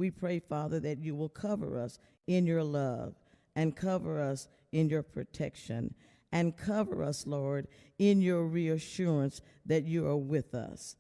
We pray, Father, that you will cover us in your love and cover us in your protection and cover us, Lord, in your reassurance that you are with us.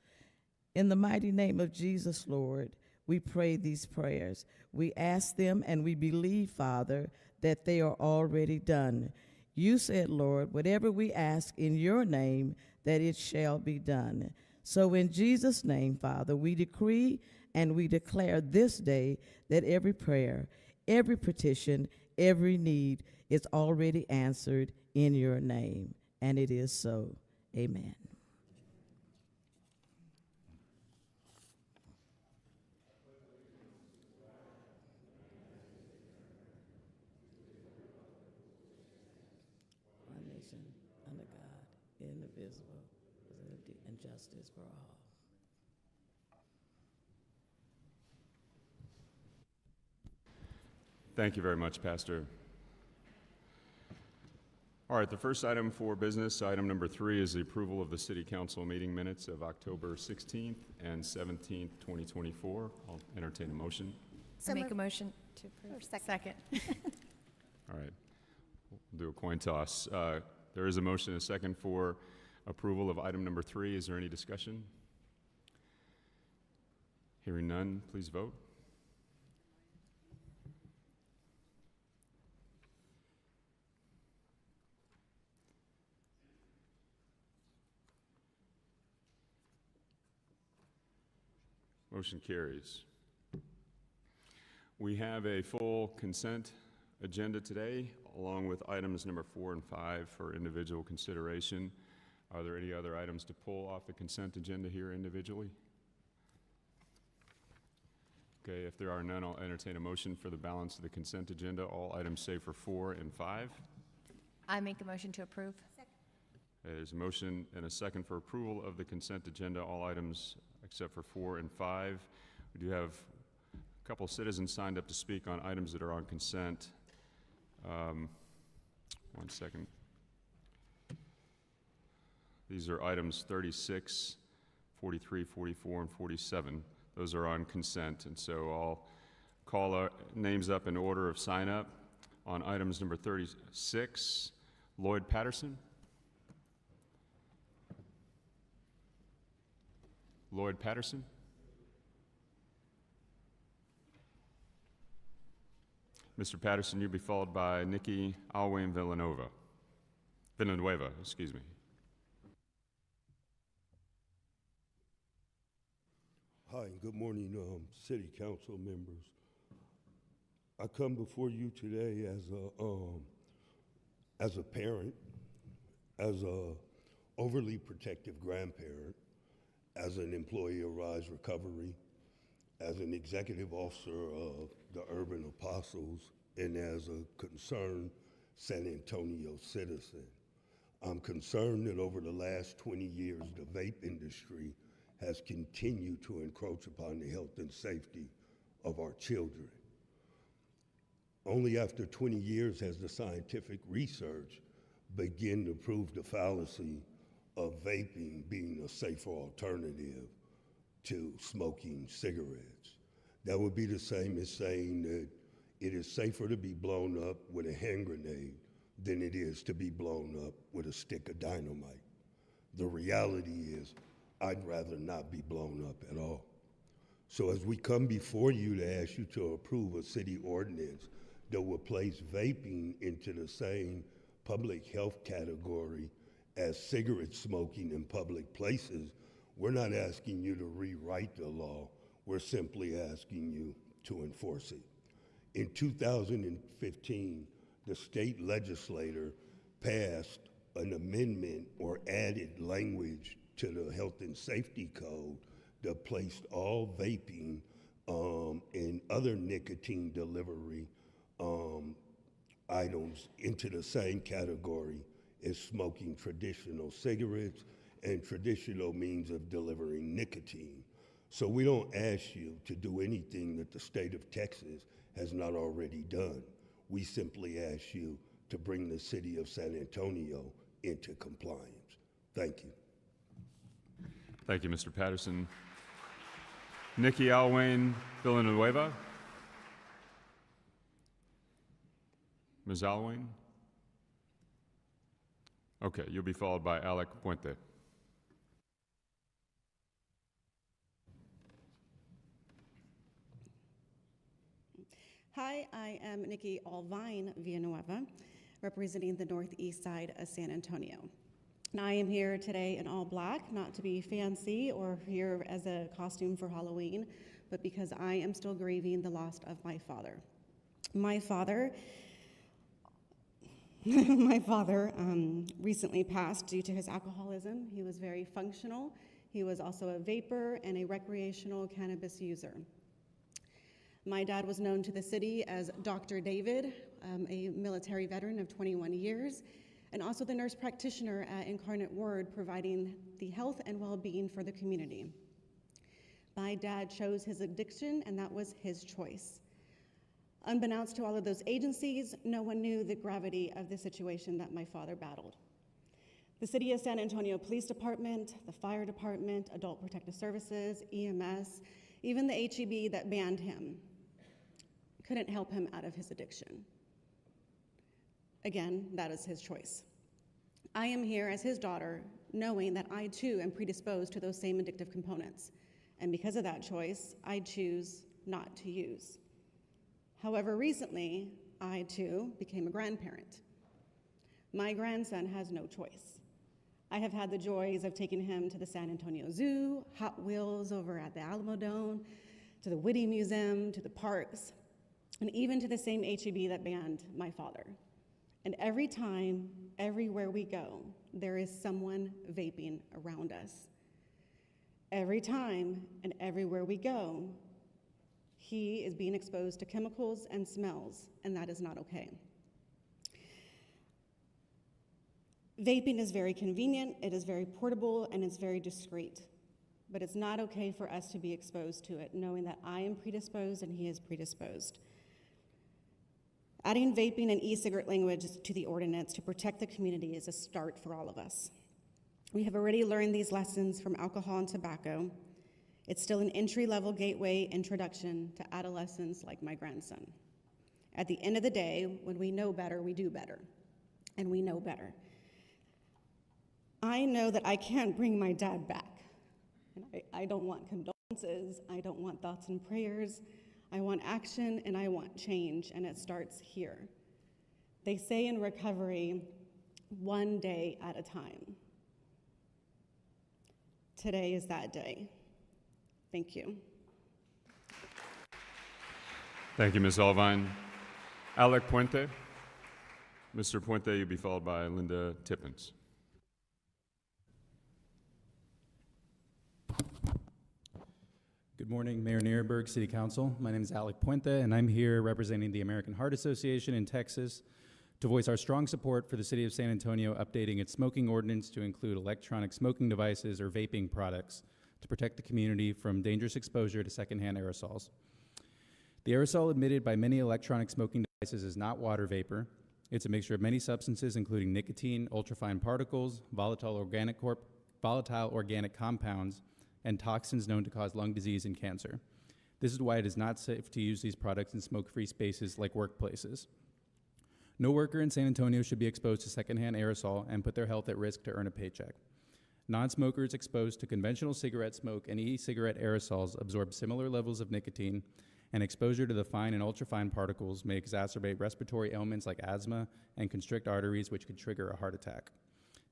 In the mighty name of Jesus, Lord, we pray these prayers. We ask them and we believe, Father, that they are already done. You said, Lord, whatever we ask in your name, that it shall be done. So in Jesus' name, Father, we decree and we declare this day that every prayer, every petition, every need is already answered in your name. And it is so. Amen. One nation under God, indivisible, with liberty and justice for all. Thank you very much, Pastor. All right, the first item for business, item number 3, is the approval of the City Council meeting minutes of October 16th and 17th, 2024. I'll entertain a motion. So make a motion to approve. Second. All right, we'll do a coin toss. There is a motion and a second for approval of item number 3. Is there any discussion? Hearing none, please vote. Motion carries. We have a full consent agenda today, along with items number 4 and 5 for individual consideration. Are there any other items to pull off the consent agenda here individually? Okay, if there are none, I'll entertain a motion for the balance of the consent agenda, all items save for 4 and 5. I make a motion to approve. There's a motion and a second for approval of the consent agenda, all items except for 4 and 5. We do have a couple citizens signed up to speak on items that are on consent. 1 second. These are items 36, 43, 44, and 47. Those are on consent, and so I'll call our names up in order of sign up. On items number 36, Lloyd Patterson. Lloyd Patterson. Mr. Patterson, you'll be followed by Nikki Alwyn Villanueva, excuse me. Hi, and good morning, City Council members. I come before you today as a parent, as a overly protective grandparent, as an employee of Rise Recovery, as an executive officer of the Urban Apostles, and as a concerned San Antonio citizen. I'm concerned that over the last 20 years, the vape industry has continued to encroach upon the health and safety of our children. Only after 20 years has the scientific research begun to prove the fallacy of vaping being a safer alternative to smoking cigarettes. That would be the same as saying that it is safer to be blown up with a hand grenade than it is to be blown up with a stick of dynamite. The reality is, I'd rather not be blown up at all. So as we come before you to ask you to approve a city ordinance that will place vaping into the same public health category as cigarette smoking in public places, we're not asking you to rewrite the law, we're simply asking you to enforce it. In 2015, the state legislature passed an amendment or added language to the Health and Safety Code that placed all vaping and other nicotine delivery items into the same category as smoking traditional cigarettes and traditional means of delivering nicotine. So we don't ask you to do anything that the state of Texas has not already done. We simply ask you to bring the city of San Antonio into compliance. Thank you. Thank you, Mr. Patterson. Nikki Alwyn Villanueva. Ms. Alwyn? Okay, you'll be followed by Alec Puente. Hi, I am Nikki Alvine Villanueva, representing the northeast side of San Antonio. And I am here today in all black, not to be fancy or here as a costume for Halloween, but because I am still grieving the loss of my father. My father recently passed due to his alcoholism. He was very functional. He was also a vapor and a recreational cannabis user. My dad was known to the city as Dr. David, a military veteran of 21 years, and also the nurse practitioner at Incarnate Word, providing the health and well-being for the community. My dad chose his addiction, and that was his choice. Unbeknownst to all of those agencies, no one knew the gravity of the situation that my father battled. The City of San Antonio Police Department, the Fire Department, Adult Protective Services, EMS, even the HEB that banned him, couldn't help him out of his addiction. Again, that is his choice. I am here as his daughter, knowing that I too am predisposed to those same addictive components. And because of that choice, I choose not to use. However, recently, I too became a grandparent. My grandson has no choice. I have had the joys of taking him to the San Antonio Zoo, Hot Wheels over at the Alamo Dome, to the Whitty Museum, to the parks, and even to the same HEB that banned my father. And every time, everywhere we go, there is someone vaping around us. Every time and everywhere we go, he is being exposed to chemicals and smells, and that is not okay. Vaping is very convenient, it is very portable, and it's very discreet. But it's not okay for us to be exposed to it, knowing that I am predisposed and he is predisposed. Adding vaping and e-cigarette language to the ordinance to protect the community is a start for all of us. We have already learned these lessons from alcohol and tobacco. It's still an entry-level gateway introduction to adolescents like my grandson. At the end of the day, when we know better, we do better, and we know better. I know that I can't bring my dad back. And I don't want condolences, I don't want thoughts and prayers. I want action and I want change, and it starts here. They say in recovery, one day at a time. Today is that day. Thank you. Thank you, Ms. Alvine. Alec Puente. Mr. Puente, you'll be followed by Linda Tippins. Good morning, Mayor Nierenberg, City Council. My name is Alec Puente, and I'm here representing the American Heart Association in Texas to voice our strong support for the City of San Antonio updating its smoking ordinance to include electronic smoking devices or vaping products to protect the community from dangerous exposure to secondhand aerosols. The aerosol emitted by many electronic smoking devices is not water vapor. It's a mixture of many substances, including nicotine, ultrafine particles, volatile organic compounds, and toxins known to cause lung disease and cancer. This is why it is not safe to use these products in smoke-free spaces like workplaces. No worker in San Antonio should be exposed to secondhand aerosol and put their health at risk to earn a paycheck. Non-smokers exposed to conventional cigarette smoke and e-cigarette aerosols absorb similar levels of nicotine, and exposure to the fine and ultrafine particles may exacerbate respiratory ailments like asthma and constrict arteries, which could trigger a heart attack.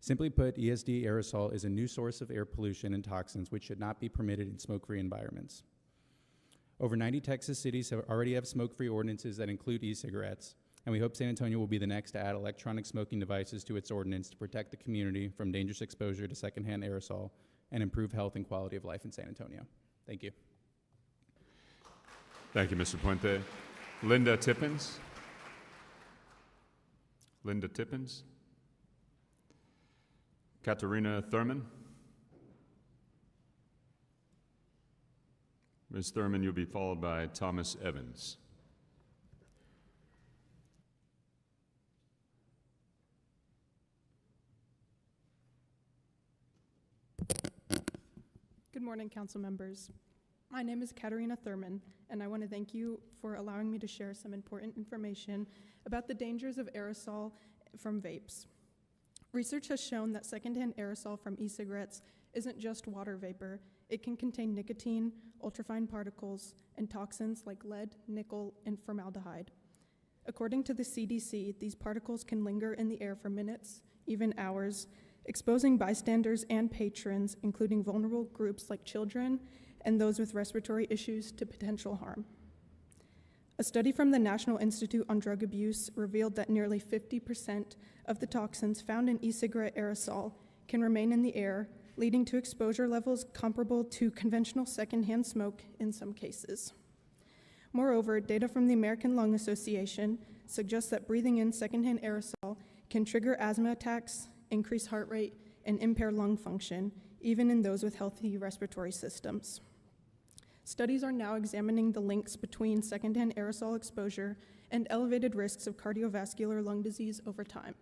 Simply put, ESD aerosol is a new source of air pollution and toxins which should not be permitted in smoke-free environments. Over 90 Texas cities already have smoke-free ordinances that include e-cigarettes, and we hope San Antonio will be the next to add electronic smoking devices to its ordinance to protect the community from dangerous exposure to secondhand aerosol and improve health and quality of life in San Antonio. Thank you. Thank you, Mr. Puente. Linda Tippins. Linda Tippins. Katarina Thurman. Ms. Thurman, you'll be followed by Thomas Evans. Good morning, council members. My name is Katarina Thurman, and I want to thank you for allowing me to share some important information about the dangers of aerosol from vapes. Research has shown that secondhand aerosol from e-cigarettes isn't just water vapor. It can contain nicotine, ultrafine particles, and toxins like lead, nickel, and formaldehyde. According to the CDC, these particles can linger in the air for minutes, even hours, exposing bystanders and patrons, including vulnerable groups like children and those with respiratory issues, to potential harm. A study from the National Institute on Drug Abuse revealed that nearly 50% of the toxins found in e-cigarette aerosol can remain in the air, leading to exposure levels comparable to conventional secondhand smoke in some cases. Moreover, data from the American Lung Association suggests that breathing in secondhand aerosol can trigger asthma attacks, increase heart rate, and impair lung function, even in those with healthy respiratory systems. Studies are now examining the links between secondhand aerosol exposure and elevated risks of cardiovascular lung disease over time.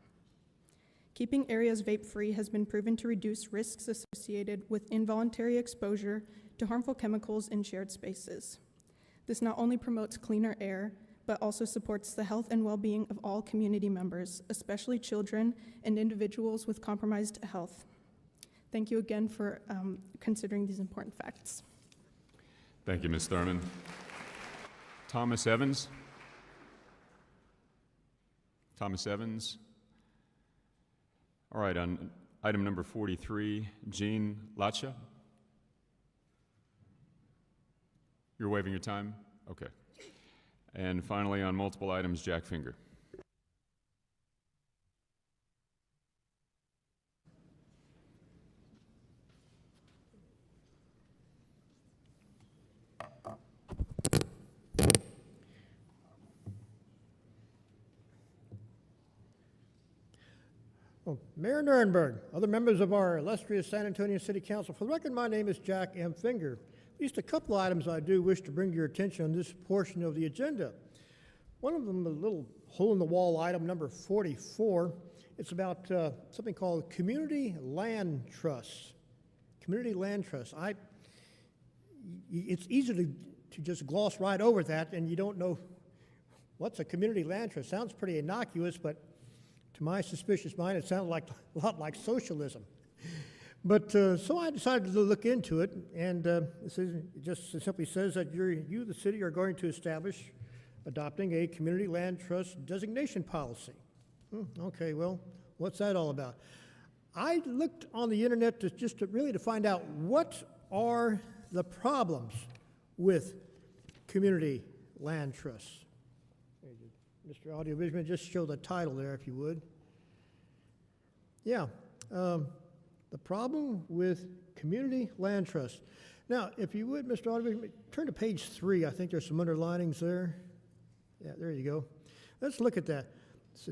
Keeping areas vape-free has been proven to reduce risks associated with involuntary exposure to harmful chemicals in shared spaces. This not only promotes cleaner air, but also supports the health and well-being of all community members, especially children and individuals with compromised health. Thank you again for considering these important facts. Thank you, Ms. Thurman. Thomas Evans? Thomas Evans? All right, on item number 43, Jean Latcha? You're waiving your time? Okay. And finally, on multiple items, Jack Finger. Well, Mayor Nirenberg, other members of our illustrious San Antonio City Council, for the record, my name is Jack M. Finger. At least a couple items I do wish to bring to your attention on this portion of the agenda. One of them, a little hole-in-the-wall item number 44. It's about something called Community Land Trusts. Community Land Trusts. It's easy to just gloss right over that, and you don't know what's a community land trust. Sounds pretty innocuous, but to my suspicious mind, it sounds like a lot like socialism. But so I decided to look into it, and it just simply says that you, the city, are going to adopting a community land trust designation policy. Okay, well, what's that all about? I looked on the internet to really find out what are the problems with community land trusts. Mr. Audiovisual, just show the title there if you would. Yeah, the problem with community land trusts. Now, if you would, Mr. Audiovisual, turn to page 3. I think there's some underlinings there. Yeah, there you go. Let's look at that.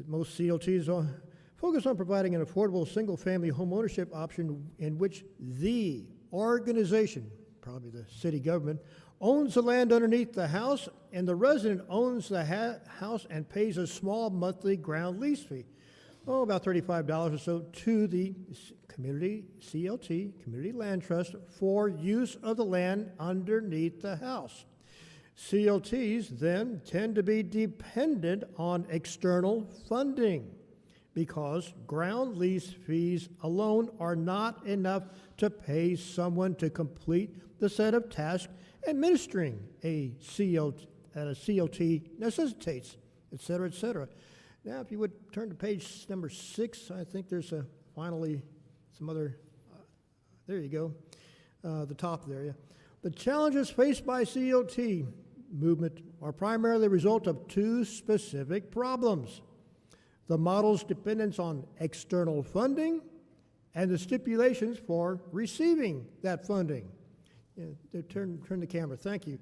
Most CLTs focus on providing an affordable single-family home ownership option in which the organization, probably the city government, owns the land underneath the house, and the resident owns the house and pays a small monthly ground lease fee, about $35 or so, to the community CLT, Community Land Trust, for use of the land underneath the house. CLTs then tend to be dependent on external funding because ground lease fees alone are not enough to pay someone to complete the set of tasks administering a CLT necessitates, et cetera, et cetera. Now, if you would turn to page number 6, I think there's finally some other, there you go, the top there, yeah. The challenges faced by CLT movement are primarily the result of 2 specific problems: the model's dependence on external funding and the stipulations for receiving that funding. Yeah, turn the camera, thank you.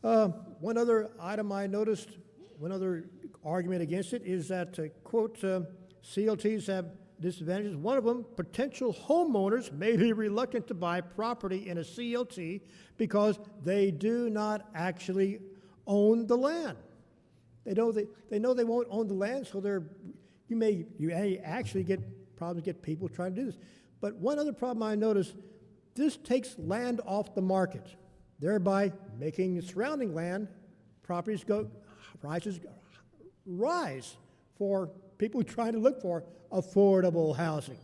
One other item I noticed, one other argument against it is that, quote, CLTs have disadvantages. One of them, potential homeowners may be reluctant to buy property in a CLT because they do not actually own the land. They know they won't own the land, so you may actually get people trying to do this. But one other problem I noticed, this takes land off the market. thereby making the surrounding land properties rise for people trying to look for affordable housing.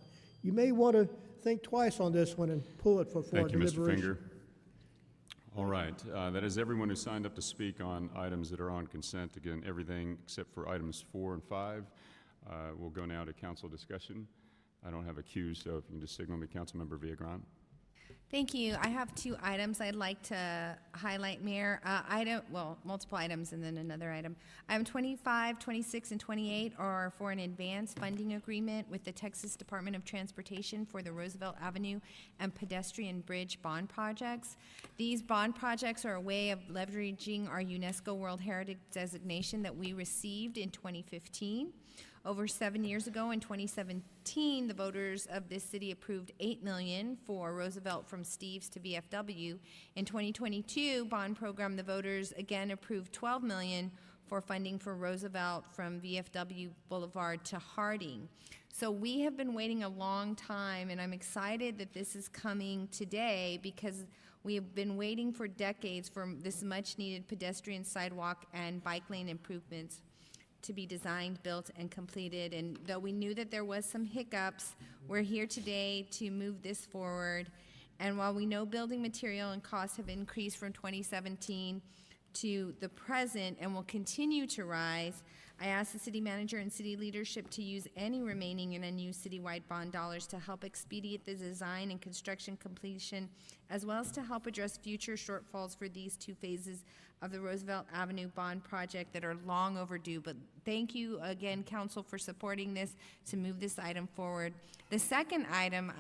You may want to think twice on this one and pull it for Thank you, Mr. deliberation. Finger. All right, that is everyone who signed up to speak on items that are on consent. Again, everything except for items 4 and 5. We'll go now to council discussion. I don't have a queue, so if you can just signal me, Councilmember Villagrán. Thank you. I have 2 items I'd like to highlight, Mayor. Multiple items and then another item. Item 25, 26, and 28 are for an advance funding agreement with the Texas Department of Transportation for the Roosevelt Avenue and Pedestrian Bridge bond projects. These bond projects are a way of leveraging our UNESCO World Heritage designation that we received in 2015. Over 7 years ago, in 2017, the voters of this city approved $8 million for Roosevelt from Steves to VFW. In 2022 bond program, the voters again approved $12 million for funding for Roosevelt from VFW Boulevard to Harding. So we have been waiting a long time, and I'm excited that this is coming today because we have been waiting for decades for this much-needed pedestrian sidewalk and bike lane improvements to be designed, built, and completed. And though we knew that there was some hiccups, we're here today to move this forward. And while we know building material and costs have increased from 2017 to the present and will continue to rise, I asked the city manager and city leadership to use any remaining and unused citywide bond dollars to help expedite the design and construction completion, as well as to help address future shortfalls for these 2 phases of the Roosevelt Avenue bond project that are long overdue. But thank you again, council, for supporting this to move this item forward. The second item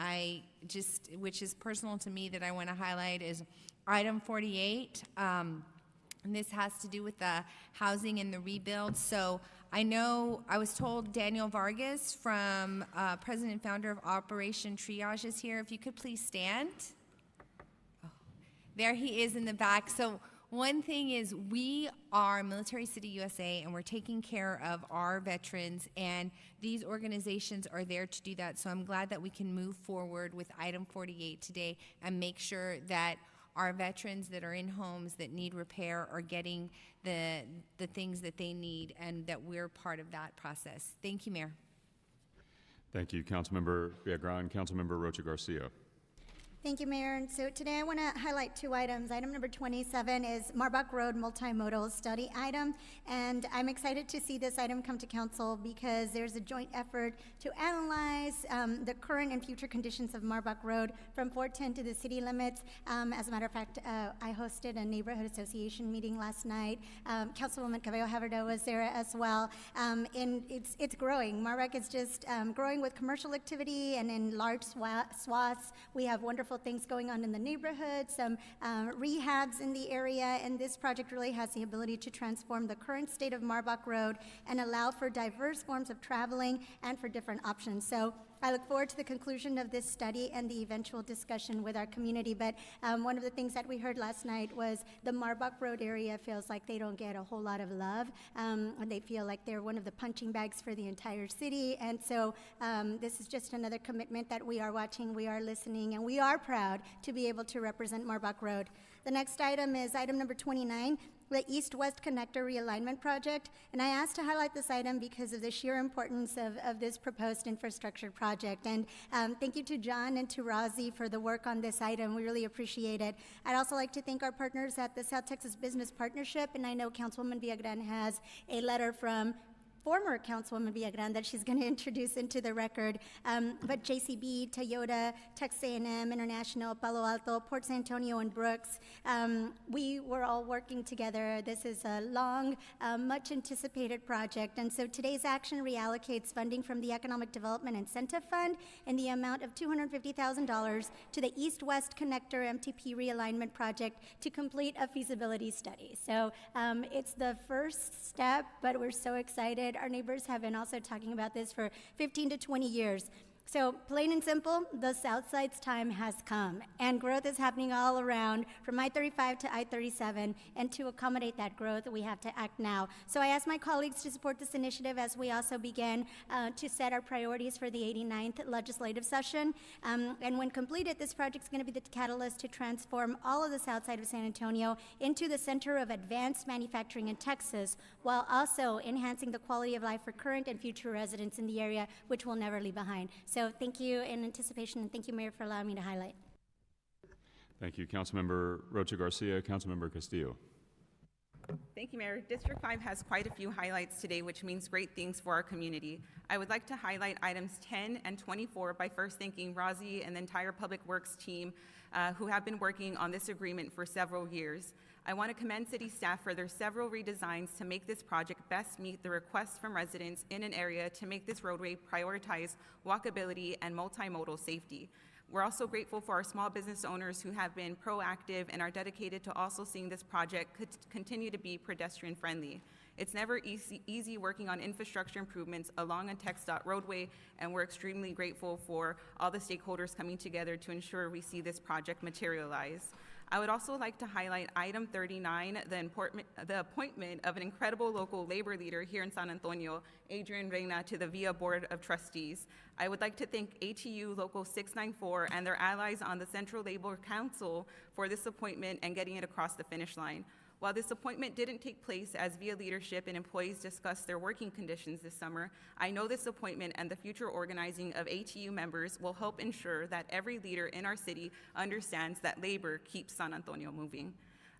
which is personal to me that I want to highlight is item 48. And this has to do with the housing and the rebuild. So I know, I was told Daniel Vargas from President and Founder of Operation Triage is here. If you could please stand. Oh, there he is in the back. So one thing is, we are Military City USA, and we're taking care of our veterans, and these organizations are there to do that. So I'm glad that we can move forward with item 48 today and make sure that our veterans that are in homes that need repair are getting the things that they need, and that we're part of that process. Thank you, Mayor. Thank you, Councilmember Villagrán. Councilmember Rocha Garcia. Thank you, Mayor. And so today I want to highlight 2 items. Item number 27 is Marbach Road multimodal study item. And I'm excited to see this item come to council because there's a joint effort to analyze the current and future conditions of Marbach Road from 410 to the city limits. As a matter of fact, I hosted a neighborhood association meeting last night. Councilwoman Cabello Haverda was there as well. And it's growing. Marbach is just growing with commercial activity, and in large swaths. We have wonderful things going on in the neighborhood, some rehabs in the area, and this project really has the ability to transform the current state of Marbach Road and allow for diverse forms of traveling and for different options. So I look forward to the conclusion of this study and the eventual discussion with our community. But one of the things that we heard last night was the Marbach Road area feels like they don't get a whole lot of love. And they feel like they're one of the punching bags for the entire city. And so this is just another commitment that we are watching, we are listening, and we are proud to be able to represent Marbach Road. The next item is item number 29. The East-West Connector Realignment Project, and I asked to highlight this item because of the sheer importance of this proposed infrastructure project. And thank you to John and to Razi for the work on this item. We really appreciate it. I'd also like to thank our partners at the South Texas Business Partnership, and I know Councilwoman Villagrán has a letter from former Councilwoman Villagrán that she's going to introduce into the record. But JCB, Toyota, Texas A&M International, Palo Alto, Port San Antonio, and Brooks, we were all working together. This is a long, much anticipated project. And so today's action reallocates funding from the Economic Development Incentive Fund in the amount of $250,000 to the East-West Connector MTP Realignment Project to complete a feasibility study. So it's the first step, but we're so excited. Our neighbors have been also talking about this for 15 to 20 years. So, plain and simple, the South Side's time has come, and growth is happening all around, from I-35 to I-37, and to accommodate that growth, we have to act now. So I ask my colleagues to support this initiative as we also begin to set our priorities for the 89th legislative session. And when completed, this project is going to be the catalyst to transform all of the South Side of San Antonio into the center of advanced manufacturing in Texas, while also enhancing the quality of life for current and future residents in the area, which we'll never leave behind. So thank you in anticipation, and thank you, Mayor, for allowing me to highlight. Thank you, Councilmember Rocha Garcia. Councilmember Castillo. Thank you, Mayor. District 5 has quite a few highlights today, which means great things for our community. I would like to highlight items 10 and 24 by first thanking Razi and the entire Public Works team who have been working on this agreement for several years. I want to commend city staff for their several redesigns to make this project best meet the requests from residents in an area to make this roadway prioritize walkability and multimodal safety. We're also grateful for our small business owners who have been proactive and are dedicated to also seeing this project continue to be pedestrian friendly. It's never easy working on infrastructure improvements along a TxDOT roadway, and we're extremely grateful for all the stakeholders coming together to ensure we see this project materialize. I would also like to highlight item 39, the appointment of an incredible local labor leader here in San Antonio, Adrian Reina, to the VIA Board of Trustees. I would like to thank ATU Local 694 and their allies on the Central Labor Council for this appointment and getting it across the finish line. While this appointment didn't take place as VIA leadership and employees discussed their working conditions this summer, I know this appointment and the future organizing of ATU members will help ensure that every leader in our city understands that labor keeps San Antonio moving.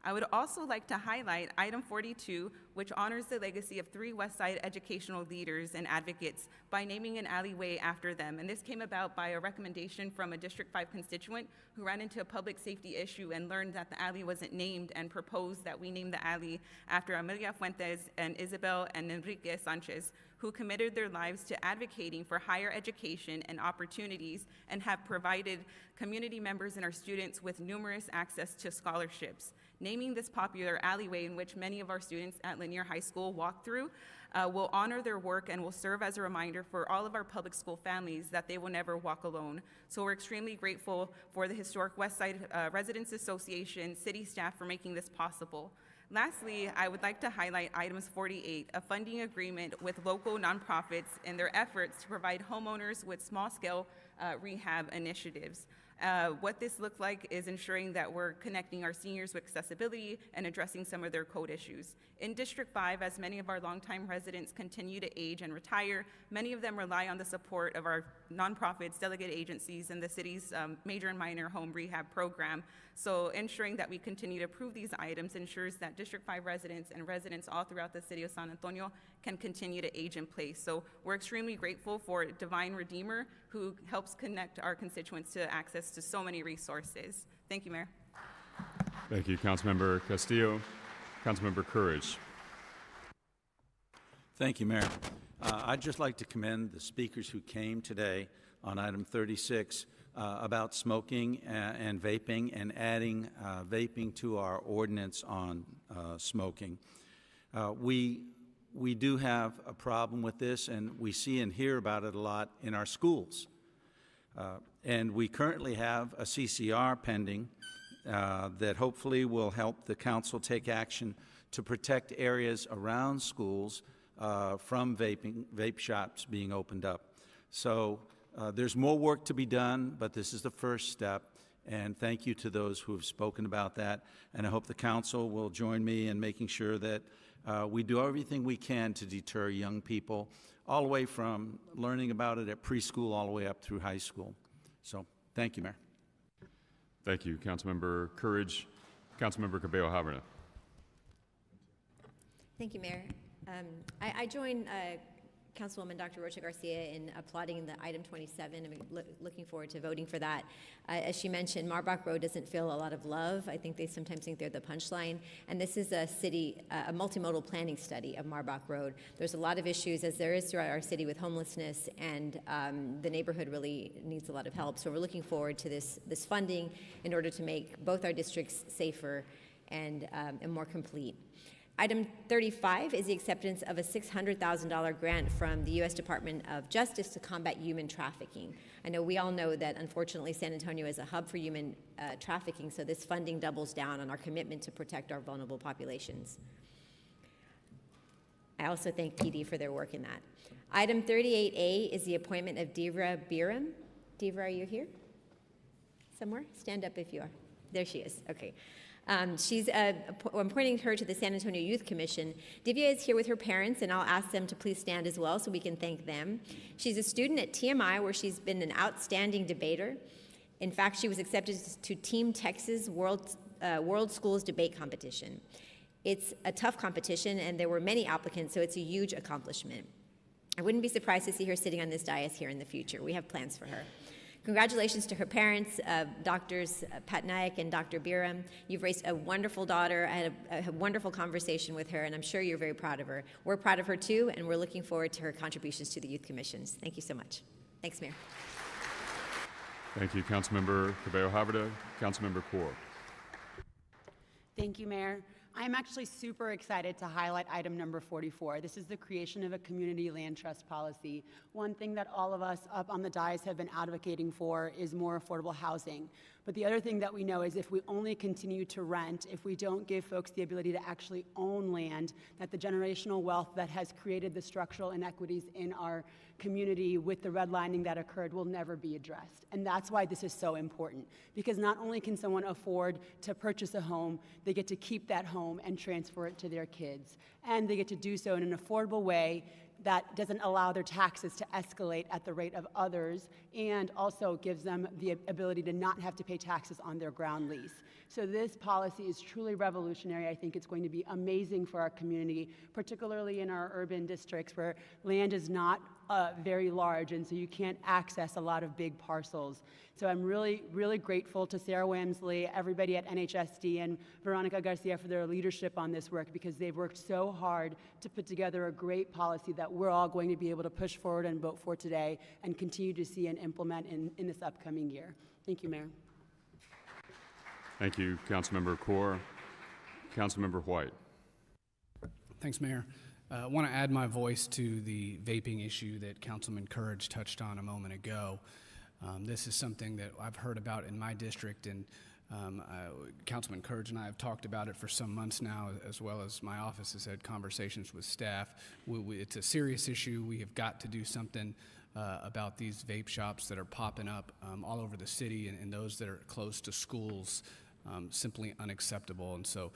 I would also like to highlight item 42, which honors the legacy of 3 Westside educational leaders and advocates by naming an alleyway after them. And this came about by a recommendation from a District 5 constituent who ran into a public safety issue and learned that the alley wasn't named and proposed that we name the alley after Amelia Fuentes and Isabel and Enrique Sanchez, who committed their lives to advocating for higher education and opportunities and have provided community members and our students with numerous access to scholarships. Naming this popular alleyway in which many of our students at Lanier High School walk through will honor their work and will serve as a reminder for all of our public school families that they will never walk alone. So we're extremely grateful for the Historic Westside Residents Association, city staff for making this possible. Lastly, I would like to highlight items 48, a funding agreement with local nonprofits in their efforts to provide homeowners with small-scale rehab initiatives. What this looks like is ensuring that we're connecting our seniors with accessibility and addressing some of their code issues. In District 5, as many of our longtime residents continue to age and retire, many of them rely on the support of our nonprofits, delegate agencies, and the city's major and minor home rehab program. So ensuring that we continue to approve these items ensures that District 5 residents and residents all throughout the city of San Antonio can continue to age in place. So we're extremely grateful for Divine Redeemer, who helps connect our constituents to access to so many resources. Thank you, Mayor. Thank you, Councilmember Castillo. Councilmember Courage. Thank you, Mayor. I'd just like to commend the speakers who came today on item 36 about smoking and vaping and adding vaping to our ordinance on smoking. We do have a problem with this, and we see and hear about it a lot in our schools. And we currently have a CCR pending that hopefully will help the council take action to protect areas around schools from vape shops being opened up. So there's more work to be done, but this is the first step. And thank you to those who have spoken about that. And I hope the council will join me in making sure that we do everything we can to deter young people, all the way from learning about it at preschool all the way up through high school. So thank you, Mayor. Thank you, Councilmember Courage. Councilmember Cabello-Haberna. Thank you, Mayor. I join Councilwoman Dr. Rocha Garcia in applauding the item 27. I'm looking forward to voting for that. As she mentioned, Marbach Road doesn't feel a lot of love. I think they sometimes think they're the punchline. And this is a multimodal planning study of Marbach Road. There's a lot of issues, as there is throughout our city, with homelessness, and the neighborhood really needs a lot of help. So we're looking forward to this funding in order to make both our districts safer and more complete. Item 35 is the acceptance of a $600,000 grant from the U.S. Department of Justice to combat human trafficking. I know we all know that, unfortunately, San Antonio is a hub for human trafficking, so this funding doubles down on our commitment to protect our vulnerable populations. I also thank PD for their work in that. Item 38A is the appointment of Devra Biram. Devra, are you here? Somewhere? Stand up if you are. There she is. Okay. I'm appointing her to the San Antonio Youth Commission. Divya is here with her parents, and I'll ask them to please stand as well so we can thank them. She's a student at TMI, where she's been an outstanding debater. In fact, she was accepted to Team Texas World Schools Debate Competition. It's a tough competition, and there were many applicants, so it's a huge accomplishment. I wouldn't be surprised to see her sitting on this dais here in the future. We have plans for her. Congratulations to her parents, Drs. Patnaik and Dr. Biram. You've raised a wonderful daughter. I had a wonderful conversation with her, and I'm sure you're very proud of her. We're proud of her too, and we're looking forward to her contributions to the youth commissions. Thank you so much. Thanks, Mayor. Thank you, Councilmember Cabello-Haverda. Councilmember Kaur. Thank you, Mayor. I'm actually super excited to highlight item number 44. This is the creation of a community land trust policy. One thing that all of us up on the dais have been advocating for is more affordable housing. But the other thing that we know is if we only continue to rent, if we don't give folks the ability to actually own land, that the generational wealth that has created the structural inequities in our community with the redlining that occurred will never be addressed. And that's why this is so important, because not only can someone afford to purchase a home, they get to keep that home and transfer it to their kids. And they get to do so in an affordable way that doesn't allow their taxes to escalate at the rate of others, and also gives them the ability to not have to pay taxes on their ground lease. So this policy is truly revolutionary. I think it's going to be amazing for our community, particularly in our urban districts where land is not very large, and so you can't access a lot of big parcels. So I'm really, really grateful to Sarah Wamsley, everybody at NHSD, and Veronica Garcia for their leadership on this work, because they've worked so hard to put together a great policy that we're all going to be able to push forward and vote for today and continue to see and implement in this upcoming year. Thank you, Mayor. Thank you, Councilmember Kaur. Councilmember White. Thanks, Mayor. I want to add my voice to the vaping issue that Councilman Courage touched on a moment ago. This is something that I've heard about in my district, and Councilman Courage and I have talked about it for some months now, as well as my office has had conversations with staff. It's a serious issue. We have got to do something about these vape shops that are popping up all over the city, and those that are close to schools. Simply unacceptable. And so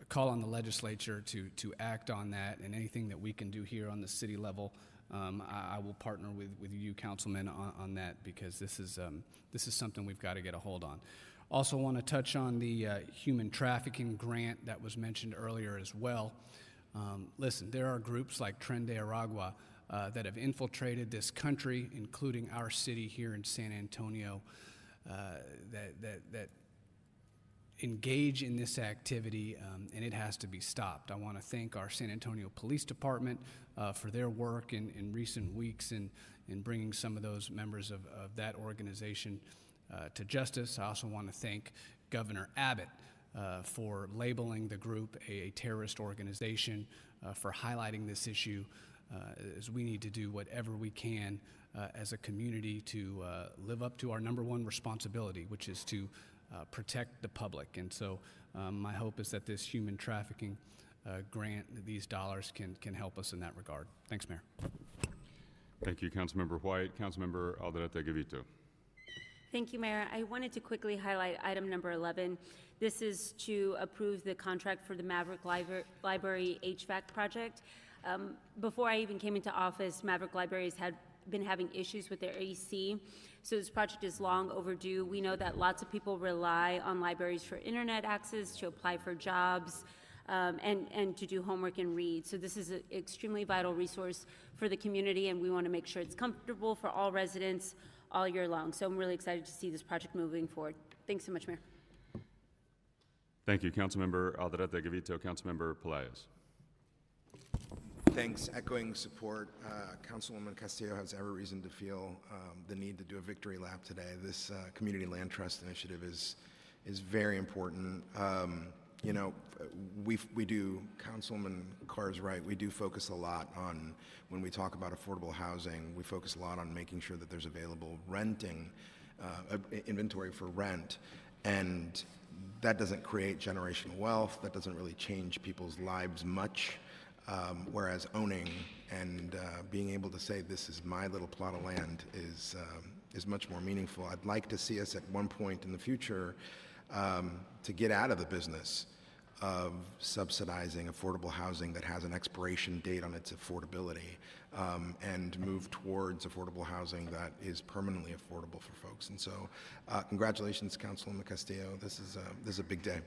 call on the legislature to act on that, and anything that we can do here on the city level, I will partner with you, councilmen, on that, because this is something we've got to get a hold on. Also want to touch on the human trafficking grant that was mentioned earlier as well. Listen, there are groups like Tren de Aragua that have infiltrated this country, including our city here in San Antonio, that engage in this activity, and it has to be stopped. I want to thank our San Antonio Police Department for their work in recent weeks in bringing some of those members of that organization to justice. I also want to thank Governor Abbott for labeling the group a terrorist organization, for highlighting this issue, as we need to do whatever we can as a community to live up to our #1 responsibility, which is to protect the public. And so my hope is that this human trafficking grant, these dollars can help us in that regard. Thanks, Mayor. Thank you, Councilmember White. Councilmember Alderete Gavito. Thank you, Mayor. I wanted to quickly highlight item number 11. This is to approve the contract for the Maverick Library HVAC project. Before I even came into office, Maverick Libraries had been having issues with their AC, so this project is long overdue. We know that lots of people rely on libraries for internet access, to apply for jobs, and to do homework and read. So this is an extremely vital resource for the community, and we want to make sure it's comfortable for all residents all year long. So I'm really excited to see this project moving forward. Thanks so much, Mayor. Thank you, Councilmember Alderete Gavito. Councilmember Pelaez. Thanks. Echoing support, Councilwoman Castillo has every reason to feel the need to do a victory lap today. This community land trust initiative is very important. You know, we do, Councilman Carr is right, we do focus a lot on, when we talk about affordable housing, we focus a lot on making sure that there's available renting, inventory for rent, and that doesn't create generational wealth, that doesn't really change people's lives much, whereas owning and being able to say, this is my little plot of land is much more meaningful. I'd like to see us at one point in the future to get out of the business of subsidizing affordable housing that has an expiration date on its affordability, and move towards affordable housing that is permanently affordable for folks. And so, congratulations, Councilwoman Castillo. This is a big day.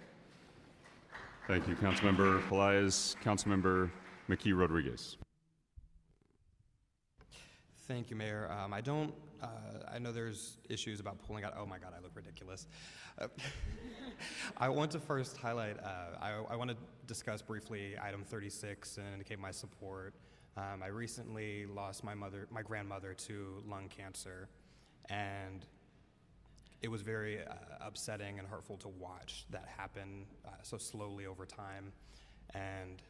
Thank you, Councilmember Pelaez. Councilmember McKee Rodriguez. Thank you, Mayor. I know there's issues about pulling out, oh my God, I look ridiculous. I want to first highlight, I want to discuss briefly item 36 and indicate my support. I recently lost my grandmother to lung cancer, and it was very upsetting and hurtful to watch that happen so slowly over time. And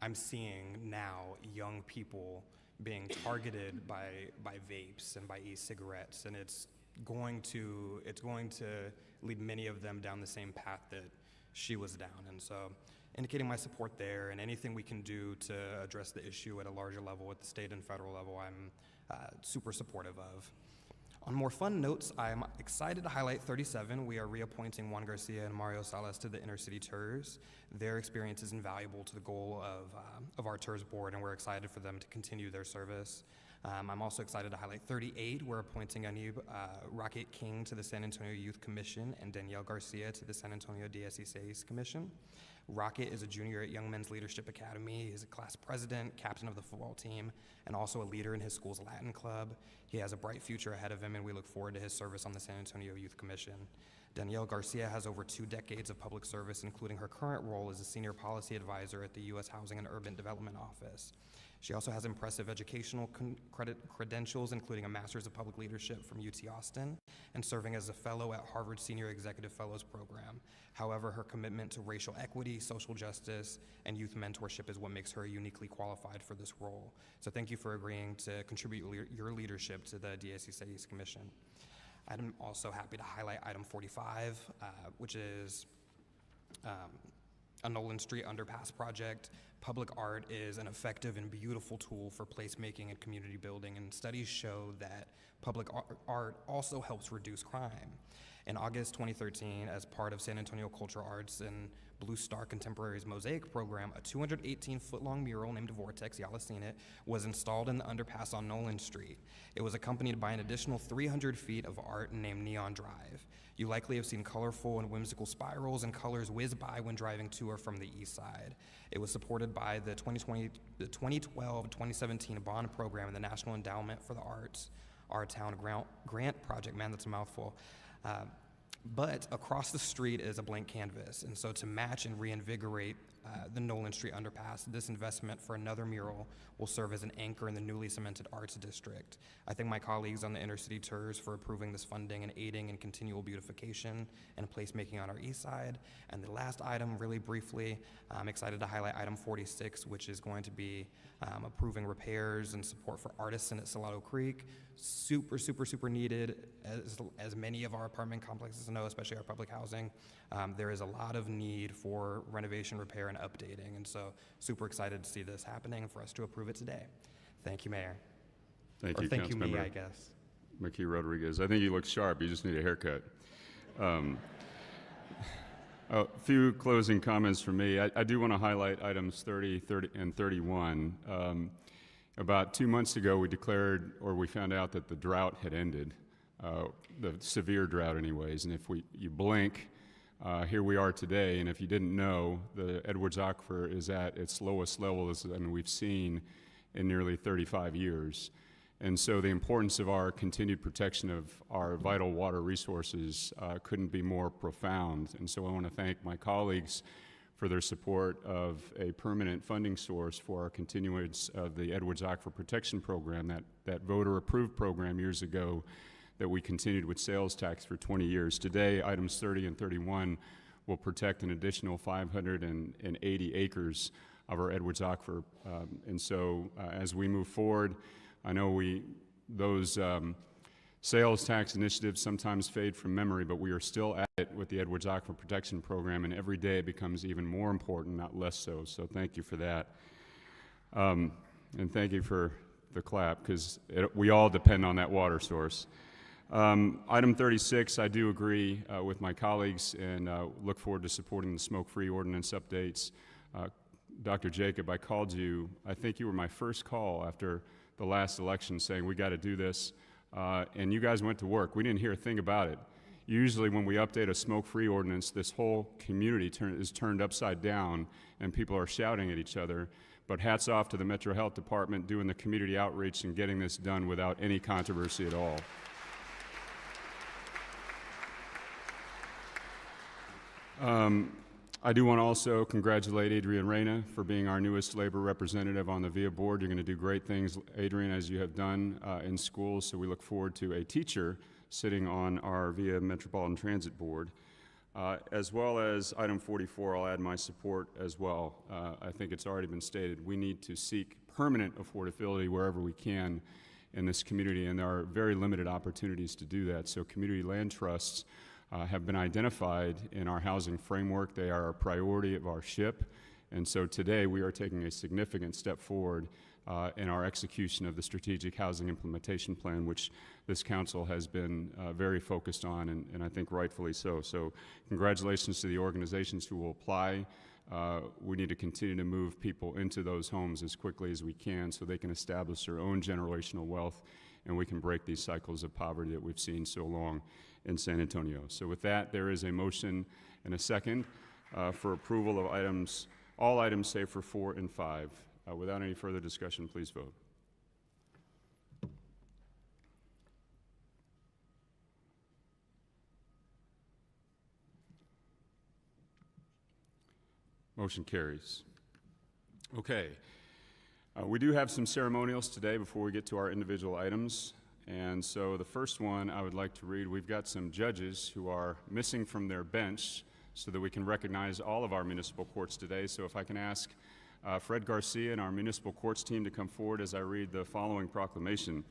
I'm seeing now young people being targeted by vapes and by e-cigarettes, and it's going to lead many of them down the same path that she was down. And so, indicating my support there, and anything we can do to address the issue at a larger level, at the state and federal level, I'm super supportive of. On more fun notes, I'm excited to highlight 37. We are reappointing Juan Garcia and Mario Salas to the Inner City TERS. Their experience is invaluable to the goal of our TERS board, and we're excited for them to continue their service. I'm also excited to highlight 38. We're appointing Anib Rocket King to the San Antonio Youth Commission and Danielle Garcia to the San Antonio DSEC's Commission. Rocket is a junior at Young Men's Leadership Academy. He's a class president, captain of the football team, and also a leader in his school's Latin club. He has a bright future ahead of him, and we look forward to his service on the San Antonio Youth Commission. Danielle Garcia has over 2 decades of public service, including her current role as a senior policy advisor at the U.S. Housing and Urban Development Office. She also has impressive educational credentials, including a Master's of Public Leadership from UT Austin and serving as a fellow at Harvard Senior Executive Fellows Program. However, her commitment to racial equity, social justice, and youth mentorship is what makes her uniquely qualified for this role. So thank you for agreeing to contribute your leadership to the DSEC's Commission. I'm also happy to highlight item 45, which is a Nolan Street underpass project. Public art is an effective and beautiful tool for placemaking and community building, and studies show that public art also helps reduce crime. In August 2013, as part of San Antonio Cultural Arts and Blue Star Contemporary's Mosaic program, a 218-foot-long mural named Vortex, y'all have seen it, was installed in the underpass on Nolan Street. It was accompanied by an additional 300 feet of art named Neon Drive. You likely have seen colorful and whimsical spirals and colors whiz by when driving to or from the east side. It was supported by the 2012-2017 bond program and the National Endowment for the Arts, Our Town Grant Project. Man, that's a mouthful. But across the street is a blank canvas, and so to match and reinvigorate the Nolan Street underpass, this investment for another mural will serve as an anchor in the newly cemented arts district. I thank my colleagues on the Inner City TERS for approving this funding and aiding in continual beautification and placemaking on our east side. And the last item, really briefly, I'm excited to highlight item 46, which is going to be approving repairs and support for artists at Salado Creek. Super, super, super needed, as many of our apartment complexes know, especially our public housing. There is a lot of need for renovation, repair, and updating, and so super excited to see this happening and for us to approve it today. Thank you, Mayor. Thank or you, thank you, me, Councilmember I guess. McKee Rodriguez. I think you look sharp. You just need a haircut. A few closing comments from me. I do want to highlight items 30, and 31. About 2 months ago, we declared, or we found out that the drought had ended, the severe drought anyways, and if you blink, here we are today, and if you didn't know, the Edwards Aquifer is at its lowest levels than we've seen in nearly 35 years. And so the importance of our continued protection of our vital water resources couldn't be more profound. And so I want to thank my colleagues for their support of a permanent funding source for our continuance of the Edwards Aquifer Protection Program, that voter-approved program years ago that we continued with sales tax for 20 years. Today, items 30 and 31 will protect an additional 580 acres of our Edwards Aquifer. And so as we move forward, I know those sales tax initiatives sometimes fade from memory, but we are still at it with the Edwards Aquifer Protection Program, and every day it becomes even more important, not less so. So thank you for that. And thank you for the clap, because we all depend on that water source. Item 36, I do agree with my colleagues and look forward to supporting the smoke-free ordinance updates. Dr. Jacob, I called you, I think you were my first call after the last election saying we got to do this, and you guys went to work. We didn't hear a thing about it. Usually when we update a smoke-free ordinance, this whole community is turned upside down and people are shouting at each other. But hats off to the Metro Health Department doing the community outreach and getting this done without any controversy at all. I do want to also congratulate Adrian Reyna for being our newest labor representative on the VIA board. You're going to do great things, Adrian, as you have done in schools, so we look forward to a teacher sitting on our VIA Metropolitan Transit Board. As well as item 44, I'll add my support as well. I think it's already been stated, we need to seek permanent affordability wherever we can in this community, and there are very limited opportunities to do that. So community land trusts have been identified in our housing framework. They are a priority of our SHIP, and so today we are taking a significant step forward in our execution of the Strategic Housing Implementation Plan, which this council has been very focused on, and I think rightfully so. So congratulations to the organizations who will apply. We need to continue to move people into those homes as quickly as we can so they can establish their own generational wealth, and we can break these cycles of poverty that we've seen so long in San Antonio. So with that, there is a motion and a second for approval of all items save for 4 and 5. Without any further discussion, please vote. Motion carries. Okay. We do have some ceremonials today before we get to our individual items. And so the first one I would like to read, we've got some judges who are missing from their bench so that we can recognize all of our municipal courts today. So if I can ask Fred Garcia and our municipal courts team to come forward as I read the following proclamation.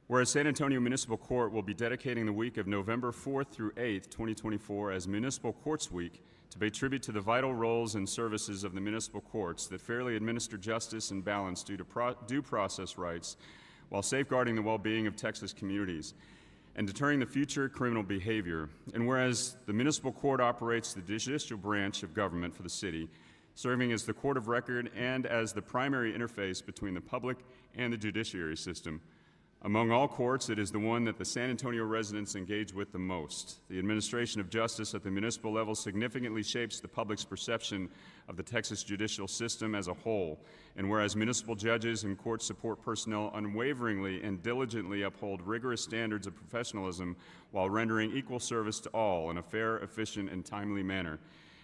Whereas San Antonio Municipal Court will be dedicating the week of November 4th through 8th, 2024 as Municipal Courts Week to pay tribute to the vital roles and services of the municipal courts that fairly administer justice and balance due process rights while safeguarding the well-being of Texas communities and deterring the future criminal behavior. And whereas the municipal court operates the judicial branch of government for the city, serving as the court of record and as the primary interface between the public and the judiciary system. Among all courts, it is the one that the San Antonio residents engage with the most. The administration of justice at the municipal level significantly shapes the public's perception of the Texas judicial system as a whole. And whereas municipal judges and court support personnel unwaveringly and diligently uphold rigorous standards of professionalism while rendering equal service to all in a fair, efficient, and timely manner.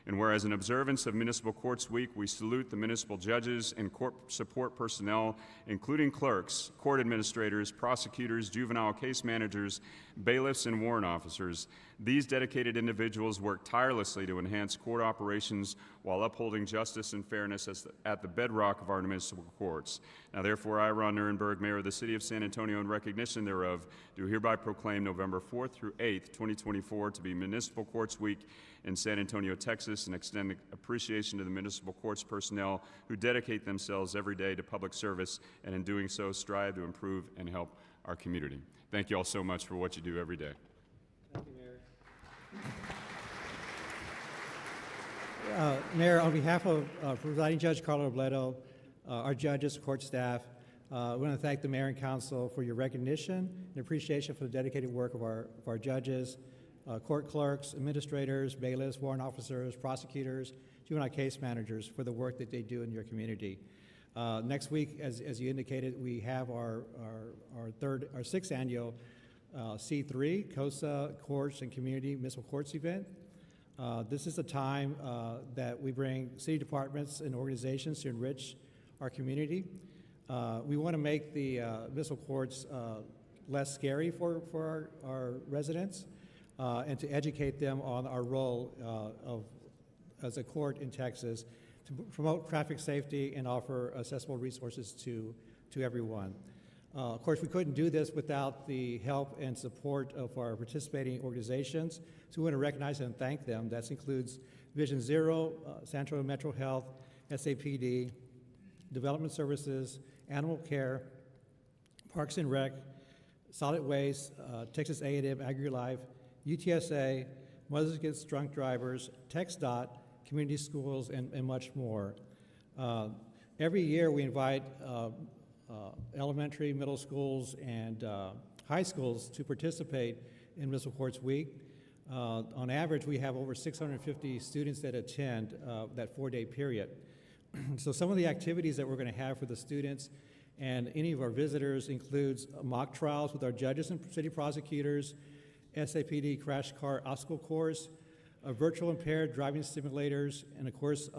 And whereas in observance of Municipal Courts Week, we salute the municipal judges and court support personnel, including clerks, court administrators, prosecutors, juvenile case managers, bailiffs, and warrant officers. These dedicated individuals work tirelessly to enhance court operations while upholding justice and fairness at the bedrock of our municipal courts. Now, therefore, I, Ron Nirenberg, Mayor of the City of San Antonio, in recognition thereof, do hereby proclaim November 4th through 8th, 2024 to be Municipal Courts Week in San Antonio, Texas, and extend appreciation to the municipal courts personnel who dedicate themselves every day to public service and in doing so strive to improve and help our community. Thank you all so much for what you do every day. Thank you, Mayor. Mayor, on behalf of Presiding Judge Carlo Robledo, our judges, court staff, we want to thank the Mayor and Council for your recognition and appreciation for the dedicated work of our judges, court clerks, administrators, bailiffs, warrant officers, prosecutors, juvenile case managers for the work that they do in your community. Next week, as you indicated, we have our sixth annual C3 COSA Courts and Community Municipal Courts event. This is a time that we bring city departments and organizations to enrich our community. We want to make the municipal courts less scary for our residents. and to educate them on our role as a court in Texas to promote traffic safety and offer accessible resources to everyone. Of course, we couldn't do this without the help and support of our participating organizations, so we want to recognize and thank them. That includes Vision Zero, San Antonio Metro Health, SAPD, Development Services, Animal Care, Parks and Rec, Solid Waste, Texas A&M AgriLife, UTSA, Mothers Against Drunk Drivers, TxDOT, community schools, and much more. Every year we invite elementary, middle schools, and high schools to participate in Municipal Courts Week. On average, we have over 650 students that attend that 4-day period. So some of the activities that we're going to have for the students and any of our visitors includes mock trials with our judges and city prosecutors, SAPD crash car obstacle course, virtual impaired driving simulators, and of course,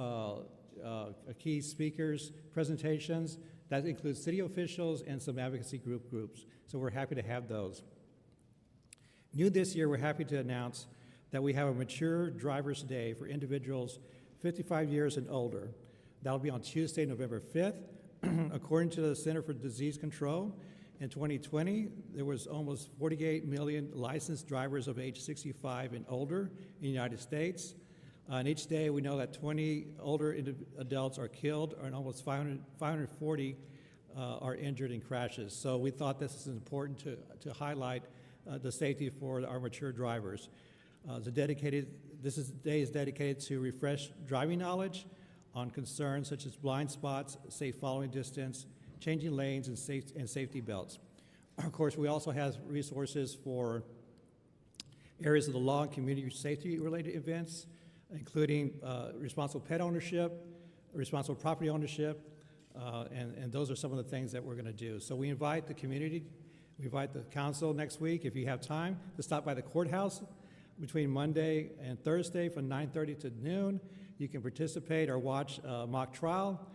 key speakers presentations. That includes city officials and some advocacy groups. So we're happy to have those. New this year, we're happy to announce that we have a Mature Drivers Day for individuals 55 years and older. That'll be on Tuesday, November 5th. According to the Center for Disease Control, in 2020, there was almost 48 million licensed drivers of age 65 and older in the United States. And each day, we know that 20 older adults are killed, and almost 540 are injured in crashes. So we thought this is important to highlight the safety for our mature drivers. This day is dedicated to refresh driving knowledge on concerns such as blind spots, safe following distance, changing lanes, and safety belts. Of course, we also have resources for areas of the law and community safety-related events, including responsible pet ownership, responsible property ownership, and those are some of the things that we're going to do. So we invite the community, we invite the council next week, if you have time, to stop by the courthouse between Monday and Thursday from 9:30 to noon. You can participate or watch a mock trial,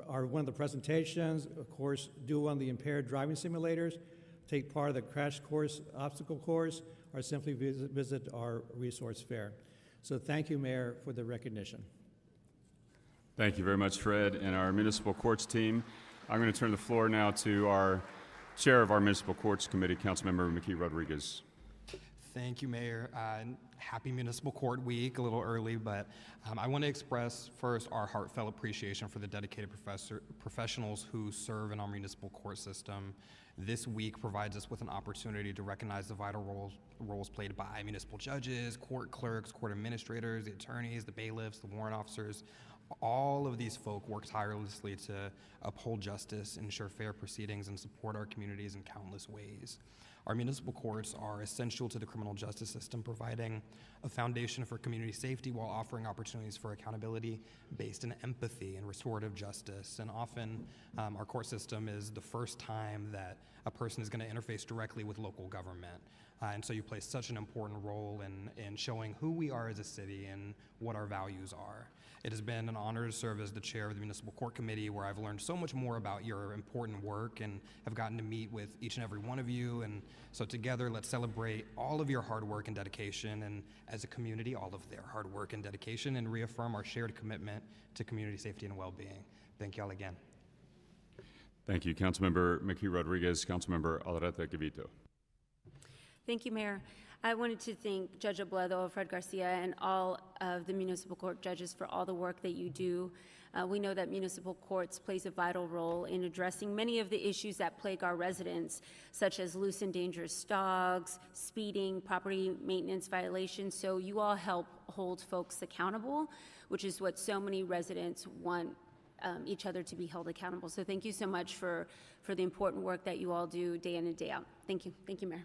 or one of the presentations, of course, do one of the impaired driving simulators, take part of the crash course, obstacle course, or simply visit our resource fair. So thank you, Mayor, for the recognition. Thank you very much, Fred, and our Municipal Courts team. I'm going to turn the floor now to our Chair of our Municipal Courts Committee, Councilmember McKee Rodriguez. Thank you, Mayor. Happy Municipal Court Week, a little early, but I want to express first our heartfelt appreciation for the dedicated professionals who serve in our municipal court system. This week provides us with an opportunity to recognize the vital roles played by municipal judges, court clerks, court administrators, the attorneys, the bailiffs, the warrant officers. All of these folk work tirelessly to uphold justice, ensure fair proceedings, and support our communities in countless ways. Our municipal courts are essential to the criminal justice system, providing a foundation for community safety while offering opportunities for accountability based in empathy and restorative justice. And often, our court system is the first time that a person is going to interface directly with local government. And so you play such an important role in showing who we are as a city and what our values are. It has been an honor to serve as the chair of the Municipal Court Committee, where I've learned so much more about your important work and have gotten to meet with each and every one of you. And so together, let's celebrate all of your hard work and dedication, and as a community, all of their hard work and dedication, and reaffirm our shared commitment to community safety and well-being. Thank y'all again. Thank you, Councilmember McKee Rodriguez. Councilmember Alderete Gavito. Thank you, Mayor. I wanted to thank Judge Obledo, Fred Garcia, and all of the municipal court judges for all the work that you do. We know that municipal courts plays a vital role in addressing many of the issues that plague our residents, such as loose and dangerous dogs, speeding, property maintenance violations. So you all help hold folks accountable, which is what so many residents want each other to be held accountable. So thank you so much for the important work that you all do day in and day out. Thank you. Thank you, Mayor.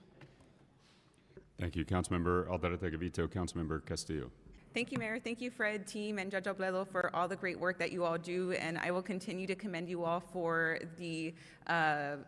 Thank you, Councilmember Alderete Gavito. Councilmember Castillo. Thank you, Mayor. Thank you, Fred, team, and Judge Obledo for all the great work that you all do. And I will continue to commend you all for the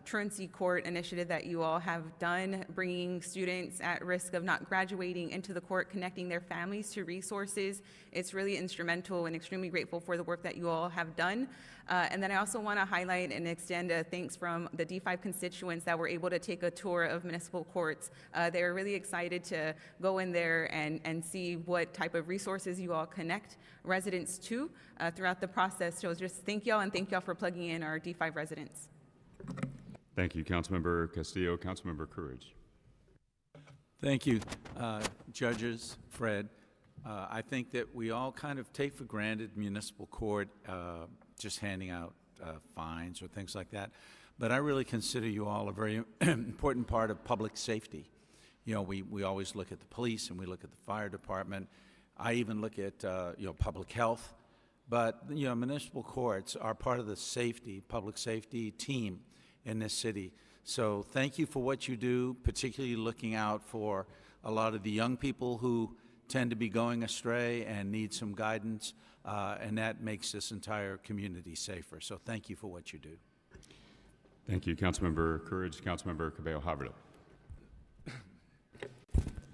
truancy court initiative that you all have done, bringing students at risk of not graduating into the court, connecting their families to resources. It's really instrumental, and extremely grateful for the work that you all have done. And then I also want to highlight and extend a thanks from the D5 constituents that were able to take a tour of municipal courts. They were really excited to go in there and see what type of resources you all connect residents to throughout the process. So just thank y'all, and thank y'all for plugging in our D5 residents. Thank you, Councilmember Castillo. Councilmember Courage. Thank you, judges, Fred. I think that we all kind of take for granted municipal court just handing out fines or things like that. But I really consider you all a very important part of public safety. You know, we always look at the police and we look at the fire department. I even look at, public health. But, municipal courts are part of the public safety team in this city. So thank you for what you do, particularly looking out for a lot of the young people who tend to be going astray and need some guidance, and that makes this entire community safer. So thank you for what you do. Thank you, Councilmember Courage. Councilmember Cabello-Havertop.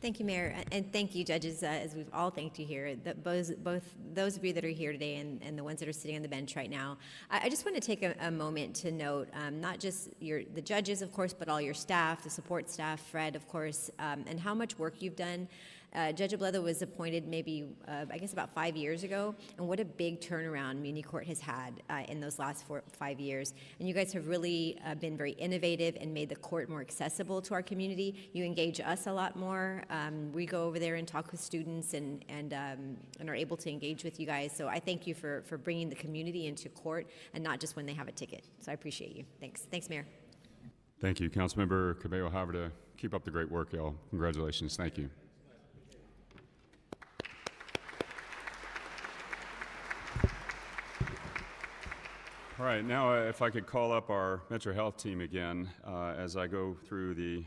Thank you, Mayor, and thank you, judges, as we've all thanked you here, both those of you that are here today and the ones that are sitting on the bench right now. I just want to take a moment to note not just the judges, of course, but all your staff, the support staff, Fred, of course, and how much work you've done. Judge Obledo was appointed maybe, I guess, about 5 years ago, and what a big turnaround Muni Court has had in those last 5 years. And you guys have really been very innovative and made the court more accessible to our community. You engage us a lot more. We go over there and talk with students and are able to engage with you guys. So I thank you for bringing the community into court and not just when they have a ticket. So I appreciate you. Thanks. Thanks, Mayor. Thank you, Councilmember Cabello-Havertop. Keep up the great work, y'all. Congratulations. Thank you. All right, now if I could call up our Metro Health team again as I go through the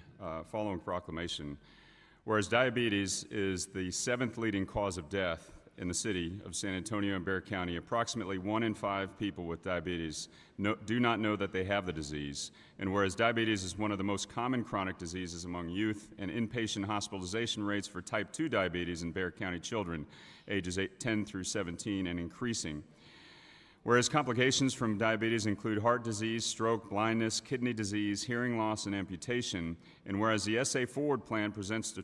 following proclamation. Whereas diabetes is the 7th leading cause of death in the city of San Antonio and Bexar County, approximately 1 in 5 people with diabetes do not know that they have the disease. And whereas diabetes is one of the most common chronic diseases among youth, and inpatient hospitalization rates for type 2 diabetes in Bexar County children ages 10 through 17 and increasing. Whereas complications from diabetes include heart disease, stroke, blindness, kidney disease, hearing loss, and amputation, and whereas the SA Forward Plan presents the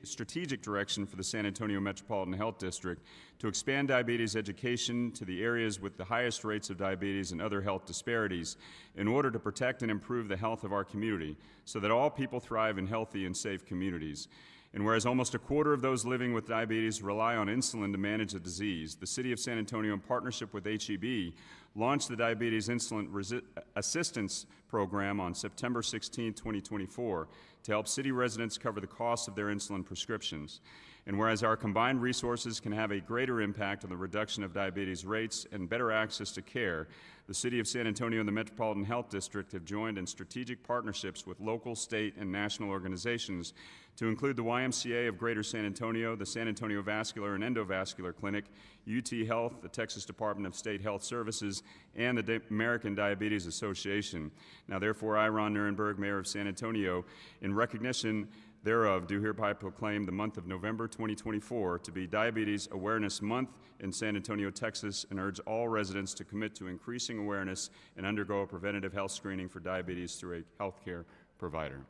strategic direction for the San Antonio Metropolitan Health District to expand diabetes education to the areas with the highest rates of diabetes and other health disparities in order to protect and improve the health of our community so that all people thrive in healthy and safe communities. And whereas almost a quarter of those living with diabetes rely on insulin to manage the disease, the City of San Antonio, in partnership with HEB, launched the Diabetes Insulin Assistance Program on September 16, 2024, to help city residents cover the cost of their insulin prescriptions. And whereas our combined resources can have a greater impact on the reduction of diabetes rates and better access to care, the City of San Antonio and the Metropolitan Health District have joined in strategic partnerships with local, state, and national organizations to include the YMCA of Greater San Antonio, the San Antonio Vascular and Endovascular Clinic, UT Health, the Texas Department of State Health Services, and the American Diabetes Association. Now, therefore, I, Ron Nirenberg, Mayor of San Antonio, in recognition thereof, do hereby proclaim the month of November 2024 to be Diabetes Awareness Month in San Antonio, Texas, and urge all residents to commit to increasing awareness and undergo a preventative health screening for diabetes through a healthcare provider.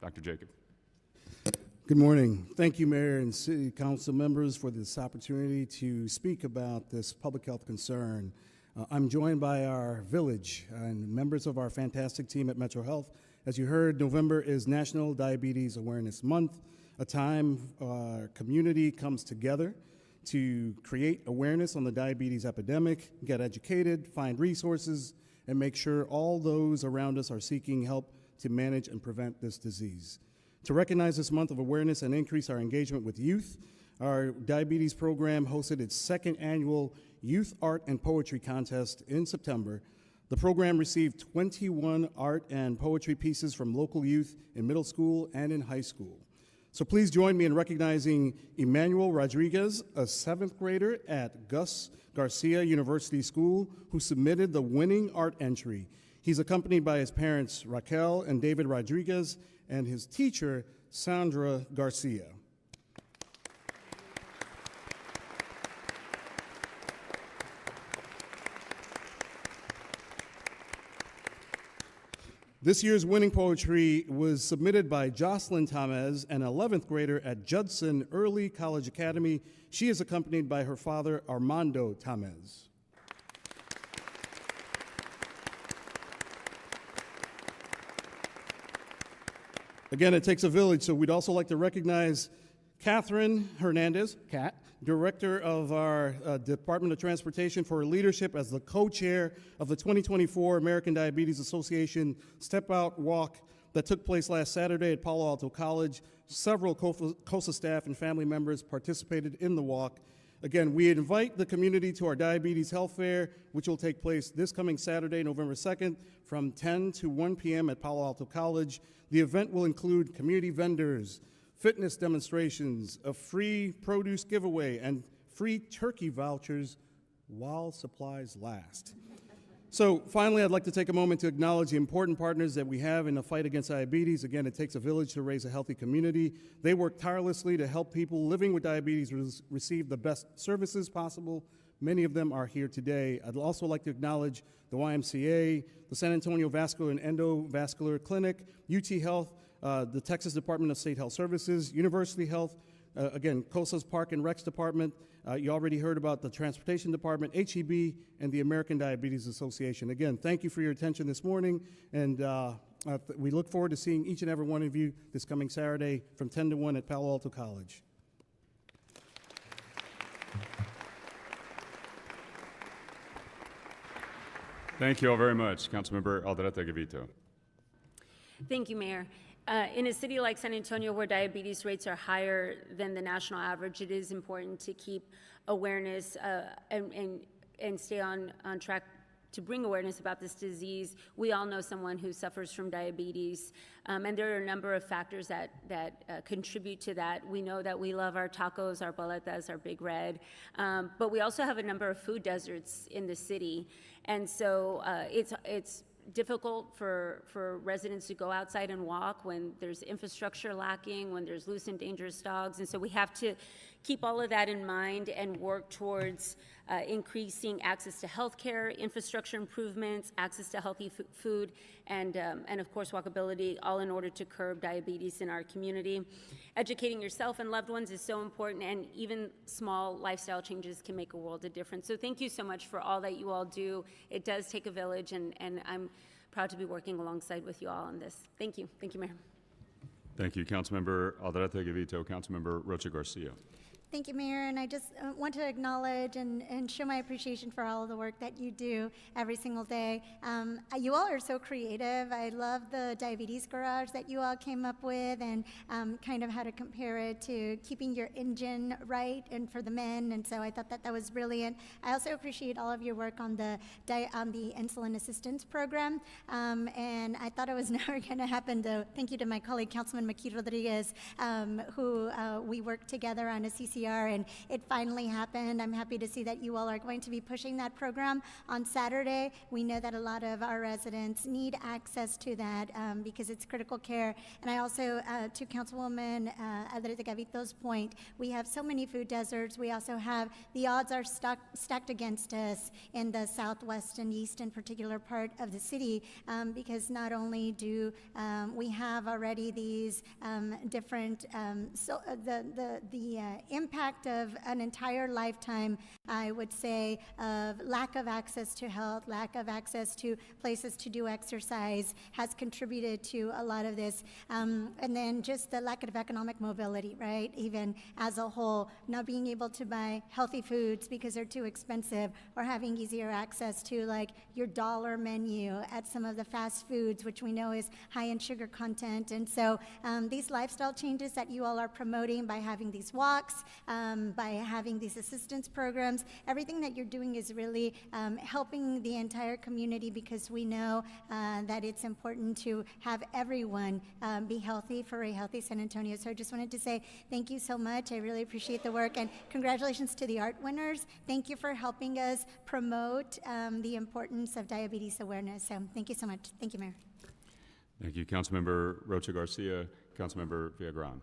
Dr. Jacob. Good morning. Thank you, Mayor and City Council members, for this opportunity to speak about this public health concern. I'm joined by our village and members of our fantastic team at Metro Health. As you heard, November is National Diabetes Awareness Month, a time our community comes together to create awareness on the diabetes epidemic, get educated, find resources, and make sure all those around us are seeking help to manage and prevent this disease. To recognize this month of awareness and increase our engagement with youth, our diabetes program hosted its 2nd annual Youth Art and Poetry Contest in September. The program received 21 art and poetry pieces from local youth in middle school and in high school. So please join me in recognizing Emmanuel Rodriguez, a 7th grader at Gus Garcia University School, who submitted the winning art entry. He's accompanied by his parents, Raquel and David Rodriguez, and his teacher, Sandra Garcia. This year's winning poetry was submitted by Jocelyn Tamez, an 11th grader at Judson Early College Academy. She is accompanied by her father, Armando Tamez. Again, it takes a village, so we'd also like to recognize Catherine Hernandez, Kat, Director of our Department of Transportation, for her leadership as the co-chair of the 2024 American Diabetes Association Step Out Walk that took place last Saturday at Palo Alto College. Several COSA staff and family members participated in the walk. Again, we invite the community to our Diabetes Health Fair, which will take place this coming Saturday, November 2nd, from 10 to 1 p.m. at Palo Alto College. The event will include community vendors, fitness demonstrations, a free produce giveaway, and free turkey vouchers while supplies last. So finally, I'd like to take a moment to acknowledge the important partners that we have in the fight against diabetes. Again, it takes a village to raise a healthy community. They work tirelessly to help people living with diabetes receive the best services possible. Many of them are here today. I'd also like to acknowledge the YMCA, the San Antonio Vascular and Endovascular Clinic, UT Health, the Texas Department of State Health Services, University Health, again, COSA's Park and Recs Department. You already heard about the Transportation Department, HEB, and the American Diabetes Association. Again, thank you for your attention this morning, and we look forward to seeing each and every one of you this coming Saturday from 10 to 1 at Palo Alto College. Thank you all very much. Councilmember Alderete Gavito. Thank you, Mayor. In a city like San Antonio, where diabetes rates are higher than the national average, it is important to keep awareness and stay on track to bring awareness about this disease. We all know someone who suffers from diabetes, and there are a number of factors that contribute to that. We know that we love our tacos, our boletas, our Big Red, but we also have a number of food deserts in the city, and so it's difficult for residents to go outside and walk when there's infrastructure lacking, when there's loose and dangerous dogs. And so we have to keep all of that in mind and work towards increasing access to health care, infrastructure improvements, access to healthy food, and of course walkability, all in order to curb diabetes in our community. Educating yourself and loved ones is so important, and even small lifestyle changes can make a world of difference. So thank you so much for all that you all do. It does take a village, and I'm proud to be working alongside with you all on this. Thank you. Thank you, Mayor. Thank you, Councilmember Alderete Gavito. Councilmember Rocha Garcia. Thank you, Mayor, and I just want to acknowledge and show my appreciation for all of the work that you do every single day. You all are so creative. I love the diabetes garage that you all came up with, and kind of how to compare it to keeping your engine right and for the men, and so I thought that was brilliant. I also appreciate all of your work on the insulin assistance program, and I thought it was never going to happen. Thank you to my colleague, Councilman Maki Rodriguez, who we worked together on a CCR, and it finally happened. I'm happy to see that you all are going to be pushing that program on Saturday. We know that a lot of our residents need access to that because it's critical care. And I also, to Councilwoman Alderete Gavito's point, we have so many food deserts. We also have, the odds are stacked against us in the southwest and east in particular part of the city, because not only do we have already these different, the impact of an entire lifetime, I would say, of lack of access to health, lack of access to places to do exercise has contributed to a lot of this. And then just the lack of economic mobility, right? Even as a whole, not being able to buy healthy foods because they're too expensive, or having easier access to like your dollar menu at some of the fast foods, which we know is high in sugar content. And so these lifestyle changes that you all are promoting by having these walks, by having these assistance programs, everything that you're doing is really helping the entire community, because we know that it's important to have everyone be healthy for a healthy San Antonio. So I just wanted to say thank you so much. I really appreciate the work, and congratulations to the art winners. Thank you for helping us promote the importance of diabetes awareness. So thank you so much. Thank you, Mayor. Thank you, Councilmember Rocha Garcia. Councilmember Villagran.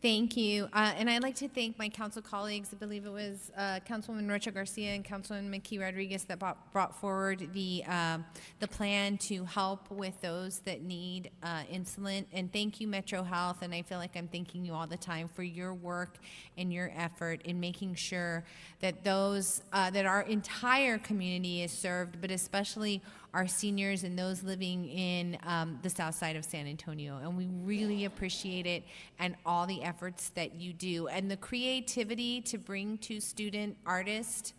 Thank you. And I'd like to thank my council colleagues. I believe it was Councilwoman Rocha Garcia and Councilwoman McKee Rodriguez that brought forward the plan to help with those that need insulin. And thank you, Metro Health. And I feel like I'm thanking you all the time for your work and your effort in making sure that those, that our entire community is served, but especially our seniors and those living in the south side of San Antonio. And we really appreciate it and all the efforts that you do. And the creativity to bring two student artists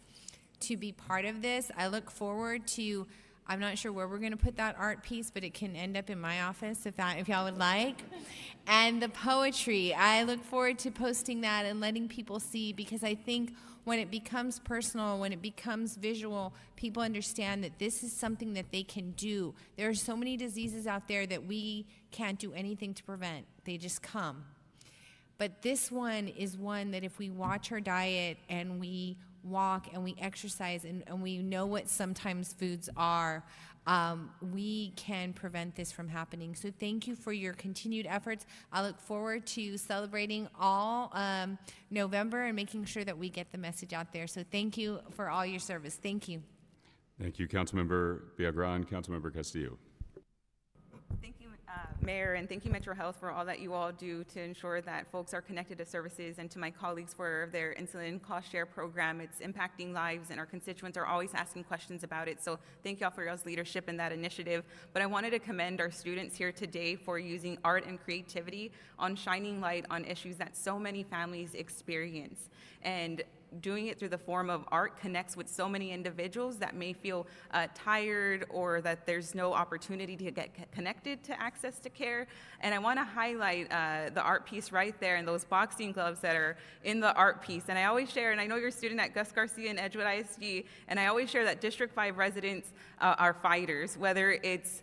to be part of this. I look forward to, I'm not sure where we're gonna put that art piece, but it can end up in my office if y'all would like. And the poetry, I look forward to posting that and letting people see, because I think when it becomes personal, when it becomes visual, people understand that this is something that they can do. There are so many diseases out there that we can't do anything to prevent. They just come. But this one is one that if we watch our diet and we walk and we exercise and we know what sometimes foods are, we can prevent this from happening. So thank you for your continued efforts. I look forward to celebrating all November and making sure that we get the message out there. So thank you for all your service. Thank you. Thank you, Councilmember Viagran. Councilmember Castillo. Thank you, Mayor, and thank you, Metro Health, for all that you all do to ensure that folks are connected to services, and to my colleagues for their insulin cost share program. It's impacting lives, and our constituents are always asking questions about it. So thank you all for y'all's leadership in that initiative. But I wanted to commend our students here today for using art and creativity on shining light on issues that so many families experience. And doing it through the form of art connects with so many individuals that may feel tired, or that there's no opportunity to get connected to access to care. And I want to highlight the art piece right there and those boxing gloves that are in the art piece. And I always share, and I know you're a student at Gus Garcia and Edgewood ISD, and I always share that District 5 residents are fighters, whether it's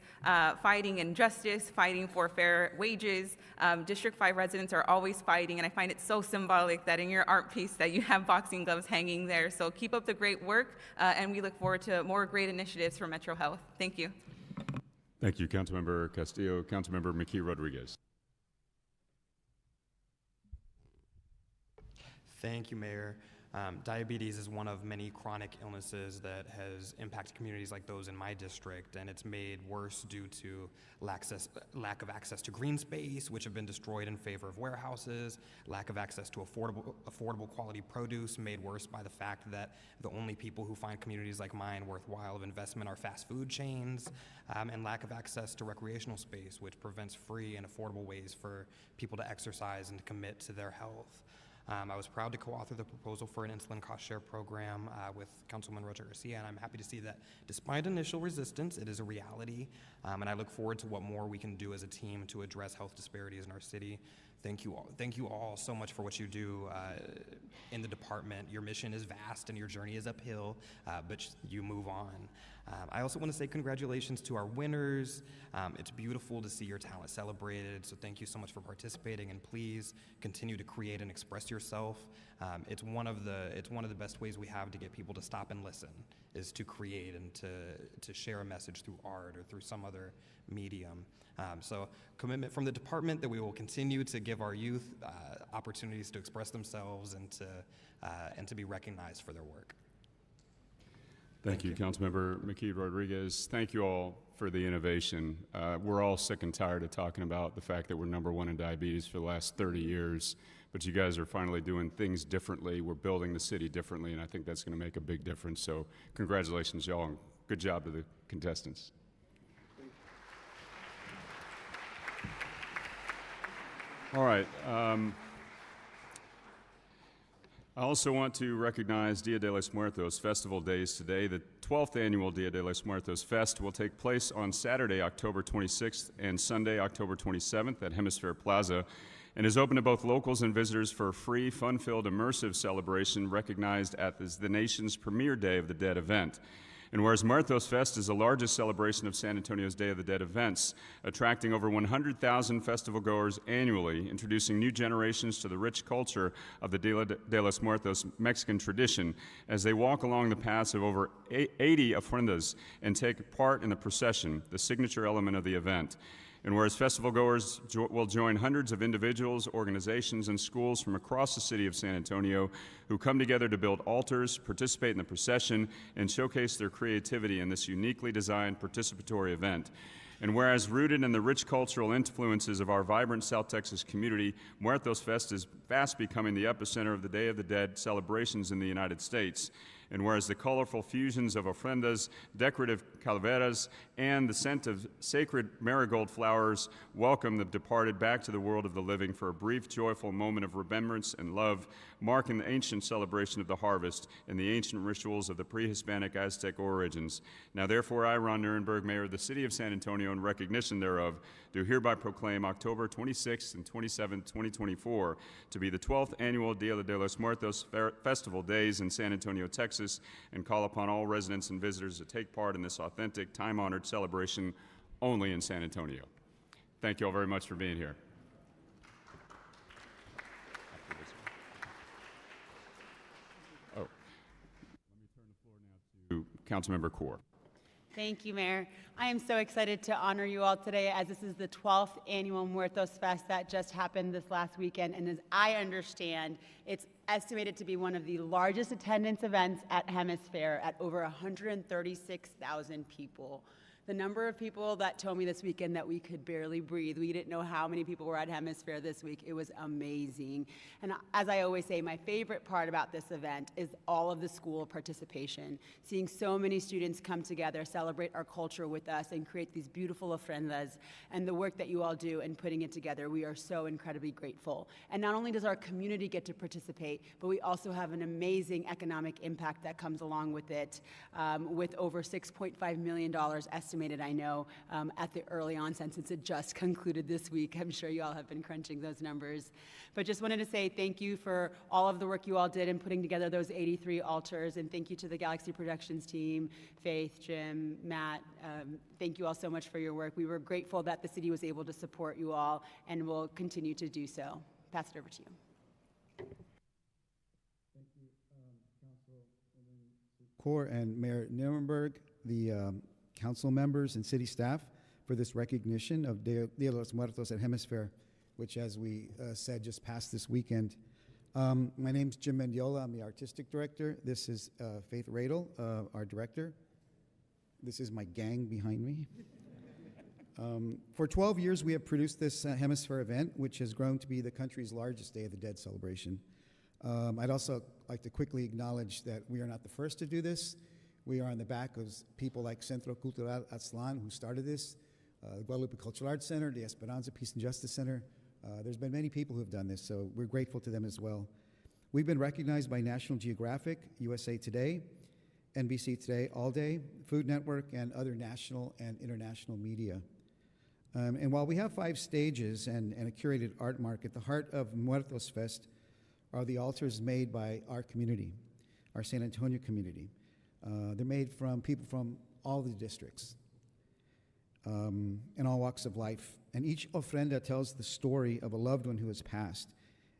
fighting injustice, fighting for fair wages. District 5 residents are always fighting, and I find it so symbolic that in your art piece that you have boxing gloves hanging there. So keep up the great work, and we look forward to more great initiatives for Metro Health. Thank you. Thank you, Councilmember Castillo. Councilmember McKee Rodriguez. Thank you, Mayor. Diabetes is one of many chronic illnesses that has impacted communities like those in my district, and it's made worse due to lack of access to green space, which have been destroyed in favor of warehouses, lack of access to affordable quality produce, made worse by the fact that the only people who find communities like mine worthwhile of investment are fast food chains, and lack of access to recreational space, which prevents free and affordable ways for people to exercise and to commit to their health. I was proud to co-author the proposal for an insulin cost share program with Councilwoman Rocha Garcia, and I'm happy to see that despite initial resistance, it is a reality, and I look forward to what more we can do as a team to address health disparities in our city. Thank you all so much for what you do in the department. Your mission is vast and your journey is uphill, but you move on. I also want to say congratulations to our winners. It's beautiful to see your talent celebrated, so thank you so much for participating, and please continue to create and express yourself. It's one of the best ways we have to get people to stop and listen, is to create and to share a message through art or through some other medium. So commitment from the department that we will continue to give our youth opportunities to express themselves and to be recognized for their work. Thank you, Councilmember McKee Rodriguez. Thank you all for the innovation. We're all sick and tired of talking about the fact that we're #1 in diabetes for the last 30 years, but you guys are finally doing things differently. We're building the city differently, and I think that's going to make a big difference. So congratulations, y'all, and good job to the contestants. All right. I also want to recognize Dia de los Muertos Festival Days today. The 12th annual Dia de los Muertos Fest will take place on Saturday, October 26th and Sunday, October 27th at Hemisphere Plaza, and is open to both locals and visitors for a free, fun-filled, immersive celebration recognized as the nation's premier Day of the Dead event. And whereas Muertos Fest is the largest celebration of San Antonio's Day of the Dead events, attracting over 100,000 festival goers annually, introducing new generations to the rich culture of the Dia de los Muertos Mexican tradition as they walk along the paths of over 80 ofrendas and take part in the procession, the signature element of the event. And whereas festival goers will join hundreds of individuals, organizations, and schools from across the city of San Antonio who come together to build altars, participate in the procession, and showcase their creativity in this uniquely designed participatory event. And whereas rooted in the rich cultural influences of our vibrant South Texas community, Muertos Fest is fast becoming the epicenter of the Day of the Dead celebrations in the United States. And whereas the colorful fusions of ofrendas, decorative calaveras, and the scent of sacred marigold flowers welcome the departed back to the world of the living for a brief, joyful moment of remembrance and love, marking the ancient celebration of the harvest and the ancient rituals of the pre-Hispanic Aztec origins. Now therefore, I, Ron Nirenberg, Mayor of the City of San Antonio, in recognition thereof, do hereby proclaim October 26th and 27th, 2024, to be the 12th annual Dia de los Muertos Festival Days in San Antonio, Texas, and call upon all residents and visitors to take part in this authentic, time-honored celebration only in San Antonio. Thank you all very much for being here. Oh, let me turn the floor now to Councilmember Kaur. Thank you, Mayor. I am so excited to honor you all today, as this is the 12th annual Muertos Fest that just happened this last weekend. And as I understand, it's estimated to be one of the largest attendance events at Hemisphere at over 136,000 people. The number of people that told me this weekend that we could barely breathe. We didn't know how many people were at Hemisphere this week. It was amazing. And as I always say, my favorite part about this event is all of the school participation. Seeing so many students come together, celebrate our culture with us, and create these beautiful ofrendas, and the work that you all do in putting it together. We are so incredibly grateful. And not only does our community get to participate, but we also have an amazing economic impact that comes along with it, with over $6.5 million estimated, I know, at the early onset, since it just concluded this week. I'm sure you all have been crunching those numbers. But just wanted to say thank you for all of the work you all did in putting together those 83 altars, and thank you to the Galaxy Productions team, Faith, Jim, Matt. Thank you all so much for your work. We were grateful that the city was able to support you all, and will continue to do so. Pass it over to you. Thank you, Councilwoman Kaur and Mayor Nirenberg, the council members and city staff, for this recognition of Dia de los Muertos at Hemisphere, which, as we said, just passed this weekend. My name's Jim Mendiola. I'm the artistic director. This is Faith Radel, our director. This is my gang behind me. For 12 years, we have produced this Hemisphere event, which has grown to be the country's largest Day of the Dead celebration. I'd also like to quickly acknowledge that we are not the first to do this. We are on the back of people like Centro Cultural Aztlán, who started this, the Guadalupe Cultural Arts Center, the Esperanza Peace and Justice Center. There's been many people who have done this, so we're grateful to them as well. We've been recognized by National Geographic, USA Today, NBC Today, All Day, Food Network, and other national and international media. And while we have 5 stages and a curated art market, the heart of Muertos Fest are the altars made by our community, our San Antonio community. They're made from people from all the districts, in all walks of life. And each ofrenda tells the story of a loved one who has passed.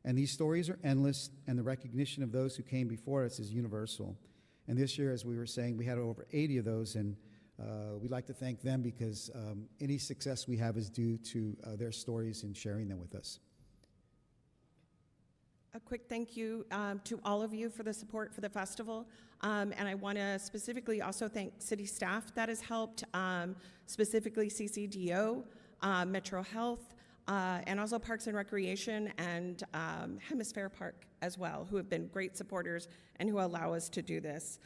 And these stories are endless, and the recognition of those who came before us is universal. And this year, as we were saying, we had over 80 of those, and we'd like to thank them, because any success we have is due to their stories and sharing them with us. A quick thank you to all of you for the support for the festival. And I want to specifically also thank city staff that has helped, specifically CCDO, Metro Health, and also Parks and Recreation and Hemisphere Park as well, who have been great supporters and who allow us to do this.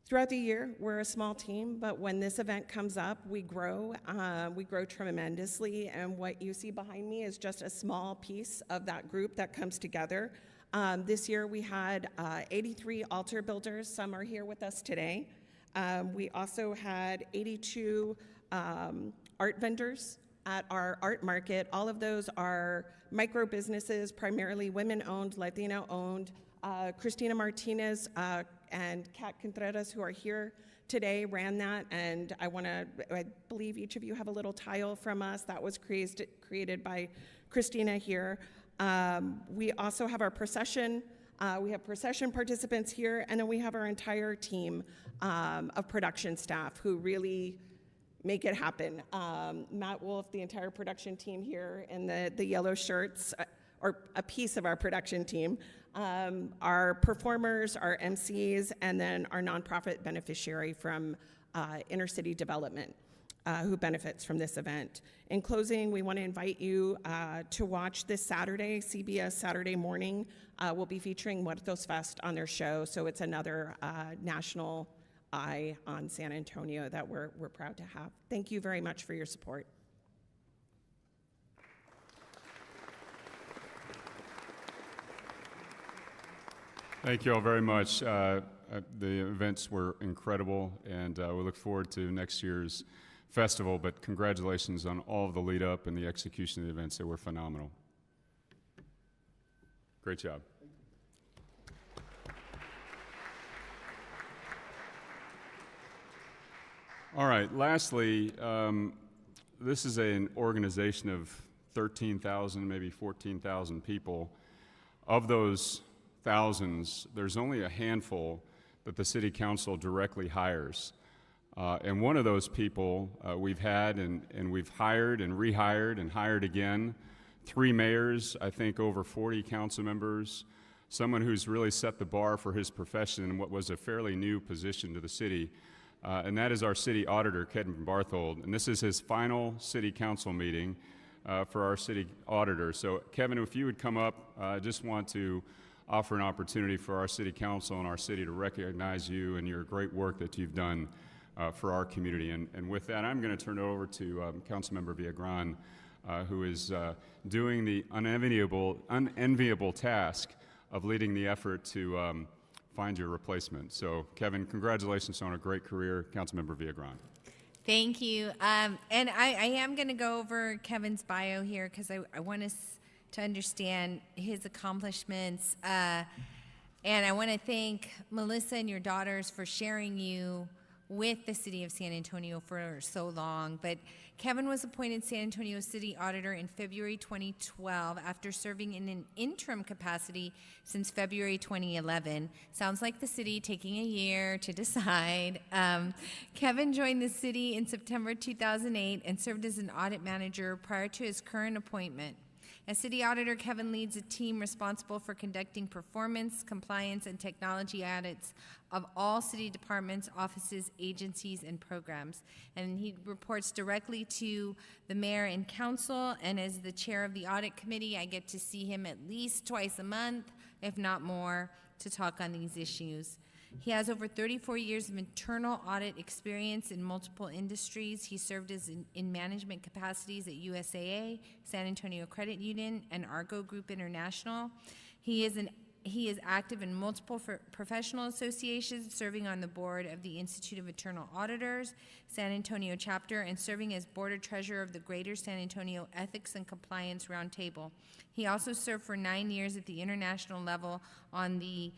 Throughout the year, we're a small team, but when this event comes up, we grow tremendously, and what you see behind me is just a small piece of that group that comes together. This year we had 83 altar builders. Some are here with us today. We also had 82 art vendors at our art market. All of those are micro businesses, primarily women-owned, Latino-owned. Cristina Martinez and Kat Contreras, who are here today, ran that, and I believe each of you have a little tile from us that was created by Cristina here. We also have our procession. We have procession participants here, and then we have our entire team of production staff who really make it happen. Matt Wolf, the entire production team here, and the yellow shirts, or a piece of our production team, our performers, our MCs, and then our nonprofit beneficiary from Inner City Development, who benefits from this event. In closing, we want to invite you to watch this Saturday, CBS Saturday morning. We'll be featuring Muertos Fest on their show, so it's another national eye on San Antonio that we're proud to have. Thank you very much for your support. Thank you all very much. The events were incredible, and we look forward to next year's festival, but congratulations on all of the lead up and the execution of the events. They were phenomenal. Great job. All right, lastly, this is an organization of 13,000, maybe 14,000 people. Of those thousands, there's only a handful that the City Council directly hires. And one of those people we've had and we've hired and rehired and hired again, 3 mayors, I think over 40 council members, someone who's really set the bar for his profession in what was a fairly new position to the city. And that is our city auditor, Kevin Barthold. And this is his final city council meeting for our city auditor. So Kevin, if you would come up, I just want to offer an opportunity for our city council and our city to recognize you and your great work that you've done for our community. And with that, I'm going to turn it over to Councilmember Villagran, who is doing the unenviable task of leading the effort to find your replacement. So, Kevin, congratulations on a great career. Councilmember Villagran. Thank you. And I am going to go over Kevin's bio here because I want us to understand his accomplishments. And I want to thank Melissa and your daughters for sharing you with the City of San Antonio for so long. But Kevin was appointed San Antonio City Auditor in February 2012 after serving in an interim capacity since February 2011. Sounds like the city taking a year to decide. Kevin joined the city in September 2008 and served as an audit manager prior to his current appointment. As city auditor, Kevin leads a team responsible for conducting performance, compliance, and technology audits of all city departments, offices, agencies, and programs. And he reports directly to the mayor and council, and as the chair of the audit committee, I get to see him at least twice a month, if not more, to talk on these issues. He has over 34 years of internal audit experience in multiple industries. He served as in management capacities at USAA, San Antonio Credit Union, and Argo Group International. He is active in multiple professional associations, serving on the board of the Institute of Internal Auditors, San Antonio chapter, and serving as board of treasurer of the Greater San Antonio Ethics and Compliance Roundtable. He also served for 9 years at the international level on the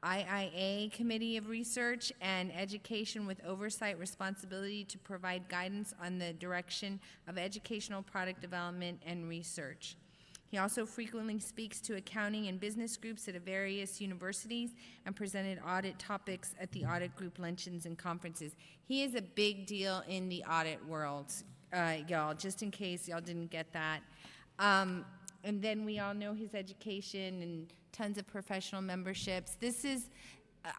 IIA Committee of Research and Education with oversight responsibility to provide guidance on the direction of educational product development and research. He also frequently speaks to accounting and business groups at various universities and presented audit topics at the audit group luncheons and conferences. He is a big deal in the audit world, y'all, just in case y'all didn't get that. And then we all know his education and tons of professional memberships.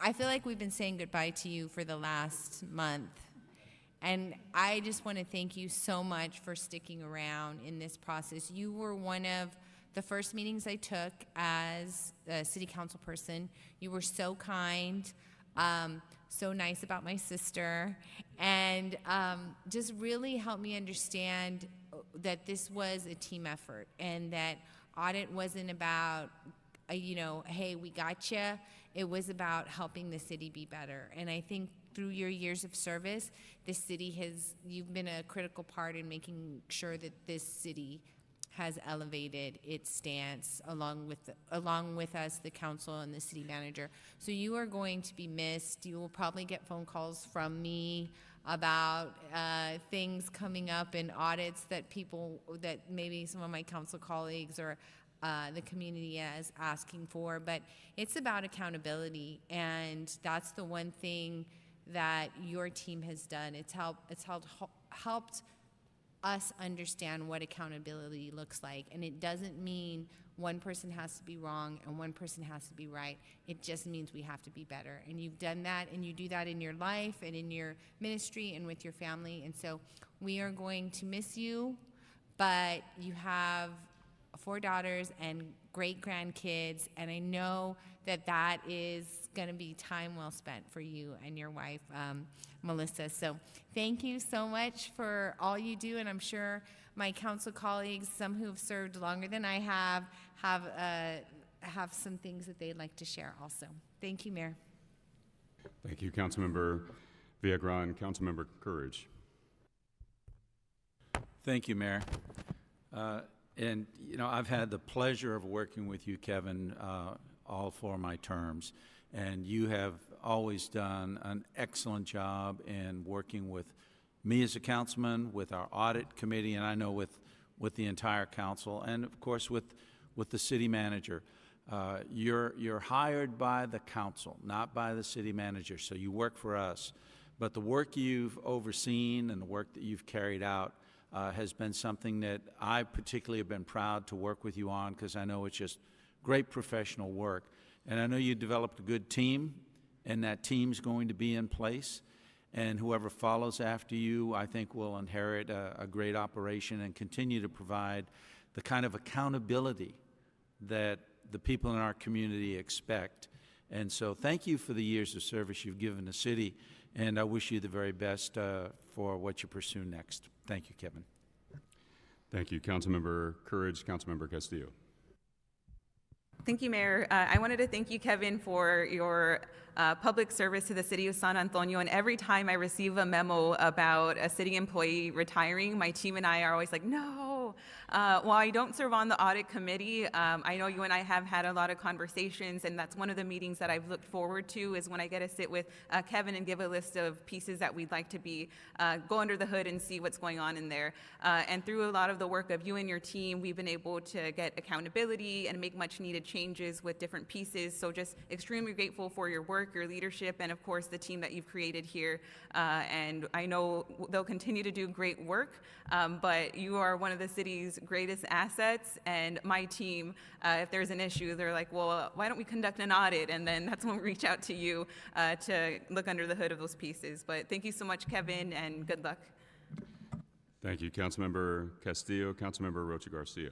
I feel like we've been saying goodbye to you for the last month. And I just want to thank you so much for sticking around in this process. You were one of the first meetings I took as a city council person. You were so kind, so nice about my sister, and just really helped me understand that this was a team effort and that audit wasn't about, hey, we got you. It was about helping the city be better. And I think through your years of service, you've been a critical part in making sure that this city has elevated its stance along with us, the council and the city manager. So you are going to be missed. You will probably get phone calls from me about things coming up in audits that maybe some of my council colleagues or the community is asking for, but it's about accountability, and that's the one thing that your team has done. It's helped us understand what accountability looks like. And it doesn't mean one person has to be wrong and one person has to be right. It just means we have to be better. And you've done that, and you do that in your life and in your ministry and with your family. And so we are going to miss you, but you have 4 daughters and great grandkids, and I know that that is going to be time well spent for you and your wife, Melissa. So thank you so much for all you do, and I'm sure my council colleagues, some who have served longer than I have some things that they'd like to share also. Thank you, Mayor. Thank you, Councilmember Viagran. Councilmember Courage. Thank you, Mayor. And, you know, I've had the pleasure of working with you, Kevin, all 4 of my terms. And you have always done an excellent job in working with me as a councilman, with our audit committee, and I know with the entire council, and of course with the city manager. You're hired by the council, not by the city manager, so you work for us. But the work you've overseen and the work that you've carried out has been something that I particularly have been proud to work with you on, because I know it's just great professional work. And I know you developed a good team, and that team's going to be in place. And whoever follows after you, I think, will inherit a great operation and continue to provide the kind of accountability that the people in our community expect. And so thank you for the years of service you've given the city, and I wish you the very best for what you pursue next. Thank you, Kevin. Thank you, Councilmember Courage. Councilmember Castillo. Thank you, Mayor. I wanted to thank you, Kevin, for your public service to the city of San Antonio. And every time I receive a memo about a city employee retiring, my team and I are always like, no. While I don't serve on the audit committee, I know you and I have had a lot of conversations, and that's one of the meetings that I've looked forward to, is when I get to sit with Kevin and give a list of pieces that we'd like to be, go under the hood and see what's going on in there. And through a lot of the work of you and your team, we've been able to get accountability and make much needed changes with different pieces. So just extremely grateful for your work, your leadership, and of course the team that you've created here. And I know they'll continue to do great work, but you are one of the city's greatest assets. And my team, if there's an issue, they're like, well, why don't we conduct an audit? And then that's when we reach out to you to look under the hood of those pieces. But thank you so much, Kevin, and good luck. Thank you, Councilmember Castillo. Councilmember Rocha Garcia.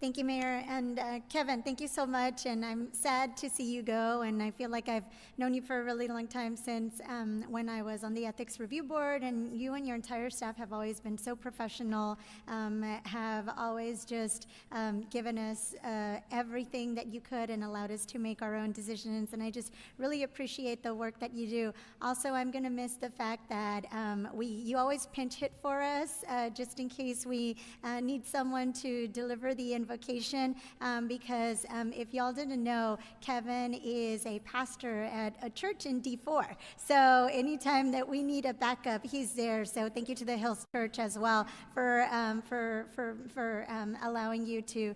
Thank you, Mayor. And Kevin, thank you so much. And I'm sad to see you go. And I feel like I've known you for a really long time, since when I was on the Ethics Review Board. And you and your entire staff have always been so professional, have always just given us everything that you could and allowed us to make our own decisions. And I just really appreciate the work that you do. Also, I'm going to miss the fact that you always pinch hit for us, just in case we need someone to deliver the invocation, because if y'all didn't know, Kevin is a pastor at a church in D4. So anytime that we need a backup, he's there. So thank you to the Hills Church as well for allowing you to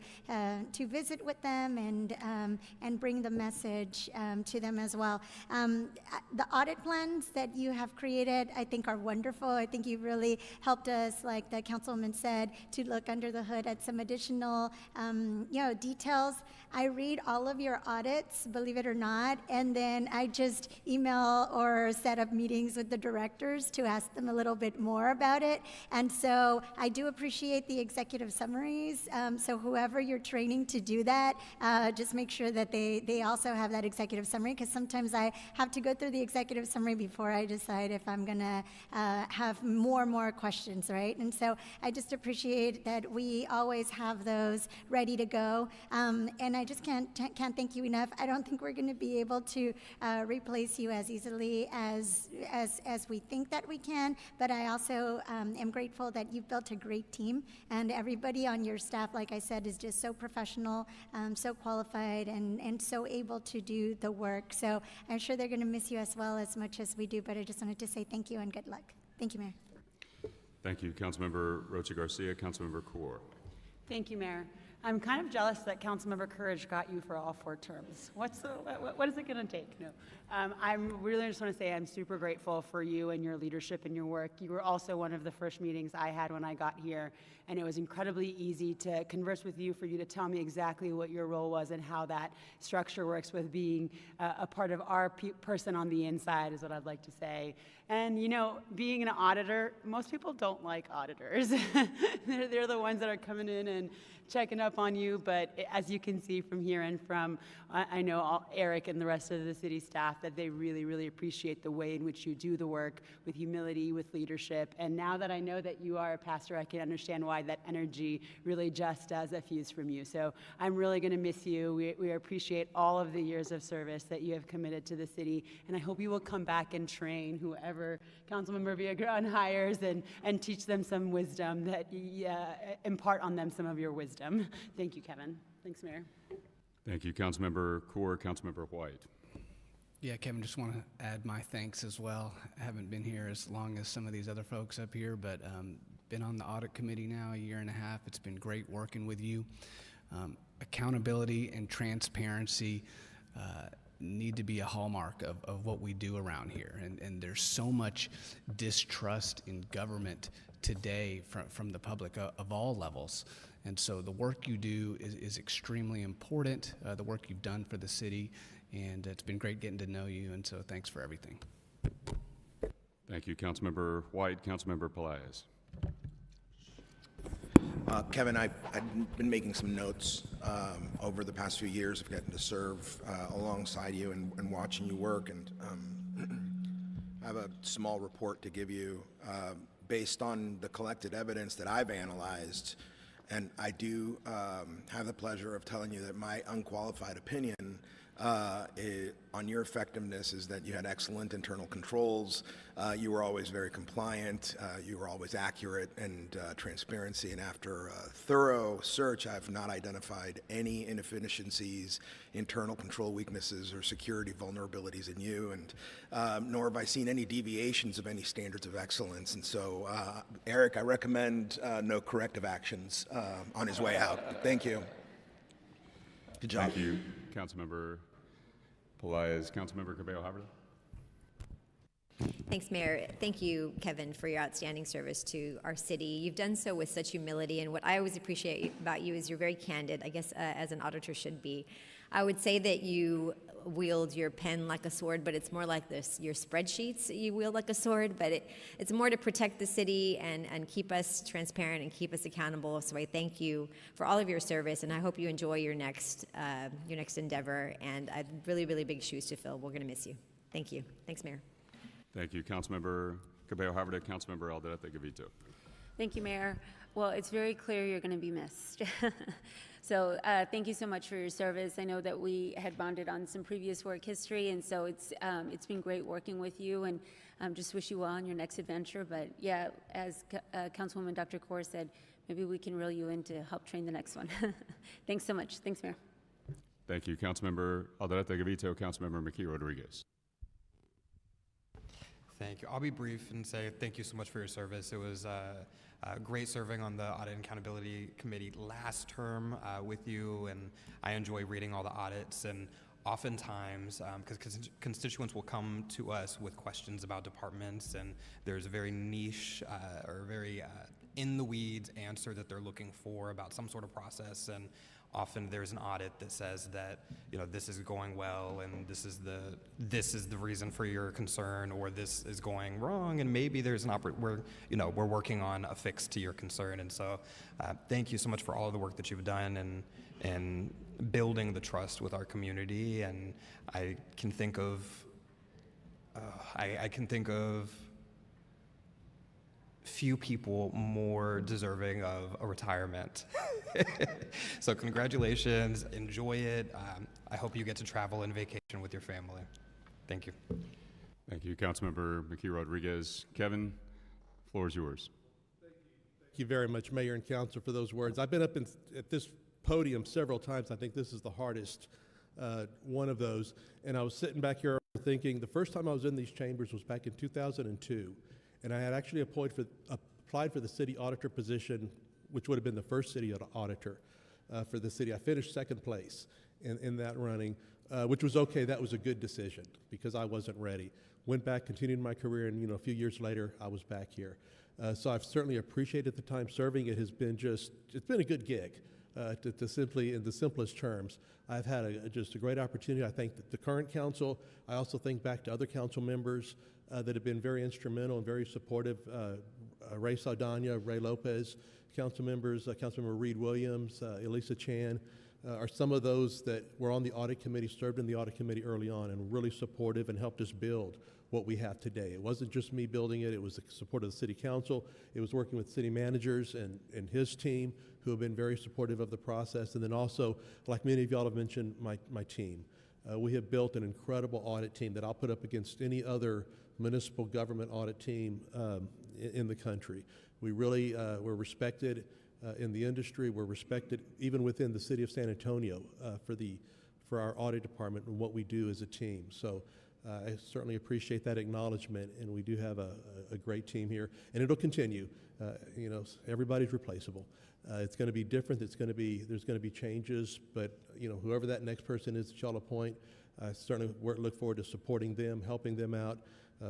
visit with them and bring the message to them as well. The audit plans that you have created, I think, are wonderful. I think you really helped us, like the councilwoman said, to look under the hood at some additional details. I read all of your audits, believe it or not, and then I just email or set up meetings with the directors to ask them a little bit more about it. And so I do appreciate the executive summaries. So whoever you're training to do that, just make sure that they also have that executive summary, because sometimes I have to go through the executive summary before I decide if I'm gonna have more questions, right? And so I just appreciate that we always have those ready to go. And I just can't thank you enough. I don't think we're going to be able to replace you as easily as we think that we can, but I also am grateful that you've built a great team, and everybody on your staff, like I said, is just so professional, so qualified, and so able to do the work. So I'm sure they're going to miss you as well, as much as we do, but I just wanted to say thank you and good luck. Thank you, Mayor. Thank you, Councilmember Rocha Garcia. Councilmember Kaur. Thank you, Mayor. I'm kind of jealous that Councilmember Courage got you for all 4 terms. What is it going to take? No. I'm really just want to say I'm super grateful for you and your leadership and your work. You were also one of the first meetings I had when I got here, and it was incredibly easy to converse with you, for you to tell me exactly what your role was and how that structure works with being a part of our person on the inside, is what I'd like to say. And, you know, being an auditor, most people don't like auditors. They're the ones that are coming in and checking up on you, but as you can see from here and from, I know Eric and the rest of the city staff, that they really, really appreciate the way in which you do the work with humility, with leadership. And now that I know that you are a pastor, I can understand why that energy really just does effuse from you. So I'm really going to miss you. We appreciate all of the years of service that you have committed to the city, and I hope you will come back and train whoever Councilmember Villagrán hires and teach them some wisdom, that impart on them some of your wisdom. Thank you, Kevin. Thanks, Mayor. Thank you, Councilmember Kaur. Councilmember White. Yeah, Kevin, just want to add my thanks as well. I haven't been here as long as some of these other folks up here, but been on the audit committee now a year and a half. It's been great working with you. Accountability and transparency need to be a hallmark of what we do around here. And there's so much distrust in government today from the public of all levels. And so the work you do is extremely important, the work you've done for the city, and it's been great getting to know you, and so thanks for everything. Thank you, Councilmember White. Councilmember Pelaez. Kevin, I've been making some notes over the past few years of getting to serve alongside you and watching you work, and I have a small report to give you based on the collected evidence that I've analyzed. And I do have the pleasure of telling you that my unqualified opinion on your effectiveness is that you had excellent internal controls. You were always very compliant. You were always accurate and transparency. And after a thorough search, I've not identified any inefficiencies, internal control weaknesses, or security vulnerabilities in you. And nor have I seen any deviations of any standards of excellence. And so, Eric, I recommend no corrective actions on his way out. Thank you. Good job. Thank you, Councilmember Pelaez. Councilmember Cabello-Haverda. Thanks, Mayor. Thank you, Kevin, for your outstanding service to our city. You've done so with such humility, and what I always appreciate about you is you're very candid, I guess, as an auditor should be. I would say that you wield your pen like a sword, but it's more like this, your spreadsheets you wield like a sword, but it's more to protect the city and keep us transparent and keep us accountable. So I thank you for all of your service, and I hope you enjoy your next endeavor, and I have really, really big shoes to fill. We're going to miss you. Thank you. Thanks, Mayor. Thank you, Councilmember Cabello-Haverda. Councilmember Alderete-Gavito. Thank you, Mayor. Well, it's very clear you're going to be missed. So thank you so much for your service. I know that we had bonded on some previous work history, and so it's been great working with you, and just wish you well on your next adventure. But yeah, as Councilwoman Dr. Kaur said, maybe we can reel you in to help train the next one. Thanks so much. Thanks, Mayor. Thank you, Councilmember Alderete-Gavito. Councilmember McKee Rodriguez. Thank you. I'll be brief and say thank you so much for your service. It was great serving on the Audit and Accountability Committee last term with you, and I enjoy reading all the audits. And oftentimes, because constituents will come to us with questions about departments, and there's a very niche or very in the weeds answer that they're looking for about some sort of process, and often there's an audit that says that, you know, this is going well and this is the reason for your concern, or this is going wrong, and maybe there's we're working on a fix to your concern. And so thank you so much for all of the work that you've done and building the trust with our community. And I can think of few people more deserving of a retirement. So congratulations, enjoy it. I hope you get to travel and vacation with your family. Thank you. Thank you, Councilmember McKee Rodriguez. Kevin, the floor is yours. Thank you very much, Mayor and Council, for those words. I've been up at this podium several times. I think this is the hardest one of those. And I was sitting back here thinking, the first time I was in these chambers was back in 2002. And I had actually applied for the city auditor position, which would have been the first city auditor. for the city. I finished second place in that running, which was okay. That was a good decision because I wasn't ready. Went back, continued my career, and a few years later, I was back here. So I've certainly appreciated the time serving. It has been it's been a good gig, to simply, in the simplest terms. I've had just a great opportunity. I thank the current council. I also think back to other council members that have been very instrumental and very supportive. Ray Saldana, Ray Lopez, council members, Councilmember Reed Williams, Elisa Chan, are some of those that were on the audit committee, served in the audit committee early on, and really supportive and helped us build what we have today. It wasn't just me building it, it was the support of the city council. It was working with city managers and his team who have been very supportive of the process. And then also, like many of y'all have mentioned, my team. We have built an incredible audit team that I'll put up against any other municipal government audit team in the country. We really, we're respected in the industry. We're respected even within the city of San Antonio for our audit department and what we do as a team. So I certainly appreciate that acknowledgement, and we do have a great team here, and it'll continue. Everybody's replaceable. It's going to be different. There's going to be changes, but whoever that next person is that y'all appoint, I certainly look forward to supporting them, helping them out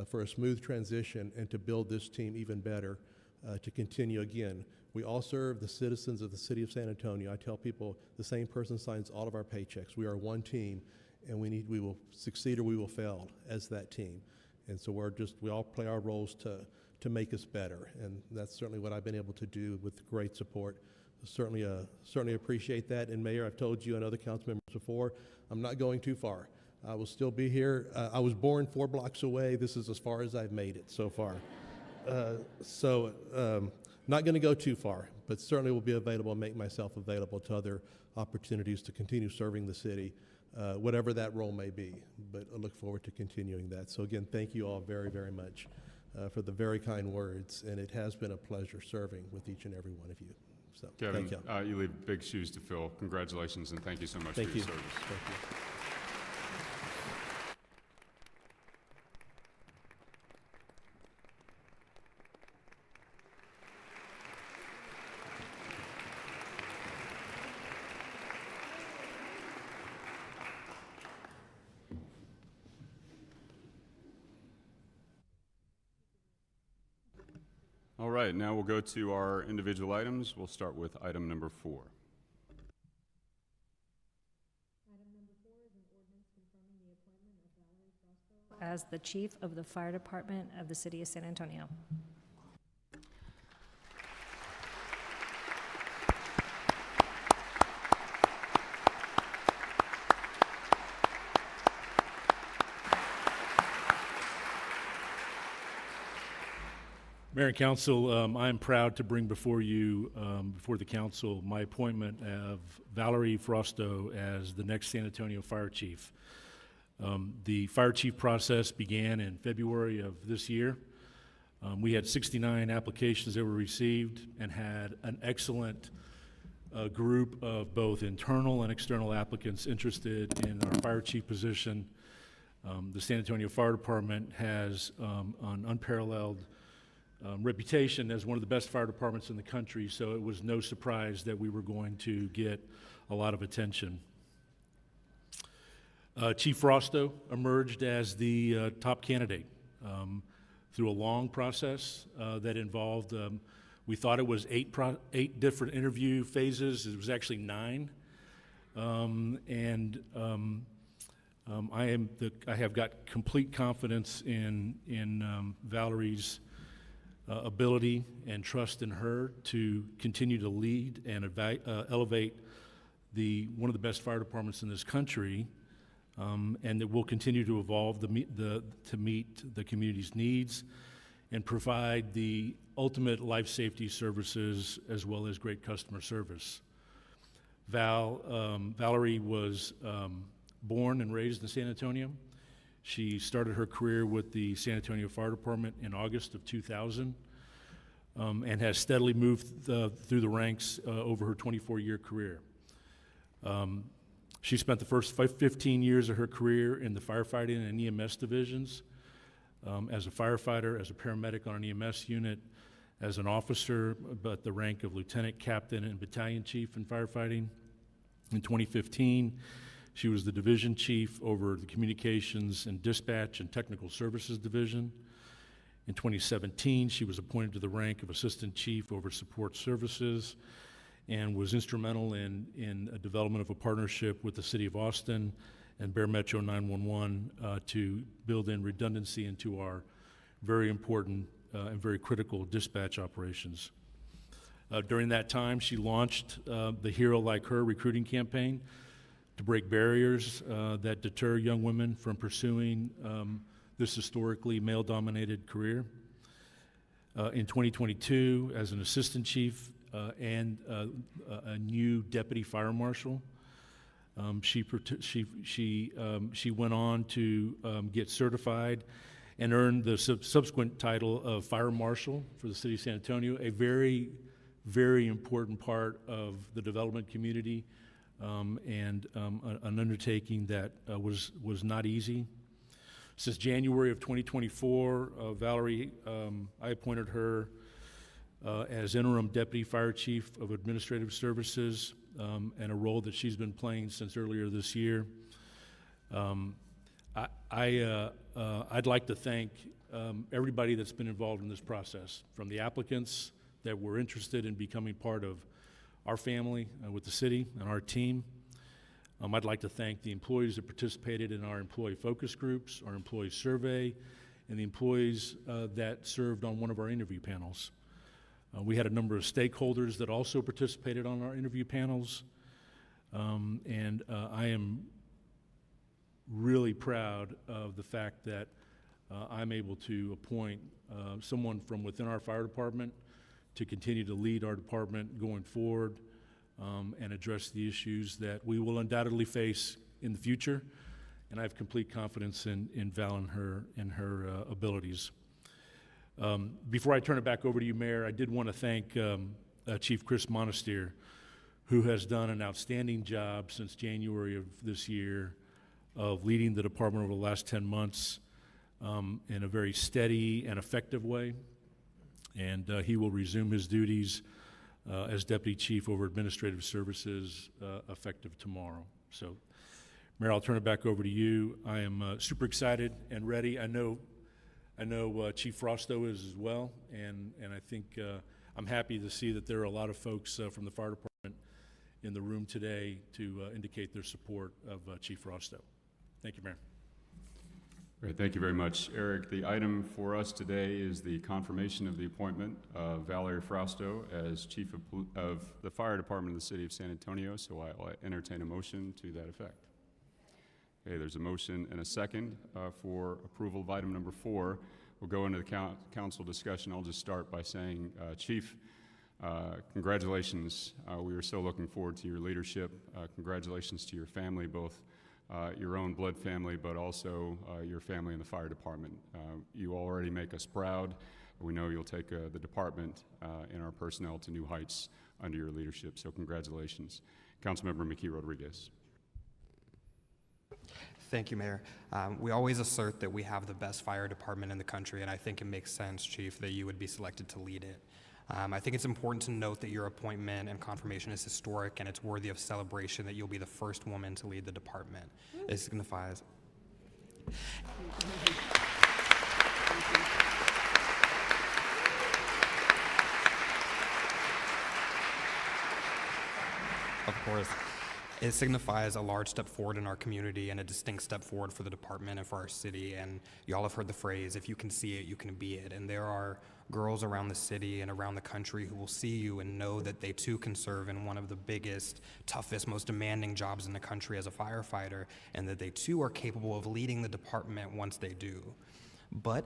for a smooth transition, and to build this team even better. To continue again, we all serve the citizens of the city of San Antonio. I tell people the same person signs all of our paychecks. We are one team, and we will succeed or we will fail as that team. And so we all play our roles to make us better, and that's certainly what I've been able to do with great support. Certainly appreciate that. And Mayor, I've told you and other council members before, I'm not going too far. I will still be here. I was born 4 blocks away. This is as far as I've made it so far. Not going to go too far, but certainly will be available and make myself available to other opportunities to continue serving the city, whatever that role may be. But I look forward to continuing that. So again, thank you all very, very much for the very kind words, and it has been a pleasure serving with each and every one of you. So Kevin, thank you. you leave big shoes to fill. Congratulations, and thank you so much for your service. Thank you. All right, now we'll go to our individual items. We'll start with item number 4. As the Chief of the Fire Department of the City of San Antonio. Mayor and Council, I'm proud to bring before you, before the Council, my appointment of Valerie Frosto as the next San Antonio Fire Chief. The Fire Chief process began in February of this year. We had 69 applications that were received and had an excellent group of both internal and external applicants interested in our Fire Chief position. The San Antonio Fire Department has an unparalleled reputation as one of the best fire departments in the country, so it was no surprise that we were going to get a lot of attention. Chief Frosto emerged as the top candidate through a long process that involved, we thought it was 8 different interview phases. It was actually 9. I have got complete confidence in Valerie's ability and trust in her to continue to lead and elevate one of the best fire departments in this country, and that will continue to evolve to meet the community's needs and provide the ultimate life safety services as well as great customer service. Valerie was born and raised in San Antonio. She started her career with the San Antonio Fire Department in August of 2000 and has steadily moved through the ranks over her 24-year career. She spent the first 15 years of her career in the firefighting and EMS divisions as a firefighter, as a paramedic on an EMS unit, as an officer, but the rank of lieutenant, captain, and battalion chief in firefighting. In 2015, she was the division chief over the Communications and Dispatch and Technical Services Division. In 2017, she was appointed to the rank of Assistant Chief over Support Services and was instrumental in a development of a partnership with the City of Austin and Bear Metro 911 to build in redundancy into our very important and very critical dispatch operations. During that time, she launched the Hero Like Her recruiting campaign to break barriers that deter young women from pursuing this historically male-dominated career. In 2022, as an assistant chief and a new deputy fire marshal, she went on to get certified and earned the subsequent title of fire marshal for the city of San Antonio, a very, very important part of the development community, and an undertaking that was not easy. Since January of 2024, Valerie, I appointed her as interim deputy fire chief of administrative services, and a role that she's been playing since earlier this year. I'd like to thank everybody that's been involved in this process, from the applicants that were interested in becoming part of our family with the city and our team. I'd like to thank the employees that participated in our employee focus groups, our employee survey, and the employees that served on one of our interview panels. We had a number of stakeholders that also participated on our interview panels, and I am really proud of the fact that I'm able to appoint someone from within our fire department to continue to lead our department going forward and address the issues that we will undoubtedly face in the future. And I have complete confidence in Val and her abilities. Before I turn it back over to you, Mayor, I did want to thank Chief Chris Monastir, who has done an outstanding job since January of this year of leading the department over the last 10 months in a very steady and effective way. And he will resume his duties as Deputy Chief over Administrative Services effective tomorrow. So, Mayor, I'll turn it back over to you. I am super excited and ready. I know Chief Frosto is as well, and I think I'm happy to see that there are a lot of folks from the fire department in the room today to indicate their support of Chief Frosto. Thank you, Mayor. Great, thank you very much, Eric. The item for us today is the confirmation of the appointment of Valerie Frausto as Chief of the Fire Department of the City of San Antonio, so I'll entertain a motion to that effect. Okay, there's a motion and a second for approval of item number 4. We'll go into the council discussion. I'll just start by saying, Chief, congratulations. We are so looking forward to your leadership. Congratulations to your family, both your own blood family, but also your family in the fire department. You already make us proud. We know you'll take the department and our personnel to new heights under your leadership, so congratulations. Councilmember Mickey Rodriguez. Thank you, Mayor. We always assert that we have the best fire department in the country, and I think it makes sense, Chief, that you would be selected to lead it. I think it's important to note that your appointment and confirmation is historic, and it's worthy of celebration that you'll be the first woman to lead the department. It signifies. Of course. It signifies a large step forward in our community and a distinct step forward for the department and for our city. And y'all have heard the phrase, if you can see it, you can be it. And there are girls around the city and around the country who will see you and know that they too can serve in one of the biggest, toughest, most demanding jobs in the country as a firefighter, and that they too are capable of leading the department once they do.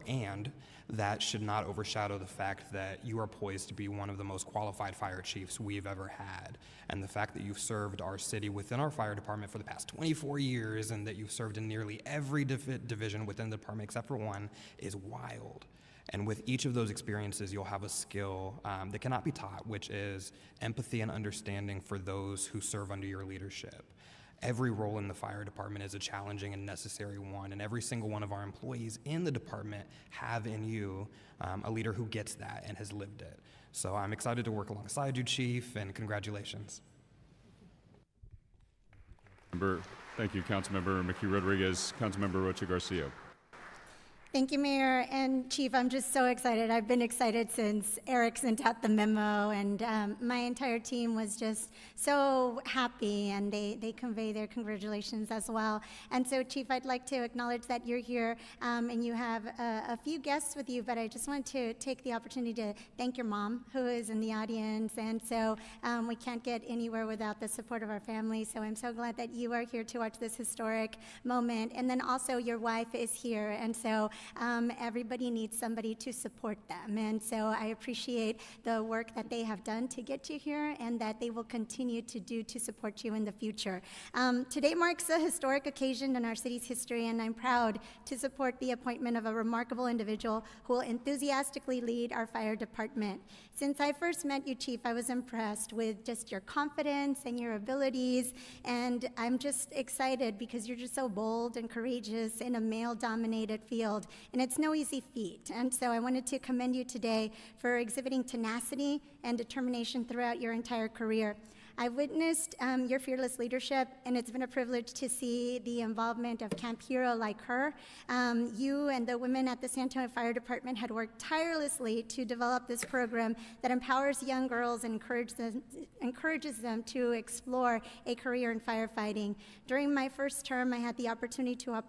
And that should not overshadow the fact that you are poised to be one of the most qualified fire chiefs we've ever had. And the fact that you've served our city within our fire department for the past 24 years and that you've served in nearly every division within the department except for one is wild. And with each of those experiences, you'll have a skill that cannot be taught, which is empathy and understanding for those who serve under your leadership. Every role in the fire department is a challenging and necessary one, and every single one of our employees in the department have in you a leader who gets that and has lived it. So I'm excited to work alongside you, Chief, and congratulations. Thank you, Councilmember McHugh Rodriguez. Councilmember Rocha Garcia. Thank you, Mayor and Chief. I'm just so excited. I've been excited since Eric sent out the memo, and my entire team was just so happy, and they convey their congratulations as well. And so, Chief, I'd like to acknowledge that you're here, and you have a few guests with you, but I just want to take the opportunity to thank your mom, who is in the audience, and so we can't get anywhere without the support of our family, so I'm so glad that you are here to watch this historic moment. And then also your wife is here, and so everybody needs somebody to support them. And so I appreciate the work that they have done to get you here and that they will continue to do to support you in the future. Today marks a historic occasion in our city's history, and I'm proud to support the appointment of a remarkable individual who will enthusiastically lead our fire department. Since I first met you, Chief, I was impressed with just your confidence and your abilities, and I'm just excited because you're just so bold and courageous in a male-dominated field. And it's no easy feat. And so I wanted to commend you today for exhibiting tenacity and determination throughout your entire career. I've witnessed your fearless leadership, and it's been a privilege to see the involvement of Camp Hero like her. You and the women at the San Antonio Fire Department had worked tirelessly to develop this program that empowers young girls and encourages them to explore a career in firefighting. During my first term, I had the opportunity to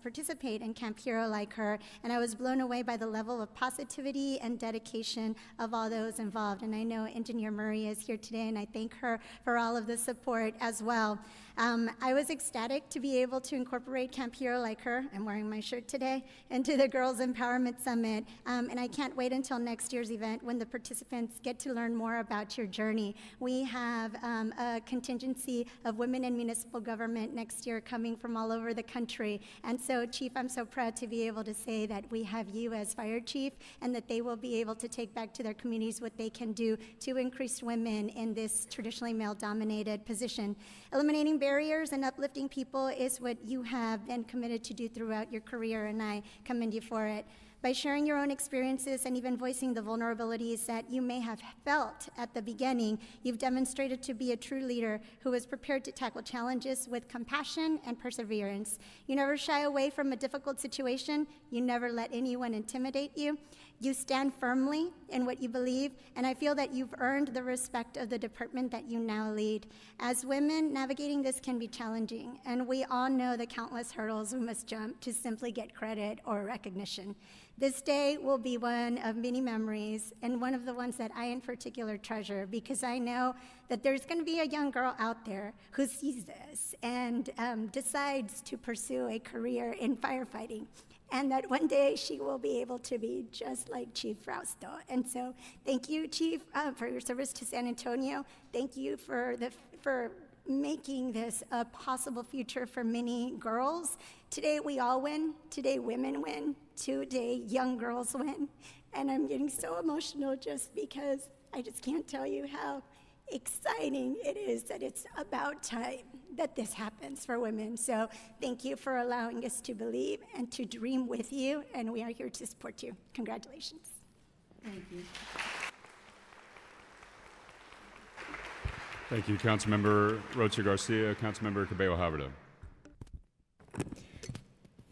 participate in Camp Hero like her, and I was blown away by the level of positivity and dedication of all those involved. And I know Engineer Murray is here today, and I thank her for all of the support as well. I was ecstatic to be able to incorporate Camp Hero like her, I'm wearing my shirt today, into the Girls Empowerment Summit. And I can't wait until next year's event when the participants get to learn more about your journey. We have a contingency of women in municipal government next year coming from all over the country. And so, Chief, I'm so proud to be able to say that we have you as Fire Chief, and that they will be able to take back to their communities what they can do to increase women in this traditionally male-dominated position. Eliminating barriers and uplifting people is what you have been committed to do throughout your career, and I commend you for it. By sharing your own experiences and even voicing the vulnerabilities that you may have felt at the beginning, you've demonstrated to be a true leader who is prepared to tackle challenges with compassion and perseverance. You never shy away from a difficult situation. You never let anyone intimidate you. You stand firmly in what you believe, and I feel that you've earned the respect of the department that you now lead. As women, navigating this can be challenging, and we all know the countless hurdles we must jump to simply get credit or recognition. This day will be one of many memories, and one of the ones that I in particular treasure, because I know that there's going to be a young girl out there who sees this and decides to pursue a career in firefighting, and that one day she will be able to be just like Chief Frausto. And so thank you, Chief, for your service to San Antonio. Thank you for making this a possible future for many girls. Today we all win. Today women win. Today young girls win. And I'm getting so emotional just because I just can't tell you how exciting it is that it's about time that this happens for women. So thank you for allowing us to believe and to dream with you, and we are here to support you. Congratulations. Thank you. Thank you, Councilmember Rocha Garcia. Councilmember Cabello Haverda.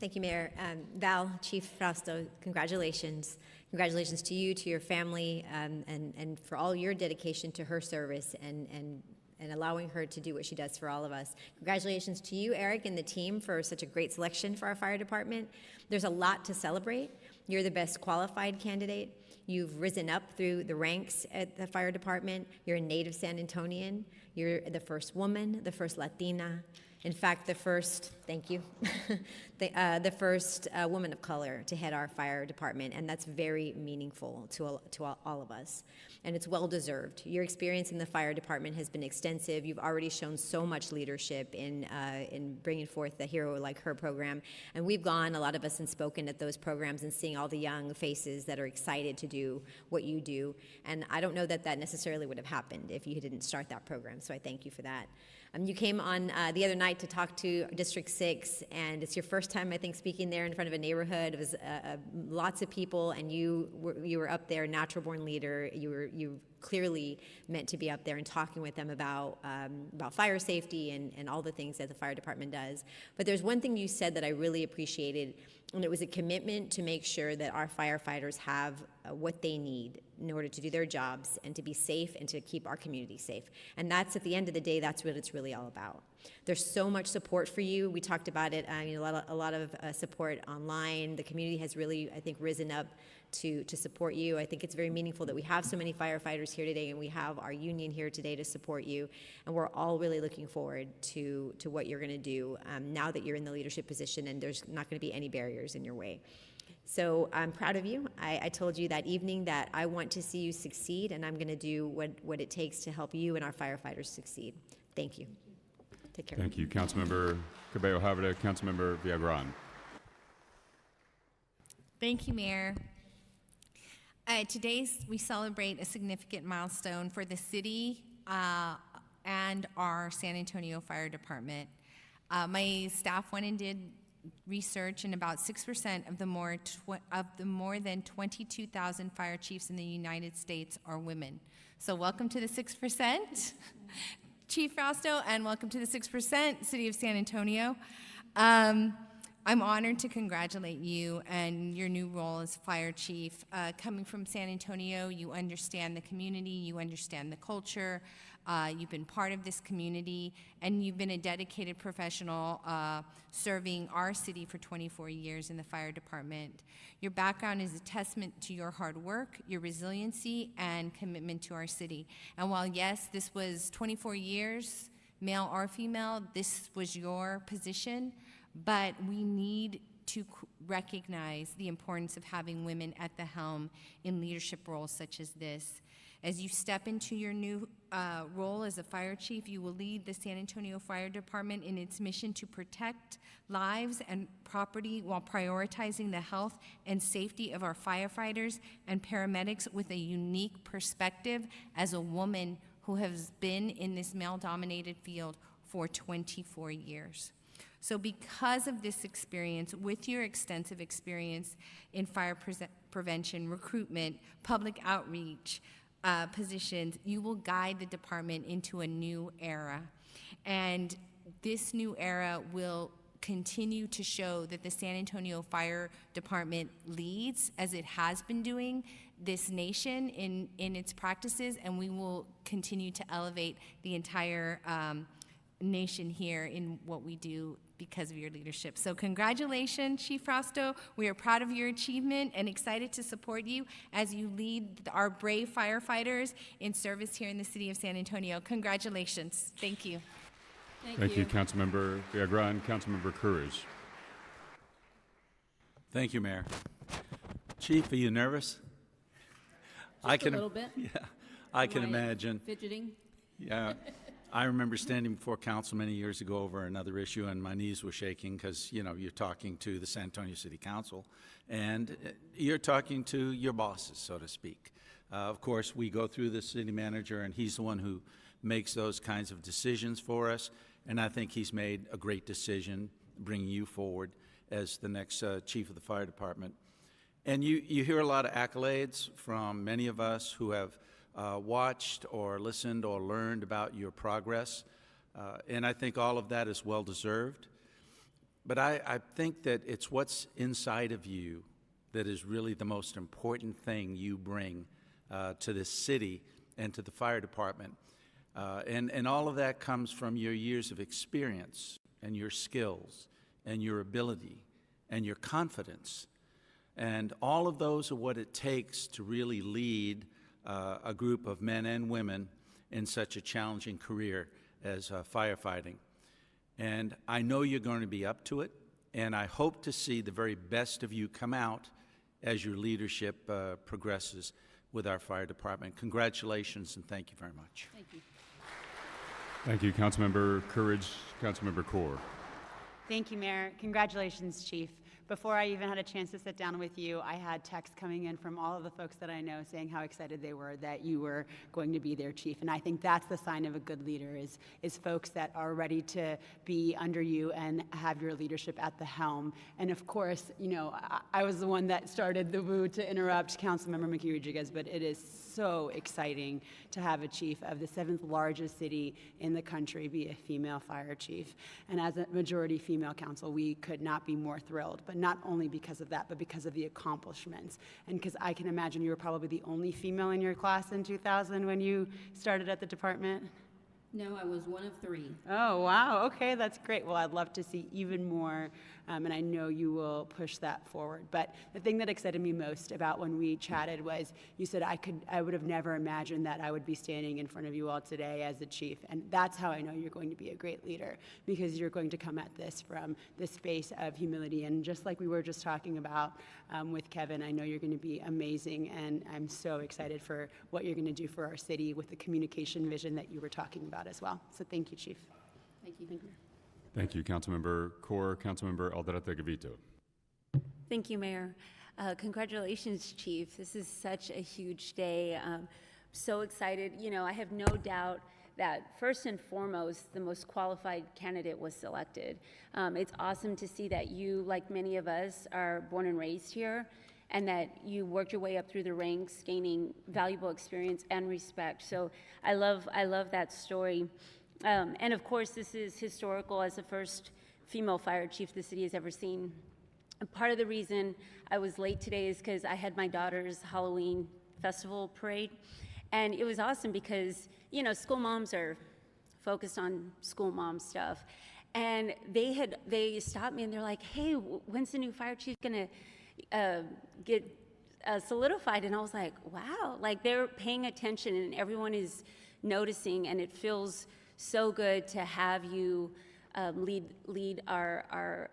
Thank you, Mayor. Val, Chief Frausto, congratulations. Congratulations to you, to your family, and for all your dedication to her service and allowing her to do what she does for all of us. Congratulations to you, Eric, and the team for such a great selection for our fire department. There's a lot to celebrate. You're the best qualified candidate. You've risen up through the ranks at the fire department. You're a native San Antonian. You're the first woman, the first Latina. In fact, the first, thank you, the first woman of color to head our fire department, and that's very meaningful to all of us, and it's well-deserved. Your experience in the fire department has been extensive. You've already shown so much leadership in bringing forth the Hero Like Her program, and we've gone, a lot of us, and spoken at those programs and seeing all the young faces that are excited to do what you do, and I don't know that necessarily would have happened if you didn't start that program, so I thank you for that. You came on the other night to talk to District 6, and it's your first time, I think, speaking there in front of a neighborhood. It was lots of people, and you were up there, natural-born leader. You clearly meant to be up there and talking with them about fire safety and all the things that the fire department does. But there's one thing you said that I really appreciated, and it was a commitment to make sure that our firefighters have what they need in order to do their jobs and to be safe and to keep our community safe. And that's, at the end of the day, that's what it's really all about. There's so much support for you. We talked about it. I mean, a lot of support online. The community has really, I think, risen up to support you. I think it's very meaningful that we have so many firefighters here today, and we have our union here today to support you. And we're all really looking forward to what you're going to do now that you're in the leadership position, and there's not going to be any barriers in your way. So I'm proud of you. I told you that evening that I want to see you succeed, and I'm going to do what it takes to help you and our firefighters succeed. Thank you. Take care. Thank you, Councilmember Cabello-Havada. Councilmember Viagran. Thank you, Mayor. Today, we celebrate a significant milestone for the city and our San Antonio Fire Department. My staff went and did research, and about 6% of the more than 22,000 fire chiefs in the United States are women. So welcome to the 6%, Chief Frausto, and welcome to the 6%, City of San Antonio. I'm honored to congratulate you and your new role as fire chief. Coming from San Antonio, you understand the community, you understand the culture, you've been part of this community, and you've been a dedicated professional serving our city for 24 years in the fire department. Your background is a testament to your hard work, your resiliency, and commitment to our city. And while, yes, this was 24 years, male or female, this was your position, but we need to recognize the importance of having women at the helm in leadership roles such as this. As you step into your new role as a fire chief, you will lead the San Antonio Fire Department in its mission to protect lives and property while prioritizing the health and safety of our firefighters and paramedics with a unique perspective as a woman who has been in this male-dominated field for 24 years. So because of this experience, with your extensive experience in fire prevention, recruitment, public outreach positions, you will guide the department into a new era. And this new era will continue to show that the San Antonio Fire Department leads, as it has been doing, this nation in its practices, and we will continue to elevate the entire nation here in what we do because of your leadership. So congratulations, Chief Frausto. We are proud of your achievement and excited to support you as you lead our brave firefighters in service here in the city of San Antonio. Congratulations. Thank you. Thank you, Councilmember Viagran. Councilmember Courage. Thank you, Mayor. Chief, are you nervous? Just a little bit. Yeah, I can Am imagine. Fidgeting. Yeah. I remember standing before council many years ago over another issue, and my knees were shaking because, you know, you're talking to the San Antonio City Council, and you're talking to your bosses, so to speak. Of course, we go through the city manager, and he's the one who makes those kinds of decisions for us, and I think he's made a great decision bringing you forward as the next chief of the fire department. And you hear a lot of accolades from many of us who have watched or listened or learned about your progress, and I think all of that is well-deserved. But I think that it's what's inside of you that is really the most important thing you bring to this city and to the fire department. And all of that comes from your years of experience and your skills and your ability and your confidence. And all of those are what it takes to really lead a group of men and women in such a challenging career as firefighting. And I know you're going to be up to it, and I hope to see the very best of you come out as your leadership progresses with our fire department. Congratulations, and thank you very much. Thank you. Thank you, Councilmember Courage. Councilmember Kaur. Thank you, Mayor. Congratulations, Chief. Before I even had a chance to sit down with you, I had texts coming in from all of the folks that I know saying how excited they were that you were going to be their chief. And I think that's the sign of a good leader is folks that are ready to be under you and have your leadership at the helm. And of course, you know, I was the one that started the woo to interrupt Councilmember Mickey Rodriguez, but it is so exciting to have a chief of the 7th largest city in the country be a female fire chief. And as a majority female council, we could not be more thrilled, but not only because of that, but because of the accomplishments. And because I can imagine you were probably the only female in your class in 2000 when you started at the department. No, I was one of 3. Oh, wow. Okay, that's great. Well, I'd love to see even more, and I know you will push that forward. But the thing that excited me most about when we chatted was you said I would have never imagined that I would be standing in front of you all today as a chief. And that's how I know you're going to be a great leader, because you're going to come at this from the space of humility. And just like we were just talking about with Kevin, I know you're going to be amazing, and I'm so excited for what you're going to do for our city with the communication vision that you were talking about as well. So thank you, Chief. Thank you. Thank you, Councilmember Core. Councilmember Alderete Gavito. Thank you, Mayor. Congratulations, Chief. This is such a huge day. So excited. You know, I have no doubt that first and foremost, the most qualified candidate was selected. It's awesome to see that you, like many of us, are born and raised here, and that you worked your way up through the ranks, gaining valuable experience and respect. So I love that story. And of course, this is historical as the first female fire chief the city has ever seen. And part of the reason I was late today is because I had my daughter's Halloween festival parade. And it was awesome because, you know, school moms are focused on school mom stuff. And they stopped me and they're like, hey, when's the new fire chief gonna get solidified? And I was like, wow, like they're paying attention and everyone is noticing, and it feels so good to have you lead our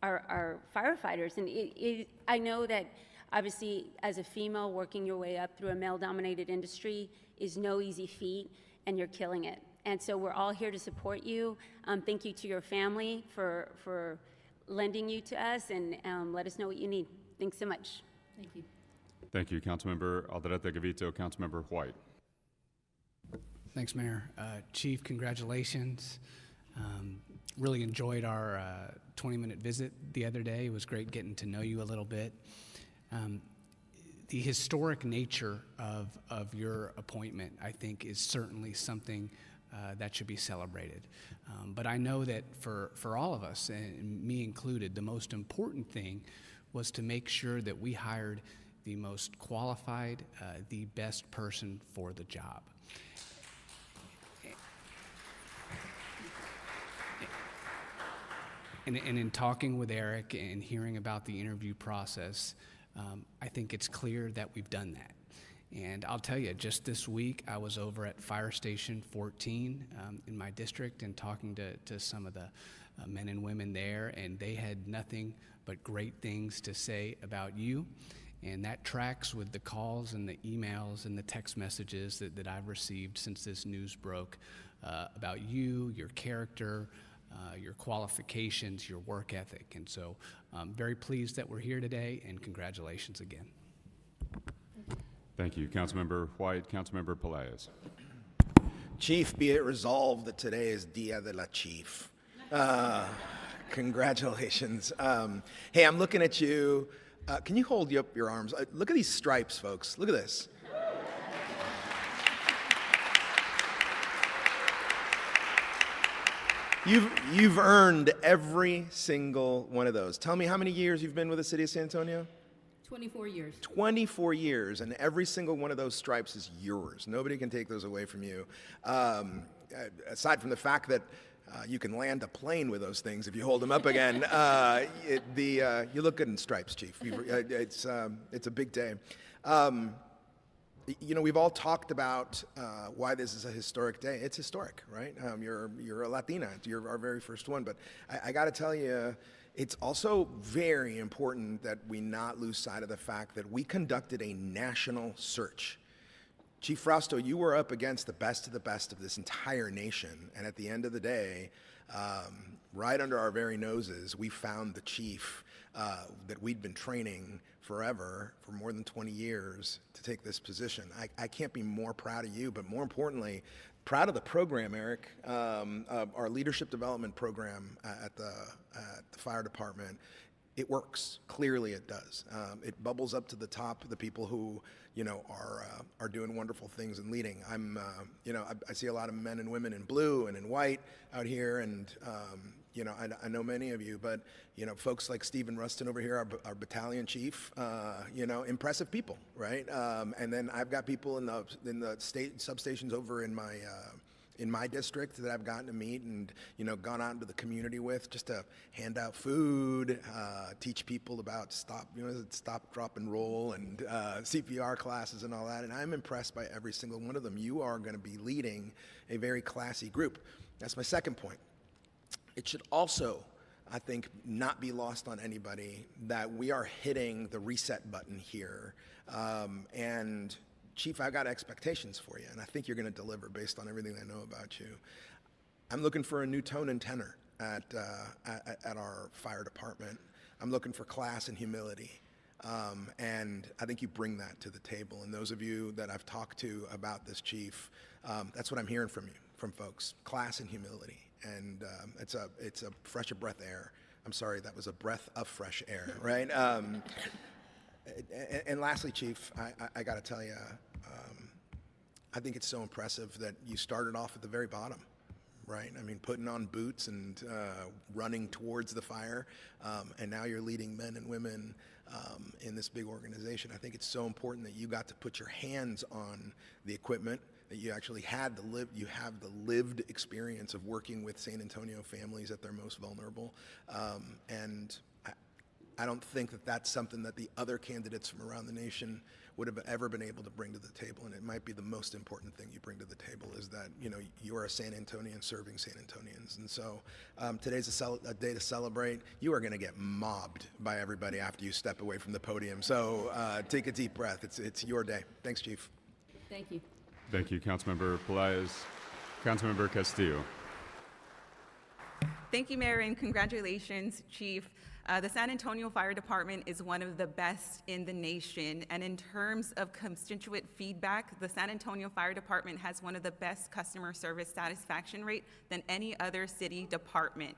firefighters. And I know that obviously as a female working your way up through a male-dominated industry is no easy feat, and you're killing it. And so we're all here to support you. Thank you to your family for lending you to us, and let us know what you need. Thanks so much. Thank you. Thank you, Councilmember Alderete Gavito. Councilmember White. Thanks, Mayor. Chief, congratulations. Really enjoyed our 20-minute visit the other day. It was great getting to know you a little bit. The historic nature of your appointment, I think, is certainly something that should be celebrated. But I know that for all of us, and me included, the most important thing was to make sure that we hired the most qualified, the best person for the job. And in talking with Eric and hearing about the interview process, I think it's clear that we've done that. And I'll tell you, just this week, I was over at Fire Station 14 in my district and talking to some of the men and women there, and they had nothing but great things to say about you. And that tracks with the calls and the emails and the text messages that I've received since this news broke about you, your character, your qualifications, your work ethic. And so I'm very pleased that we're here today, and congratulations again. Thank you, Councilmember White. Councilmember Pelaez. Chief, be it resolved that today is Dia de la Chief. Congratulations. Hey, I'm looking at you. Can you hold up your arms? Look at these stripes, folks. Look at this. You've earned every single one of those. Tell me how many years you've been with the city of San Antonio? 24 years. 24 years, and every single one of those stripes is yours. Nobody can take those away from you. Aside from the fact that you can land a plane with those things if you hold them up again, you look good in stripes, Chief. It's a big day. You know, we've all talked about why this is a historic day. It's historic, right? You're a Latina. You're our very first one. But I got to tell you, it's also very important that we not lose sight of the fact that we conducted a national search. Chief Frausto, you were up against the best of this entire nation. And at the end of the day, right under our very noses, we found the chief that we'd been training forever, for more than 20 years, to take this position. I can't be more proud of you, but more importantly, proud of the program, Eric, our leadership development program at the fire department. It works. Clearly it does. It bubbles up to the top of the people who, are doing wonderful things and leading. I see a lot of men and women in blue and in white out here, and, I know many of you, but, folks like Stephen Rustin over here, our battalion chief, impressive people, right? And then I've got people in the state substations over in my district that I've gotten to meet and, gone out into the community with, just to hand out food, teach people about stop, drop, and roll, and CPR classes and all that. And I'm impressed by every single one of them. You are going to be leading a very classy group. That's my second point. It should also, I think, not be lost on anybody that we are hitting the reset button here. And Chief, I got expectations for you, and I think you're going to deliver based on everything I know about you. I'm looking for a new tone and tenor at our fire department. I'm looking for class and humility, and I think you bring that to the table. And those of you that I've talked to about this, Chief, that's what I'm hearing from you, from folks: class and humility. And it's a fresh of breath air. I'm sorry, that was a breath of fresh air, right? And lastly, Chief, I got to tell you, I think it's so impressive that you started off at the very bottom, right? I mean, putting on boots and running towards the fire, and now you're leading men and women in this big organization. I think it's so important that you got to put your hands on the equipment, that you actually have the lived experience of working with San Antonio families at their most vulnerable, and I don't think that that's something that the other candidates from around the nation would have ever been able to bring to the table. And it might be the most important thing you bring to the table, is that, you are a San Antonian serving San Antonians. And so today's a day to celebrate. You are going to get mobbed by everybody after you step away from the podium. So take a deep breath. It's your day. Thanks, Chief. Thank you. Thank you, Councilmember Pelaez. Councilmember Castillo. Thank you, Mayor, and congratulations, Chief. The San Antonio Fire Department is one of the best in the nation, and in terms of constituent feedback, the San Antonio Fire Department has one of the best customer service satisfaction rate than any other city department.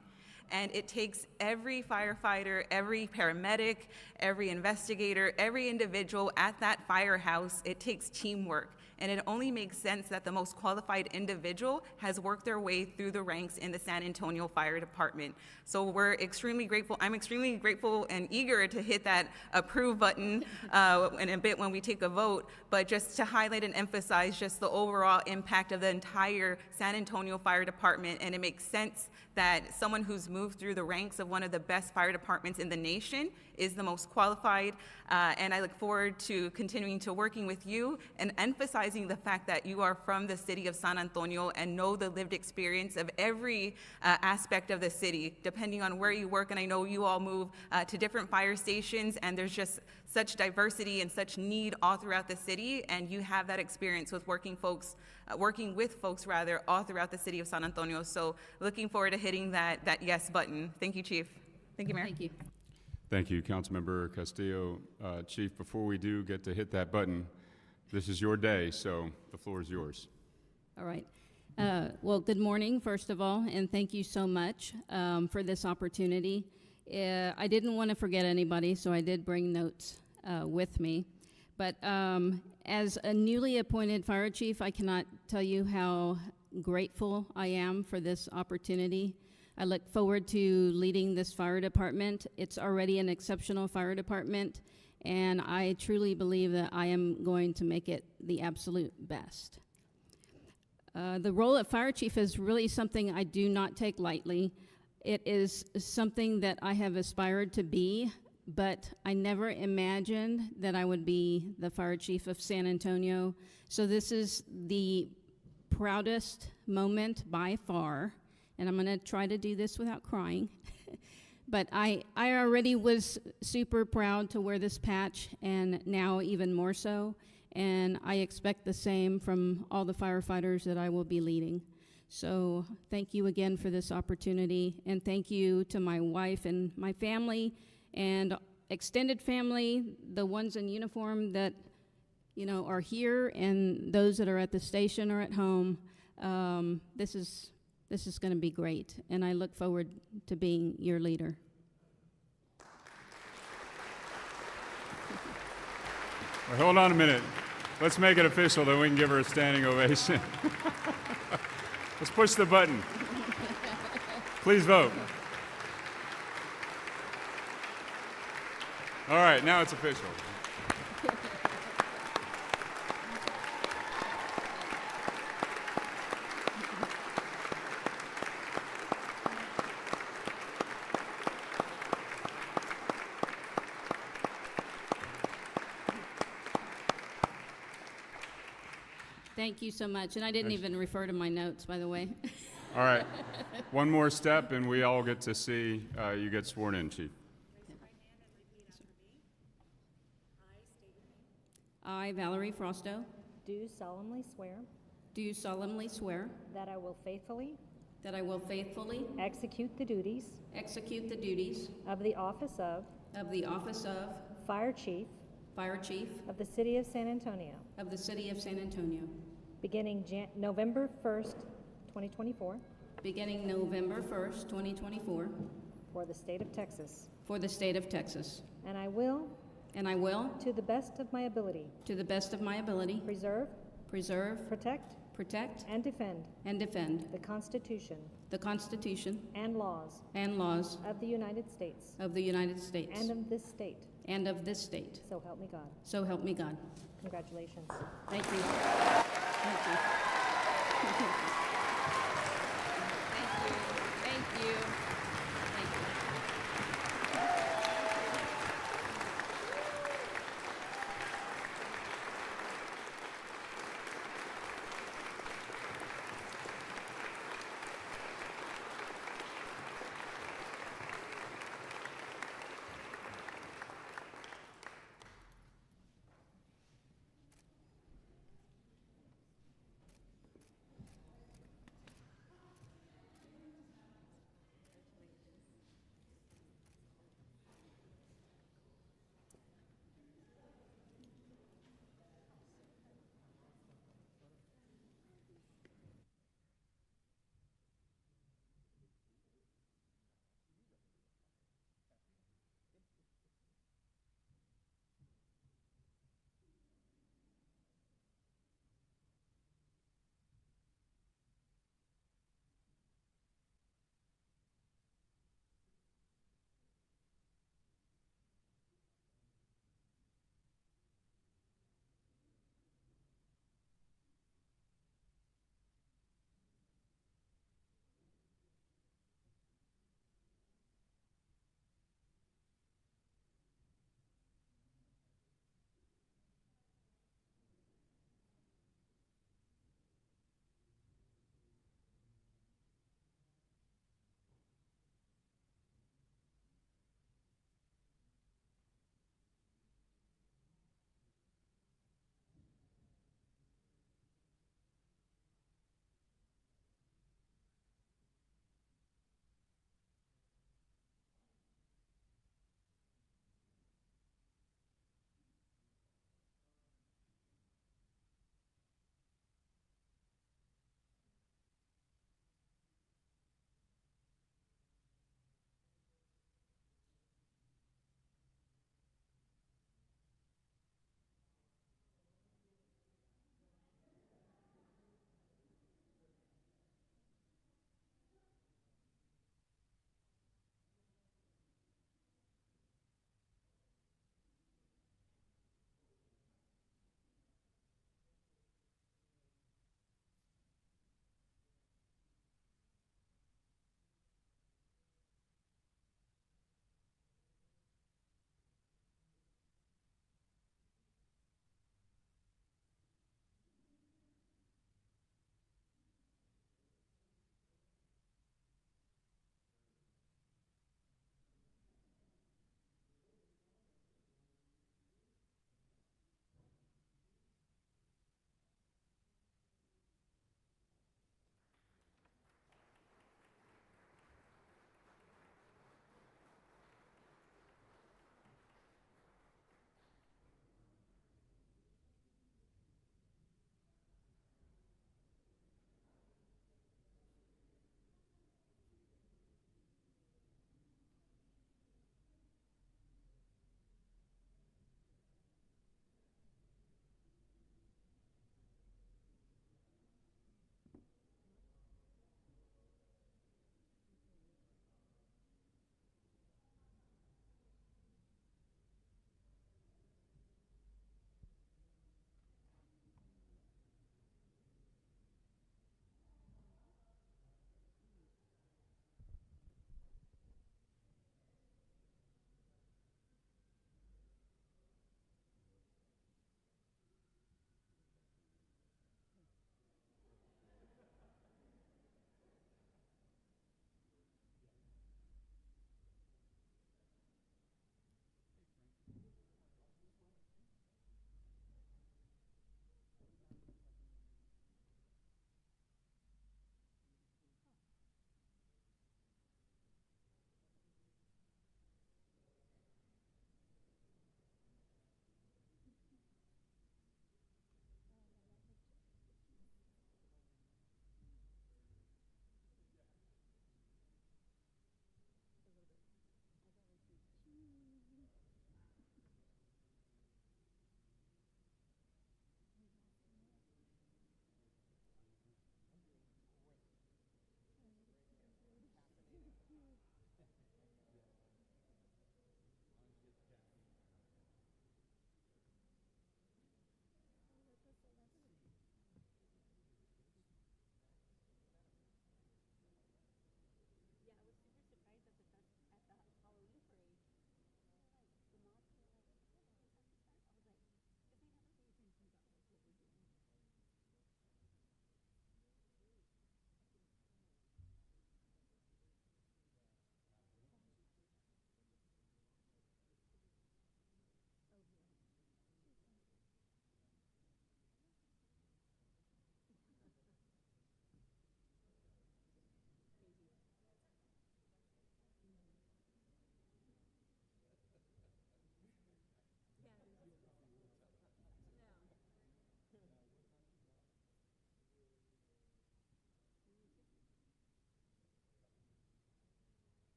And it takes every firefighter, every paramedic, every investigator, every individual at that firehouse. It takes teamwork. And it only makes sense that the most qualified individual has worked their way through the ranks in the San Antonio Fire Department. So we're extremely grateful. I'm extremely grateful and eager to hit that approve button in a bit when we take a vote. But just to highlight and emphasize just the overall impact of the entire San Antonio Fire Department, and it makes sense that someone who's moved through the ranks of one of the best fire departments in the nation is the most qualified. And I look forward to continuing to working with you and emphasizing the fact that you are from the city of San Antonio and know the lived experience of every aspect of the city, depending on where you work. And I know you all move to different fire stations, and there's just such diversity and such need all throughout the city, and you have that experience with working with folks all throughout the city of San Antonio. So looking forward to hitting that yes button. Thank you, Chief. Thank you, Mayor. Thank you. Thank you, Councilmember Castillo. Chief, before we do get to hit that button, this is your day, so the floor is yours. All right. Well, good morning, first of all, and thank you so much for this opportunity. I didn't want to forget anybody, so I did bring notes with me. But as a newly appointed fire chief, I cannot tell you how grateful I am for this opportunity. I look forward to leading this fire department. It's already an exceptional fire department, and I truly believe that I am going to make it the absolute best. The role of fire chief is really something I do not take lightly. It is something that I have aspired to be, but I never imagined that I would be the fire chief of San Antonio. So this is the proudest moment by far, and I'm gonna try to do this without crying. But I already was super proud to wear this patch, and now even more so, and I expect the same from all the firefighters that I will be leading. So thank you again for this opportunity, and thank you to my wife and my family and extended family, the ones in uniform that, you know, are here, and those that are at the station or at home. This is going to be great, and I look forward to being your leader. Well, hold on a minute. Let's make it official, then we can give her a standing ovation. Let's push the button. Please vote. All right, now it's official. Thank you so much, and I didn't even refer to my notes, by the way. All right, one more step, and we all get to see you get sworn in, Chief. I, Valerie Frosto, Do solemnly swear do solemnly swear that I will faithfully that I will faithfully execute the duties execute the duties of the office of Fire Chief of the City of San Antonio, of the City of San Antonio, beginning November 1st, 2024, beginning November 1st, 2024, for the state of Texas. for the state of Texas. And I will, To to the best of my ability, the best of my ability, preserve, preserve, protect, protect, and defend and defend the Constitution the Constitution and laws and laws of the United States of the United States and of this state. and of this state. So help me God. So help me God. Congratulations. Thank you. Thank you. Thank you. Thank you. Thank you.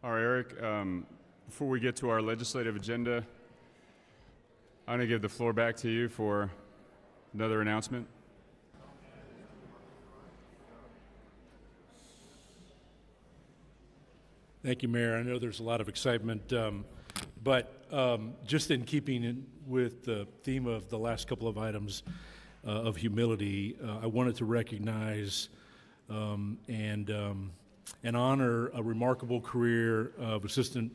All right, Eric, before we get to our legislative agenda, I'm going to give the floor back to you for another announcement. Thank you, Mayor. I know there's a lot of excitement, but just in keeping with the theme of the last couple of items of humility, I wanted to recognize and honor a remarkable career of Assistant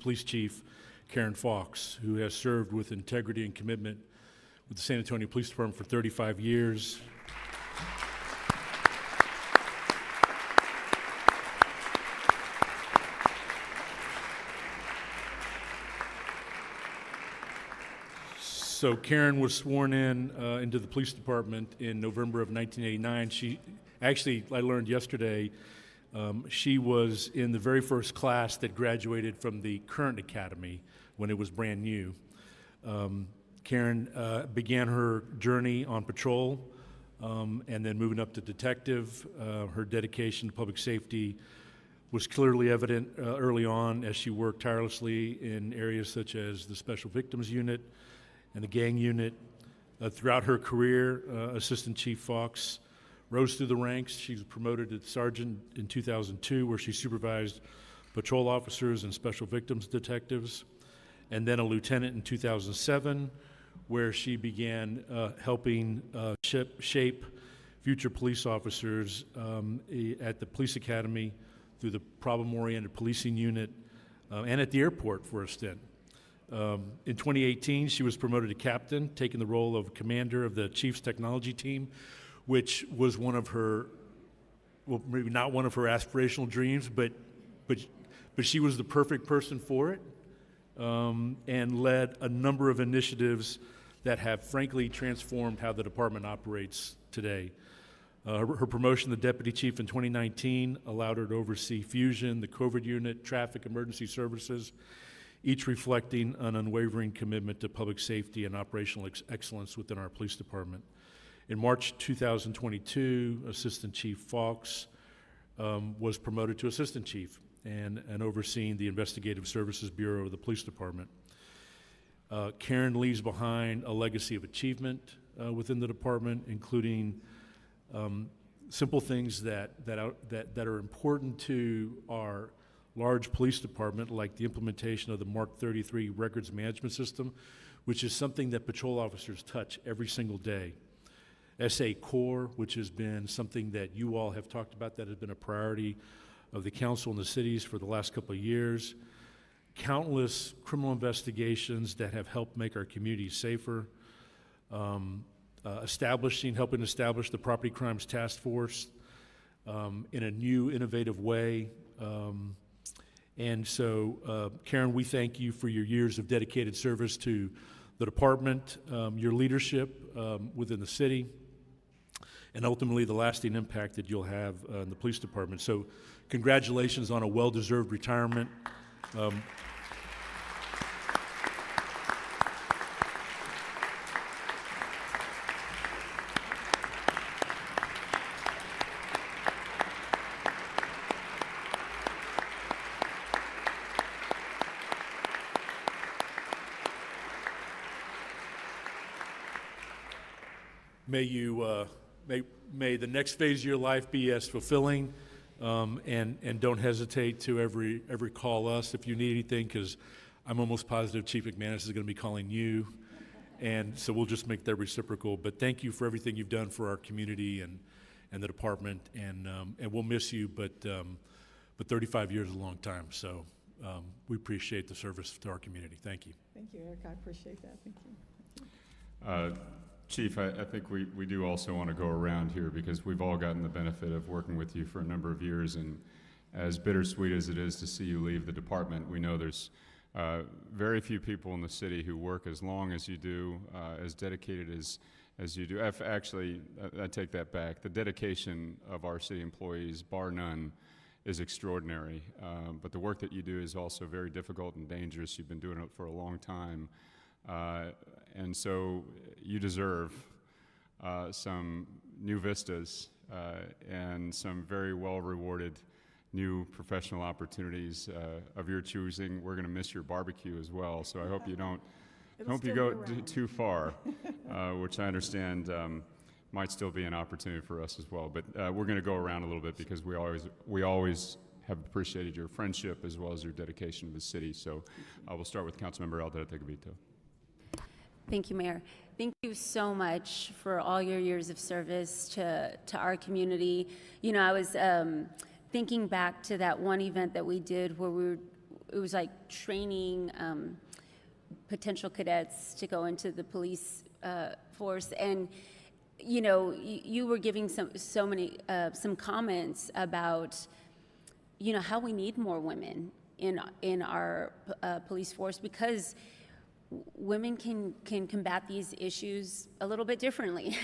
Police Chief Karen Fox, who has served with integrity and commitment with the San Antonio Police Department for 35 years. So Karen was sworn in into the police department in November of 1989. She actually, I learned yesterday, she was in the very first class that graduated from the current academy when it was brand new. Karen began her journey on patrol and then moving up to detective. Her dedication to public safety was clearly evident early on as she worked tirelessly in areas such as the Special Victims Unit and the gang unit. Throughout her career, Assistant Chief Fox rose through the ranks. She was promoted to sergeant in 2002, where she supervised patrol officers and special victims detectives, and then a lieutenant in 2007, where she began helping shape future police officers at the police academy through the problem-oriented policing unit and at the airport for a stint. In 2018, she was promoted to captain, taking the role of commander of the Chiefs Technology Team, which was one of her, well, maybe not one of her aspirational dreams, but she was the perfect person for it, and led a number of initiatives that have frankly transformed how the department operates today. Her promotion to deputy chief in 2019 allowed her to oversee Fusion, the COVID unit, traffic emergency services, each reflecting an unwavering commitment to public safety and operational excellence within our police department. In March 2022, Assistant Chief Fox was promoted to Assistant Chief and overseeing the Investigative Services Bureau of the Police Department. Karen leaves behind a legacy of achievement within the department, including simple things that are important to our large police department, like the implementation of the Mark 33 records management system, which is something that patrol officers touch every single day. SA Core, which has been something that you all have talked about, that has been a priority of the council and the cities for the last couple of years. Countless criminal investigations that have helped make our communities safer. Helping establish the Property Crimes Task Force in a new, innovative way. And so, Karen, we thank you for your years of dedicated service to the department, your leadership within the city, and ultimately the lasting impact that you'll have in the police department. So congratulations on a well-deserved retirement. May the next phase of your life be as fulfilling, and don't hesitate to every call us if you need anything, because I'm almost positive Chief McManus is going to be calling you, and so we'll just make that reciprocal. But thank you for everything you've done for our community and the department, and we'll miss you, but 35 years is a long time, so we appreciate the service to our community. Thank you. Thank you, Eric. I appreciate that. Thank you. Chief, I think we do also want to go around here, because we've all gotten the benefit of working with you for a number of years, and as bittersweet as it is to see you leave the department, we know there's very few people in the city who work as long as you do, as dedicated as you do. Actually, I take that back. The dedication of our city employees, bar none, is extraordinary, but the work that you do is also very difficult and dangerous. You've been doing it for a long time. And so you deserve some new vistas and some very well-rewarded new professional opportunities of your choosing. We're going to miss your barbecue as well, so I hope you don't. Hope you go too far, which I understand might still be an opportunity for us as well. But we're going to go around a little bit because we always have appreciated your friendship as well as your dedication to the city. So we'll start with Councilmember Aldana-Tegovito. Thank you, Mayor. Thank you so much for all your years of service to our community. You know, I was thinking back to that one event that we did where it was like training potential cadets to go into the police force, and you know, you were giving some comments about, you know, how we need more women in our police force, because women can combat these issues a little bit differently,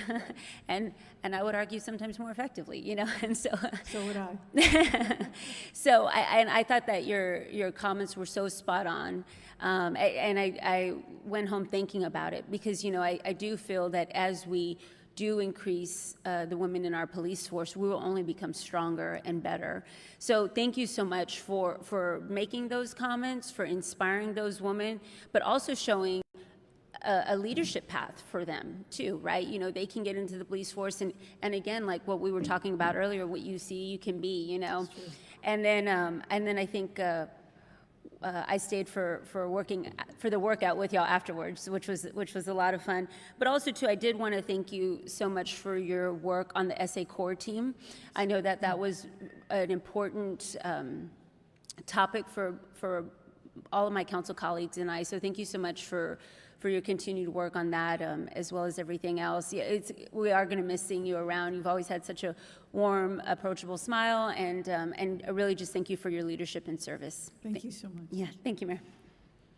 and I would argue sometimes more effectively, you know. And so would I. So I thought that your comments were so spot on, and I went home thinking about it, because you know, I do feel that as we do increase the women in our police force, we will only become stronger and better. So thank you so much for making those comments, for inspiring those women, but also showing a leadership path for them too, right? You know, they can get into the police force, and again, like what we were talking about earlier, what you see, you can be, you know. And then I think I stayed for the workout with y'all afterwards, which was a lot of fun. But also too, I did want to thank you so much for your work on the SA Core team. I know that was an important topic for all of my council colleagues and I. So thank you so much for your continued work on that, as well as everything else. Yeah, we are going to miss seeing you around. You've always had such a warm, approachable smile, and I really just thank you for your leadership and service. Thank you so much. Yeah, thank you, Mayor.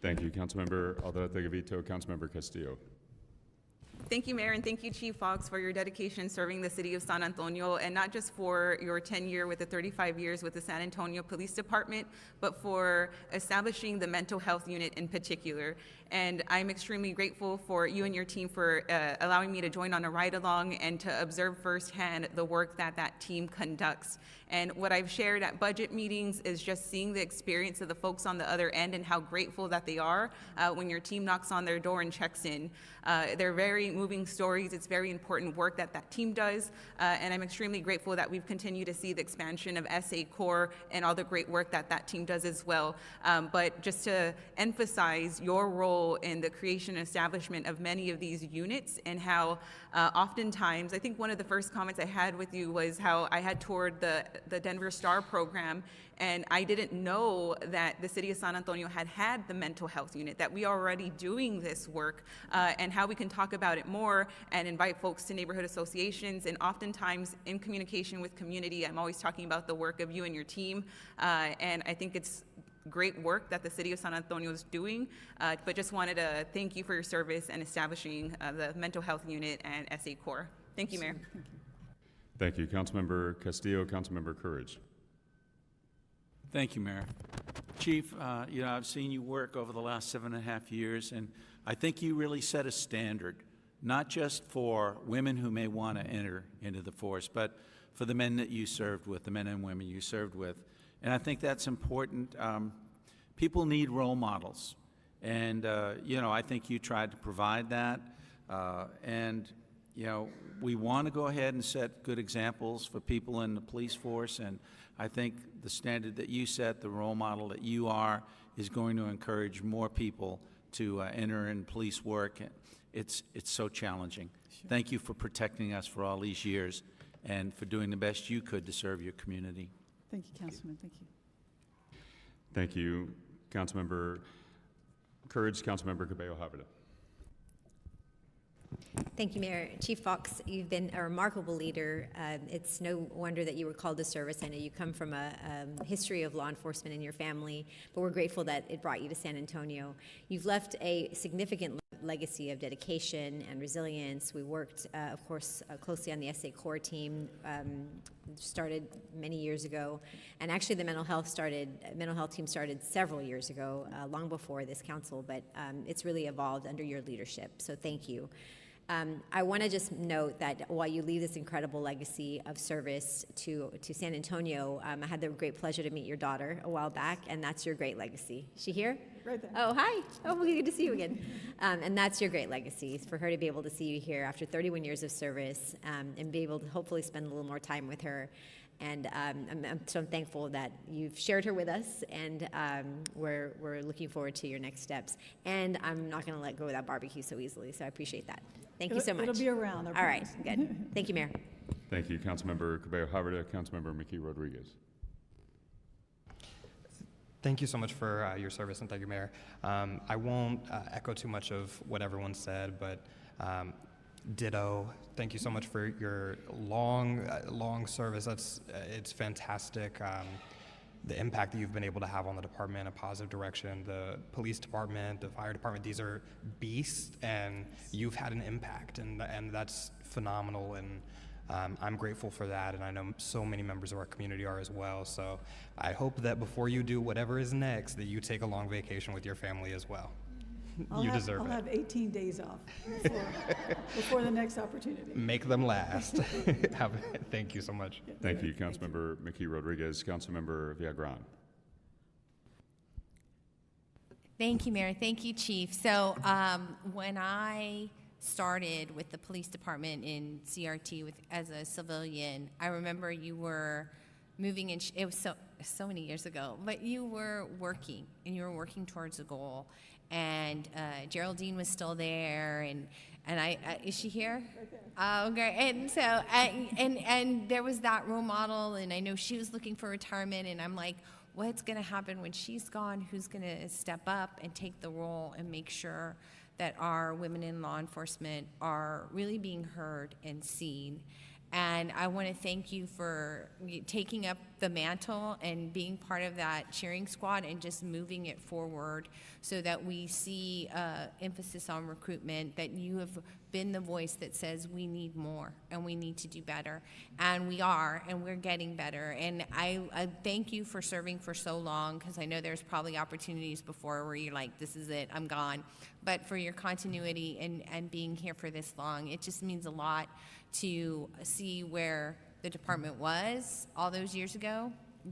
Thank you, Councilmember Aldana-Tegovito. Councilmember Castillo. Thank you, Mayor, and thank you, Chief Fox, for your dedication serving the city of San Antonio, and not just for your tenure with the 35 years with the San Antonio Police Department, but for establishing the mental health unit in particular. And I'm extremely grateful for you and your team for allowing me to join on a ride-along and to observe firsthand the work that team conducts. And what I've shared at budget meetings is just seeing the experience of the folks on the other end and how grateful that they are when your team knocks on their door and checks in. They're very moving stories. It's very important work that team does. And I'm extremely grateful that we've continued to see the expansion of SA Core and all the great work that team does as well. But just to emphasize your role in the creation and establishment of many of these units, and how oftentimes, I think one of the first comments I had with you was how I had toured the Denver Star program, and I didn't know that the city of San Antonio had the mental health unit, that we are already doing this work, and how we can talk about it more and invite folks to neighborhood associations. And oftentimes in communication with community, I'm always talking about the work of you and your team, and I think it's great work that the city of San Antonio is doing, but just wanted to thank you for your service and establishing the mental health unit and SA Core. Thank you, Mayor. Thank you, Councilmember Castillo. Councilmember Courage. Thank you, Mayor. Chief, you know, I've seen you work over the last 7.5 years, and I think you really set a standard, not just for women who may want to enter into the force, but for the men that you served with, the men and women you served with. And I think that's important. People need role models. And, you know, I think you tried to provide that. And, you know, we want to go ahead and set good examples for people in the police force. And I think the standard that you set, the role model that you are, is going to encourage more people to enter in police work. It's so challenging. Sure. Thank you for protecting us for all these years and for doing the best you could to serve your community. Thank you, Councilman. Thank you. Thank you, Councilmember Courage. Councilmember Cabello-Havrda. Thank you, Mayor. Chief Fox, you've been a remarkable leader. It's no wonder that you were called to service. I know you come from a history of law enforcement in your family, but we're grateful that it brought you to San Antonio. You've left a significant legacy of dedication and resilience. We worked, of course, closely on the SA Core team, started many years ago, and actually the mental health team started several years ago, long before this council, but it's really evolved under your leadership, so thank you. I want to just note that while you leave this incredible legacy of service to San Antonio, I had the great pleasure to meet your daughter a while back, and that's your great legacy. Is she here? Right there. Oh, hi. Oh, good to see you again. And that's your great legacy, is for her to be able to see you here after 31 years of service, and be able to hopefully spend a little more time with her. And I'm so thankful that you've shared her with us, and we're looking forward to your next steps. And I'm not going to let go of that barbecue so easily, so I appreciate that. Thank you so much. It'll be around. All right, good. Thank you, Mayor. Thank you, Councilmember Cabello-Haverda. Councilmember Mickey Rodriguez. Thank you so much for your service, and thank you, Mayor. I won't echo too much of what everyone said, but ditto. Thank you so much for your long service. It's fantastic. The impact that you've been able to have on the department, a positive direction. The police department, the fire department, these are beasts, and you've had an impact, and that's phenomenal. And I'm grateful for that, and I know so many members of our community are as well. So I hope that before you do whatever is next, that you take a long vacation with your family as well. You deserve it. I'll have 18 days off before the next opportunity. Make them last. Thank you so much. Thank you, Councilmember Mickey Rodriguez. Councilmember Viagran. Thank you, Mayor. Thank you, Chief. So when I started with the police department in CRT as a civilian, I remember you were moving in, it was so many years ago, but you were working, and you were working towards a goal. And Geraldine was still there, and I is she here? Right there. Oh, great. And so and there was that role model, and I know she was looking for retirement, and I'm like, what's going to happen when she's gone? Who's going to step up and take the role and make sure that our women in law enforcement are really being heard and seen? And I want to thank you for taking up the mantle and being part of that cheering squad and just moving it forward so that we see emphasis on recruitment, that you have been the voice that says we need more and we need to do better. And we are, and we're getting better. And I thank you for serving for so long, because I know there's probably opportunities before where you're like, this is it, I'm gone. But for your continuity and being here for this long, it just means a lot to see where the department was all those years ago,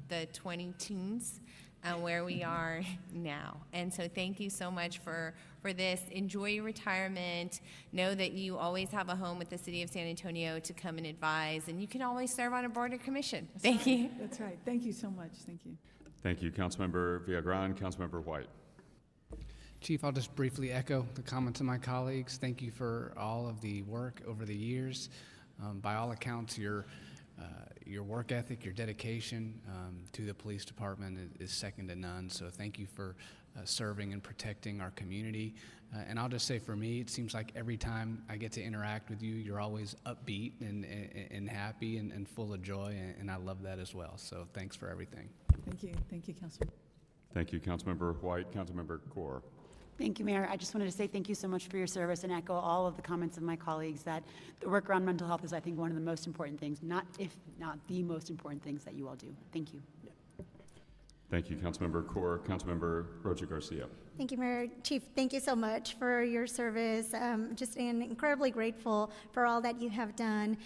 the 20-teens, and where we are now. And so thank you so much for this. Enjoy your retirement. Know that you always have a home with the City of San Antonio to come and advise, and you can always serve on a board or commission. Thank you. That's right. Thank you so much. Thank you. Thank you, Councilmember Viagran. Councilmember White. Chief, I'll just briefly echo the comments of my colleagues. Thank you for all of the work over the years. By all accounts, your work ethic, your dedication to the police department is second to none. So thank you for serving and protecting our community. And I'll just say, for me, it seems like every time I get to interact with you, you're always upbeat and happy and full of joy, and I love that as well. So thanks for everything. Thank you. Thank you, Councilman. Thank you, Councilmember White. Councilmember Kaur. Thank you, Mayor. I just wanted to say thank you so much for your service and echo all of the comments of my colleagues that the work around mental health is, I think, one of the most important things, if not the most important things that you all do. Thank you. Thank you, Councilmember Kaur. Councilmember Rocha Garcia. Thank you, Mayor. Chief, thank you so much for your service. Just incredibly grateful for all that you have done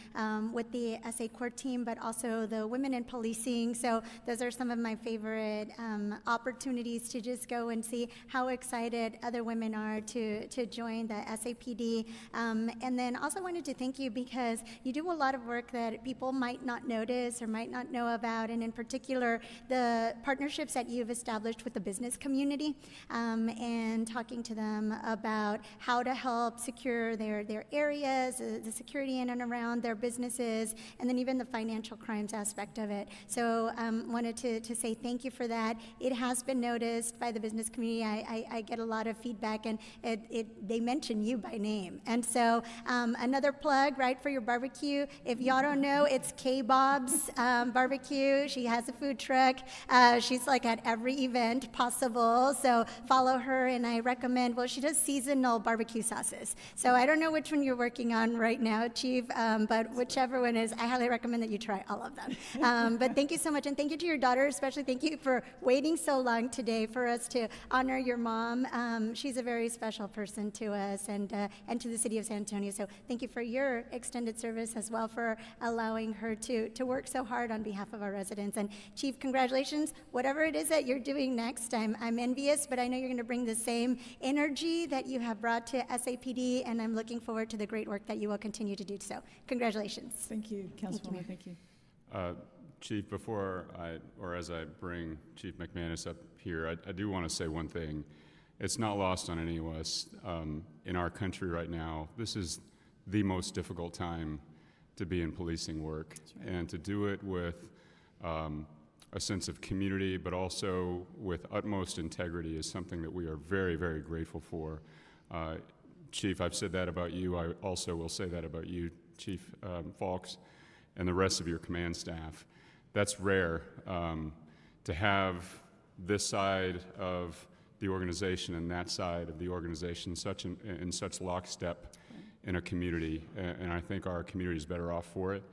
with the SA Court team, but also the Women in Policing. So those are some of my favorite opportunities to just go and see how excited other women are to join the SAPD. And then also wanted to thank you because you do a lot of work that people might not notice or might not know about, and in particular, the partnerships that you've established with the business community. And talking to them about how to help secure their areas, the security in and around their businesses, and then even the financial crimes aspect of it. So wanted to say thank you for that. It has been noticed by the business community. I get a lot of feedback, and they mention you by name. And so another plug, right, for your barbecue. If y'all don't know, it's K-Bob's Barbecue. She has a food truck. She's like at every event possible. So follow follow her, and I recommend, well, she does seasonal barbecue sauces. So I don't know which one you're working on right now, Chief, but whichever one is, I highly recommend that you try all of them. But thank you so much, and thank you to your daughter, especially thank you for waiting so long today for us to honor your mom. She's a very special person to us and to the city of San Antonio. So thank you for your extended service as well, for allowing her to work so hard on behalf of our residents. And Chief, congratulations. Whatever it is that you're doing next, I'm envious, but I know you're going to bring the same energy that you have brought to SAPD, and I'm looking forward to the great work that you will continue to do. So congratulations. Thank you, Councilwoman. Thank you. Chief, as I bring Chief McManus up here, I do want to say one thing. It's not lost on any of us in our country right now. This is the most difficult time to be in policing work, and to do it with a sense of community, but also with utmost integrity is something that we are very, very grateful for. Chief, I've said that about you. I also will say that about you, Chief Fawkes, and the rest of your command staff. That's rare to have this side of the organization and that side of the organization in such lockstep in a community, and I think our community is better off for it.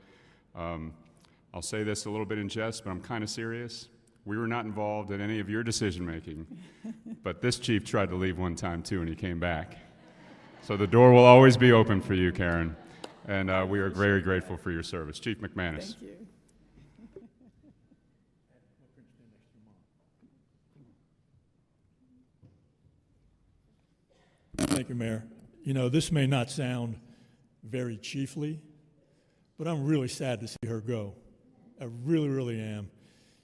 I'll say this a little bit in jest, but I'm kind of serious. We were not involved in any of your decision-making, but this chief tried to leave one time too, and he came back. So the door will always be open for you, Karen, and we are very grateful for your service. Chief McManus. Thank you. Thank you, Mayor. You know, this may not sound very chiefly, but I'm really sad to see her go. I really, really am.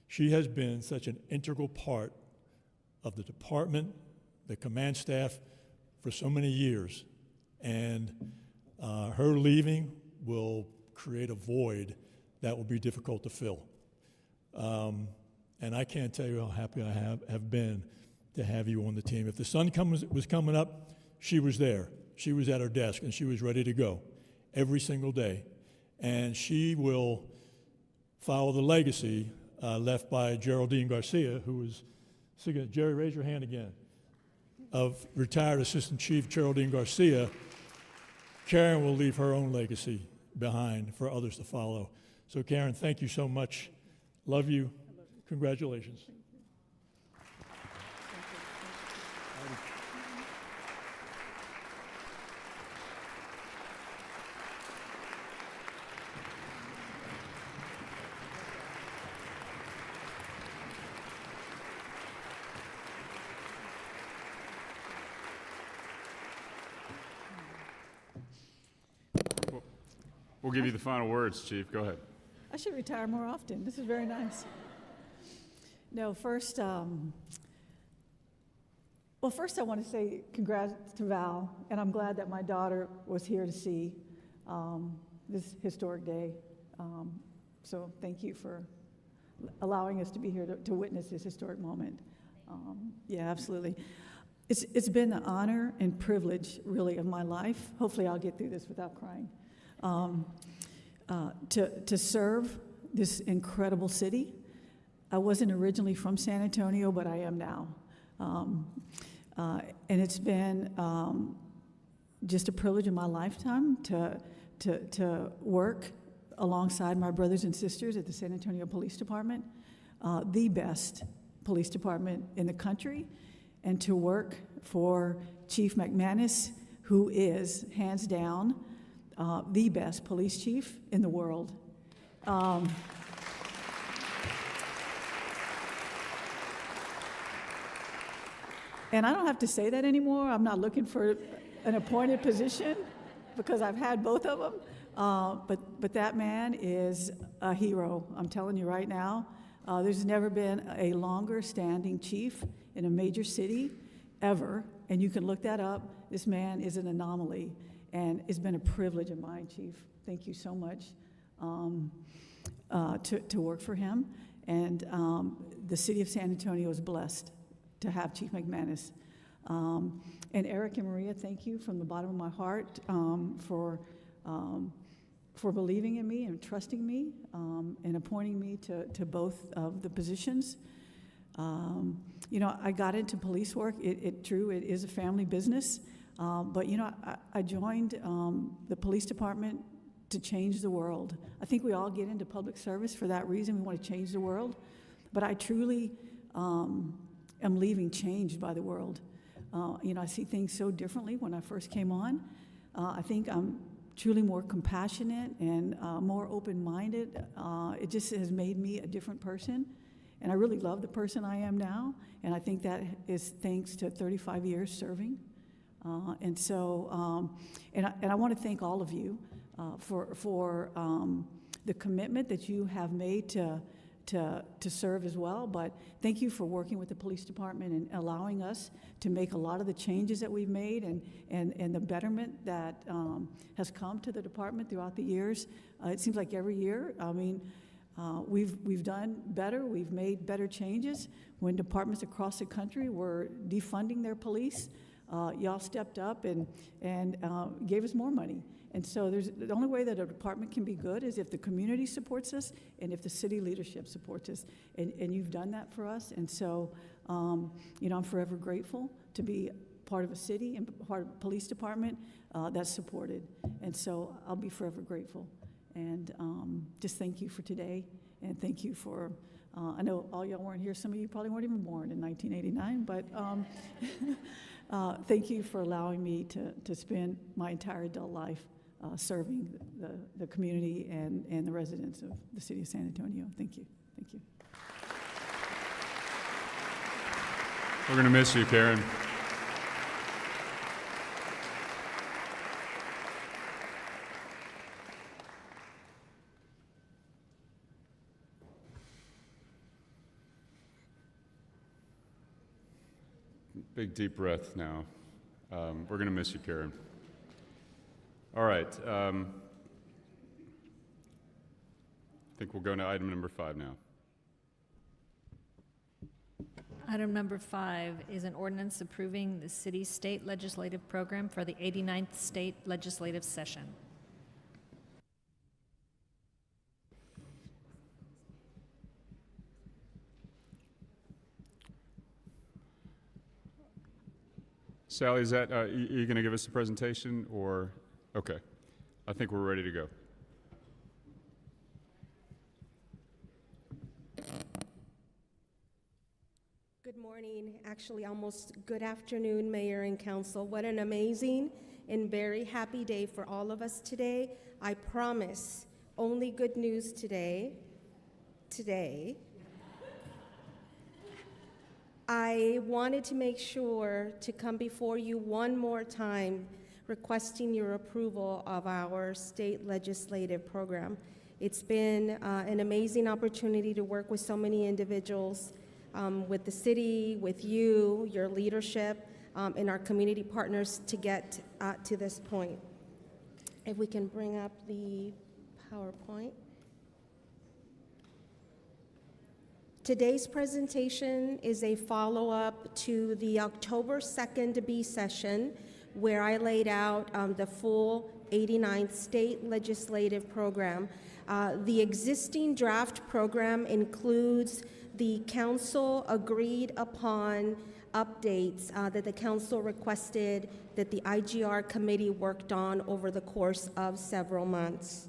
She has been such an integral part of the department, the command staff, for so many years. And her leaving will create a void that will be difficult to fill. And I can't tell you how happy I have been to have you on the team. If the sun was coming up, she was there. She was at her desk, and she was ready to go every single day. And she will follow the legacy left by Geraldine Garcia, who was, Jerry, raise your hand again, of retired Assistant Chief Geraldine Garcia. Karen will leave her own legacy behind for others to follow. So Karen, thank you so much. Love you. Congratulations. We'll give you the final words, Chief. Go ahead. I should retire more often. This is very nice. No, first I want to say congrats to Val, and I'm glad that my daughter was here to see this historic day. So thank you for allowing us to be here to witness this historic moment. Yeah, absolutely. It's been an honor and privilege, really, of my life. Hopefully I'll get through this without crying. To serve this incredible city. I wasn't originally from San Antonio, but I am now. And it's been just a privilege in my lifetime to work alongside my brothers and sisters at the San Antonio Police Department, the best police department in the country, and to work for Chief McManus, who is, hands down, the best police chief in the world. And I don't have to say that anymore. I'm not looking for an appointed position because I've had both of them. But that man is a hero. I'm telling you right now. There's never been a longer standing chief in a major city ever. And you can look that up. This man is an anomaly. And it's been a privilege of mine, Chief. Thank you so much to work for him. And the city of San Antonio is blessed to have Chief McManus. And Eric and Maria, thank you from the bottom of my heart for believing in me and trusting me and appointing me to both of the positions. You know, I got into police work. It is a family business. But, you know, I joined the police department to change the world. I think we all get into public service for that reason. We want to change the world. But I truly am leaving changed by the world. You know, I see things so differently when I first came on. I think I'm truly more compassionate and more open-minded. It just has made me a different person. And I really love the person I am now. And I think that is thanks to 35 years serving. And so, I want to thank all of you for the commitment that you have made to serve as well. But thank you for working with the police department and allowing us to make a lot of the changes that we've made and the betterment that has come to the department throughout the years. It seems like every year, I mean, we've done better. We've made better changes. When departments across the country were defunding their police, y'all stepped up and gave us more money. And so the only way that a department can be good is if the community supports us and if the city leadership supports us. And you've done that for us. And so, you know, I'm forever grateful to be part of a city and part of a police department that's supported. And so I'll be forever grateful. And just thank you for today. And thank you for, I know all y'all weren't here. Some of you probably weren't even born in 1989, but thank you for allowing me to spend my entire adult life serving the community and the residents of the city of San Antonio. Thank you. Thank you. We're going to miss you, Karen. Big deep breath now. We're going to miss you, Karen. All right. I think we'll go to item number 5 now. Item number 5 is an ordinance approving the city's state legislative program for the 89th state legislative session. Sally, is that, you going to give us a presentation or? Okay. I think we're ready to go. Good morning, actually almost good afternoon, Mayor and Council. What an amazing and very happy day for all of us today. I promise only good news today. I wanted to make sure to come before you one more time requesting your approval of our state legislative program. It's been an amazing opportunity to work with so many individuals, with the city, with you, your leadership, and our community partners to get to this point. If we can bring up the PowerPoint. Today's presentation is a follow-up to the October 2nd B session, where I laid out the full 89th state legislative program. The existing draft program includes the council agreed upon updates that the council requested that the IGR committee worked on over the course of several months.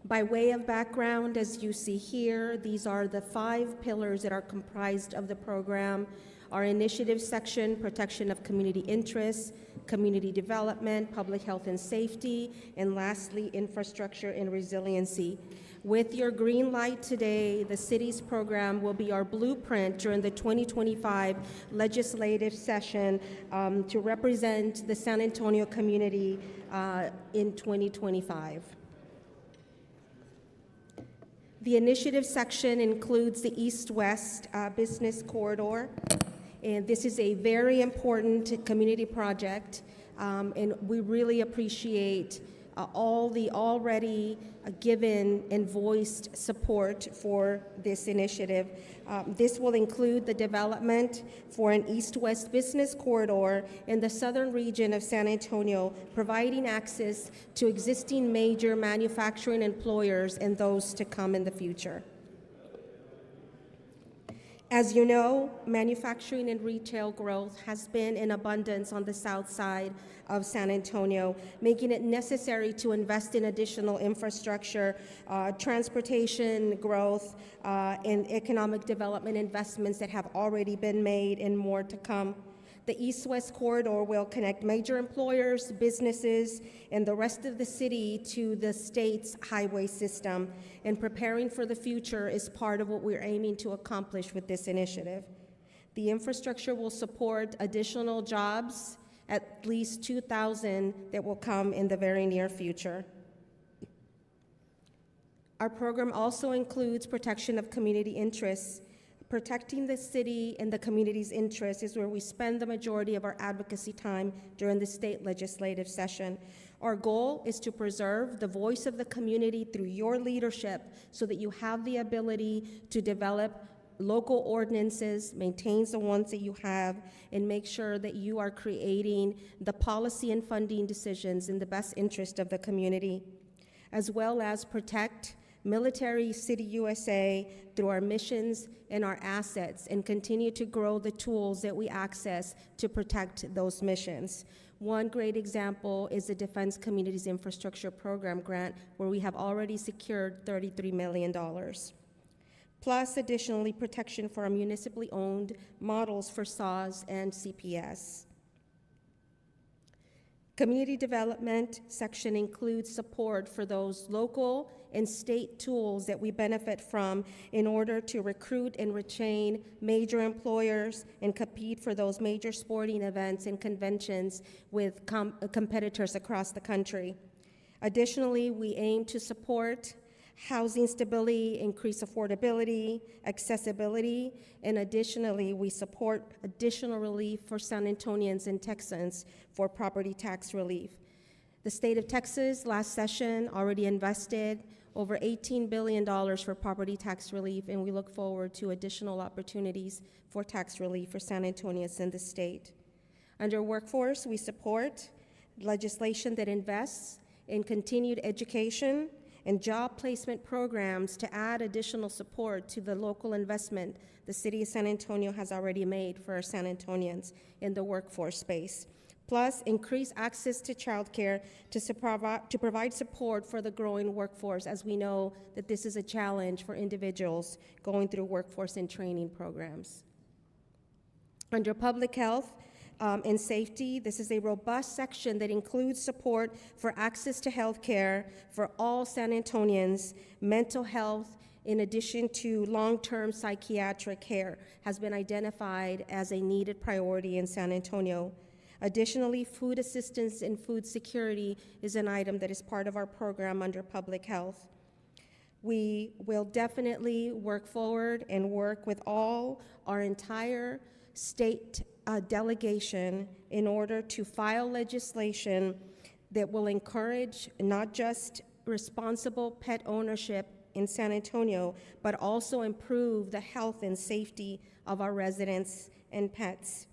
By way of background, as you see here, these are the 5 pillars that are comprised of the program. Our initiative section, protection of community interests, community development, public health and safety, and lastly, infrastructure and resiliency. With your green light today, the city's program will be our blueprint during the 2025 legislative session to represent the San Antonio community in 2025. The initiative section includes the East-West business corridor, and this is a very important community project, and we really appreciate all the already given and voiced support for this initiative. This will include the development for an east-west business corridor in the southern region of San Antonio, providing access to existing major manufacturing employers and those to come in the future. As you know, manufacturing and retail growth has been in abundance on the south side of San Antonio, making it necessary to invest in additional infrastructure, transportation growth, and economic development investments that have already been made and more to come. The East-West Corridor will connect major employers, businesses, and the rest of the city to the state's highway system, and preparing for the future is part of what we're aiming to accomplish with this initiative. The infrastructure will support additional jobs, at least 2,000 that will come in the very near future. Our program also includes protection of community interests. Protecting the city and the community's interests is where we spend the majority of our advocacy time during the state legislative session. Our goal is to preserve the voice of the community through your leadership so that you have the ability to develop local ordinances, maintain the ones that you have, and make sure that you are creating the policy and funding decisions in the best interest of the community, as well as protect Military City USA through our missions and our assets, and continue to grow the tools that we access to protect those missions. One great example is the Defense Communities Infrastructure Program grant, where we have already secured $33 million. Plus, additionally, protection for our municipally owned models for SAWS and CPS. Community development section includes support for those local and state tools that we benefit from in order to recruit and retain major employers and compete for those major sporting events and conventions with competitors across the country. Additionally, we aim to support housing stability, increase affordability, accessibility, and additionally, we support additional relief for San Antonians and Texans for property tax relief. The state of Texas last session already invested over $18 billion for property tax relief, and we look forward to additional opportunities for tax relief for San Antonians in the state. Under workforce, we support legislation that invests in continued education and job placement programs to add additional support to the local investment the city of San Antonio has already made for our San Antonians in the workforce space. Plus, increase access to childcare to provide support for the growing workforce, as we know that this is a challenge for individuals going through workforce and training programs. Under public health, and safety, this is a robust section that includes support for access to health care for all San Antonians. Mental health, in addition to long-term psychiatric care, has been identified as a needed priority in San Antonio. Additionally, food assistance and food security is an item that is part of our program under public health. We will definitely work forward and work with all our entire state delegation in order to file legislation that will encourage not just responsible pet ownership in San Antonio, but also improve the health and safety of our residents and pets.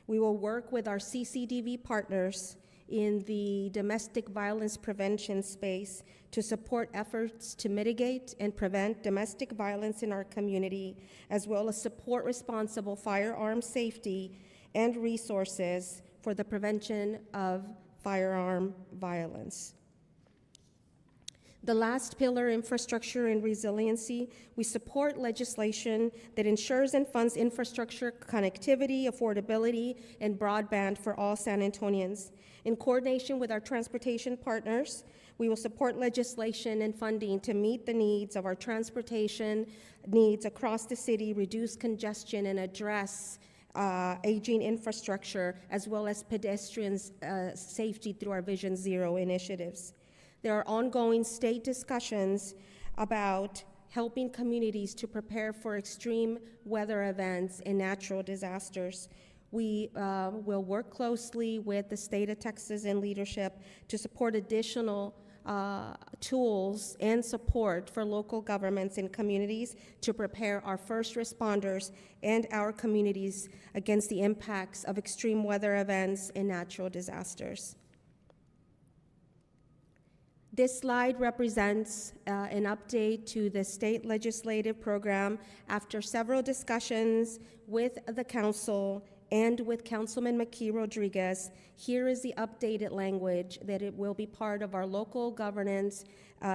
We will work with our CCDV partners in the domestic violence prevention space to support efforts to mitigate and prevent domestic violence in our community, as well as support responsible firearm safety and resources for the prevention of firearm violence. The last pillar, infrastructure and resiliency, we support legislation that ensures and funds infrastructure, connectivity, affordability, and broadband for all San Antonians. In coordination with our transportation partners, we will support legislation and funding to meet the needs of our transportation needs across the city, reduce congestion, and address aging infrastructure, as well as pedestrians' safety through our Vision Zero initiatives. There are ongoing state discussions about helping communities to prepare for extreme weather events and natural disasters. We will work closely with the state of Texas and leadership to support additional tools and support for local governments and communities to prepare our first responders and our communities against the impacts of extreme weather events and natural disasters. This slide represents an update to the state legislative program after several discussions with the council and with Councilman McKee Rodriguez. Here is the updated language that it will be part of our local governance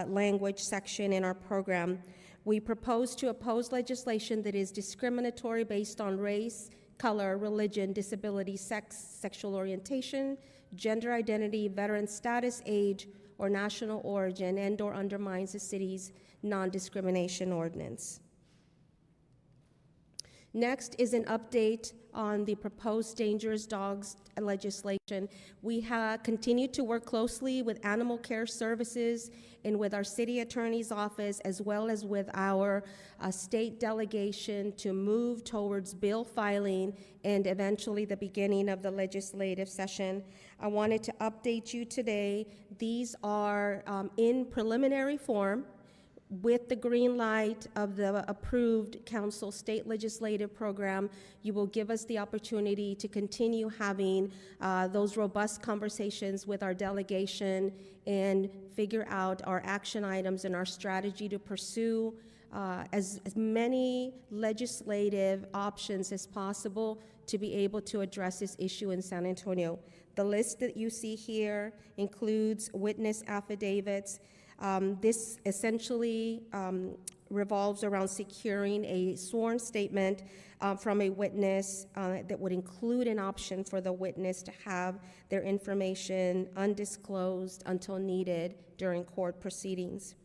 language section in our program. We propose to oppose legislation that is discriminatory based on race, color, religion, disability, sex, sexual orientation, gender identity, veteran status, age, or national origin, and/or undermines the city's non-discrimination ordinance. Next is an update on the proposed dangerous dogs legislation. We have continued to work closely with Animal Care Services and with our city attorney's office, as well as with our state delegation, to move towards bill filing and eventually the beginning of the legislative session. I wanted to update you today. These are in preliminary form. With the green light of the approved council state legislative program, you will give us the opportunity to continue having those robust conversations with our delegation and figure out our action items and our strategy to pursue as many legislative options as possible to be able to address this issue in San Antonio. The list that you see here includes witness affidavits. This essentially revolves around securing a sworn statement from a witness that would include an option for the witness to have their information undisclosed until needed during court proceedings.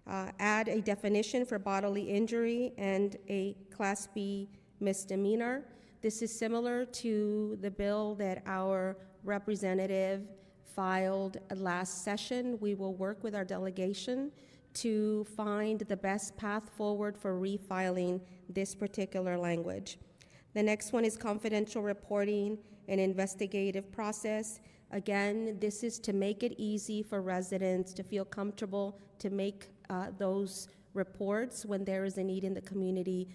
Add a definition for bodily injury and a Class B misdemeanor. This is similar to the bill that our representative filed last session. We will work with our delegation to find the best path forward for refiling this particular language. The next one is confidential reporting and investigative process. Again, this is to make it easy for residents to feel comfortable to make those reports when there is a need in the community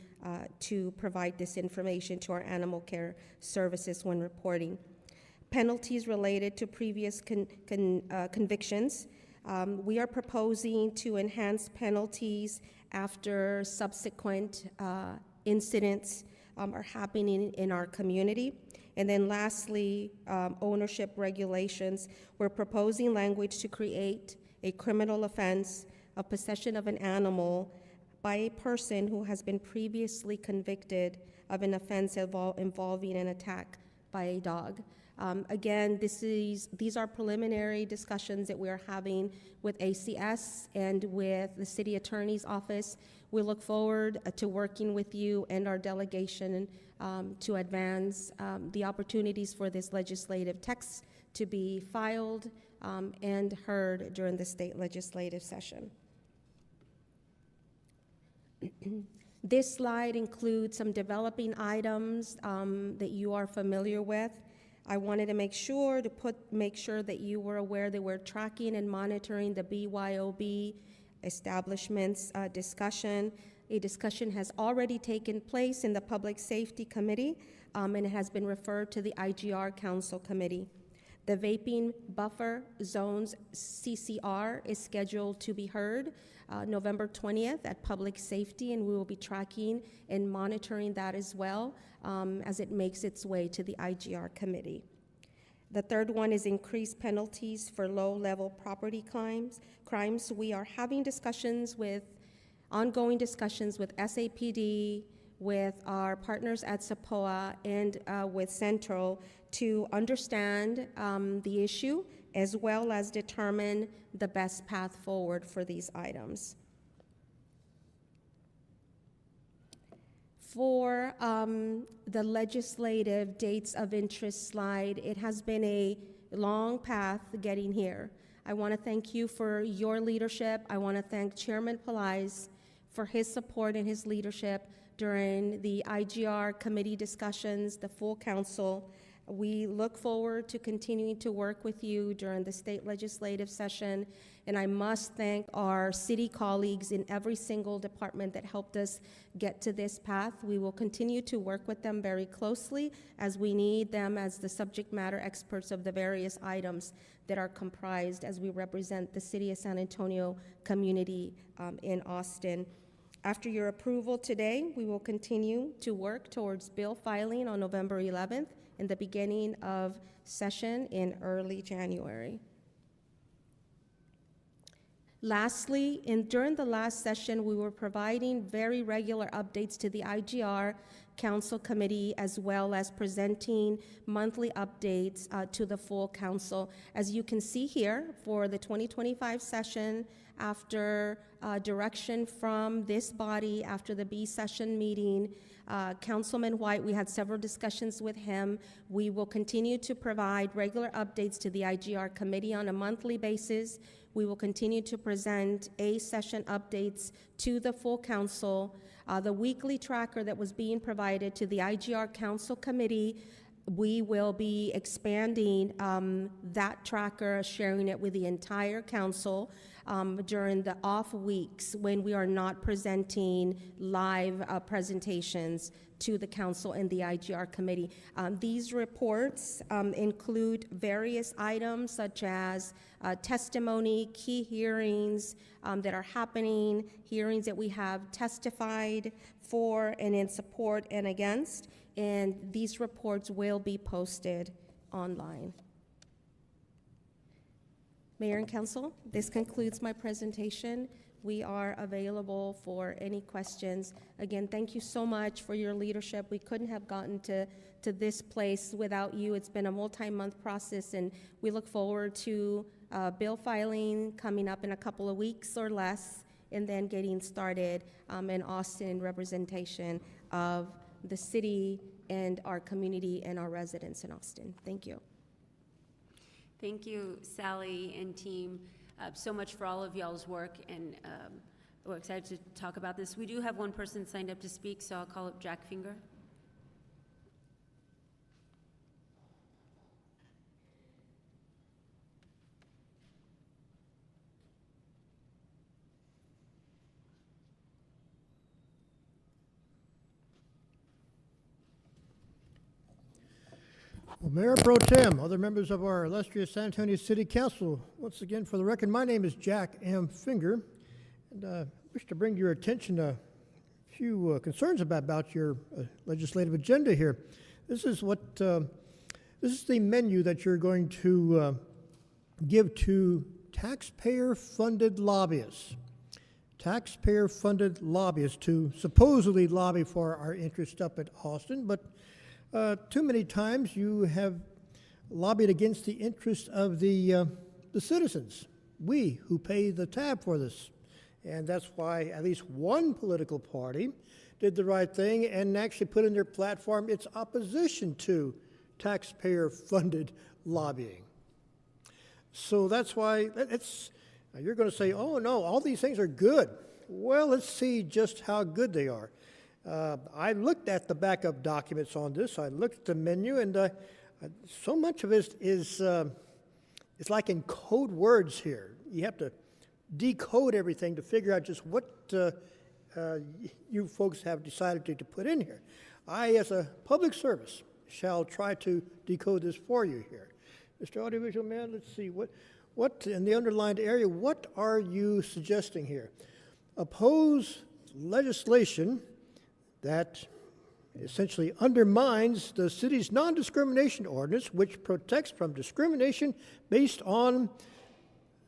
to provide this information to our animal care services when reporting. Penalties related to previous convictions. We are proposing to enhance penalties after subsequent incidents are happening in our community. And then lastly, ownership regulations. We're proposing language to create a criminal offense of possession of an animal by a person who has been previously convicted of an offense involving an attack by a dog. Again, these are preliminary discussions that we are having with ACS and with the city attorney's office. We look forward to working with you and our delegation to advance the opportunities for this legislative text to be filed and heard during the state legislative session. This slide includes some developing items that you are familiar with. I wanted to make sure that you were aware that we're tracking and monitoring the BYOB establishments discussion. A discussion has already taken place in the Public Safety Committee, and it has been referred to the IGR Council Committee. The vaping buffer zones CCR is scheduled to be heard November 20th at Public Safety, and we will be tracking and monitoring that as well as it makes its way to the IGR committee. The third one is increased penalties for low-level property crimes. We are having ongoing discussions with SAPD, with our partners at SAPOA, and with Central to understand the issue as well as determine the best path forward for these items. For the legislative dates of interest slide, it has been a long path getting here. I want to thank you for your leadership. I want to thank Chairman Pelaez for his support and his leadership during the IGR committee discussions, the full council. We look forward to continuing to work with you during the state legislative session, and I must thank our city colleagues in every single department that helped us get to this path. We will continue to work with them very closely as we need them as the subject matter experts of the various items that are comprised as we represent the City of San Antonio community in Austin. After your approval today, we will continue to work towards bill filing on November 11th and the beginning of session in early January. Lastly, during the last session, we were providing very regular updates to the IGR Council Committee, as well as presenting monthly updates to the full council. As you can see here, for the 2025 session, after direction from this body, after the B session meeting, Councilman White, we had several discussions with him. We will continue to provide regular updates to the IGR Committee on a monthly basis. We will continue to present A-session updates to the full council. The weekly tracker that was being provided to the IGR Council Committee, we will be expanding that tracker, sharing it with the entire council during the off weeks when we are not presenting live presentations to the council and the IGR committee. These reports include various items such as testimony, key hearings that are happening, hearings that we have testified for and in support and against, and these reports will be posted online. Mayor and Council, this concludes my presentation. We are available for any questions. Again, thank you so much for your leadership. We couldn't have gotten to this place without you. It's been a multi-month process, and we look forward to bill filing coming up in a couple of weeks or less, and then getting started in Austin representation of the city and our community and our residents in Austin. Thank you. Thank you, Sally and team, so much for all of y'all's work, and we're excited to talk about this. We do have one person signed up to speak, so I'll call up Jack Finger. Well, Mayor Pro Tem, other members of our illustrious San Antonio City Council, once again, for the record, my name is Jack M. Finger, and I wish to bring to your attention a few concerns about your legislative agenda here. This is the menu that you're going to give to taxpayer-funded lobbyists. Taxpayer-funded lobbyists to supposedly lobby for our interest up at Austin, but too many times you have lobbied against the interest of the citizens, we who pay the tab for this. And that's why at least one political party did the right thing and actually put in their platform its opposition to taxpayer-funded lobbying. So that's why you're going to say, oh no, all these things are good. Well, let's see just how good they are. I looked at the backup documents on this. I looked at the menu, and so much of it is it's like in code words here. You have to decode everything to figure out just what you folks have decided to put in here. I, as a public service, shall try to decode this for you here. Mr. Audiovisual Man, let's see, what in the underlined area, what are you suggesting here? Oppose legislation that essentially undermines the city's non-discrimination ordinance, which protects from discrimination based on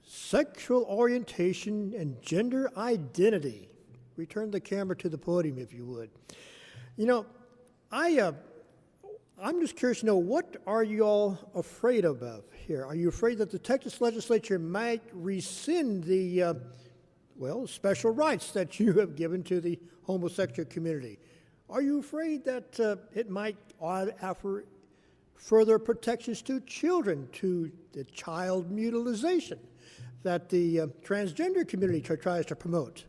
sexual orientation and gender identity. Return the camera to the podium, if you would. You know, I'm just curious to know, what are you all afraid of here? Are you afraid that the Texas legislature might rescind the special rights that you have given to the homosexual community? Are you afraid that it might offer further protections to children, to the child mutilization that the transgender community tries to promote?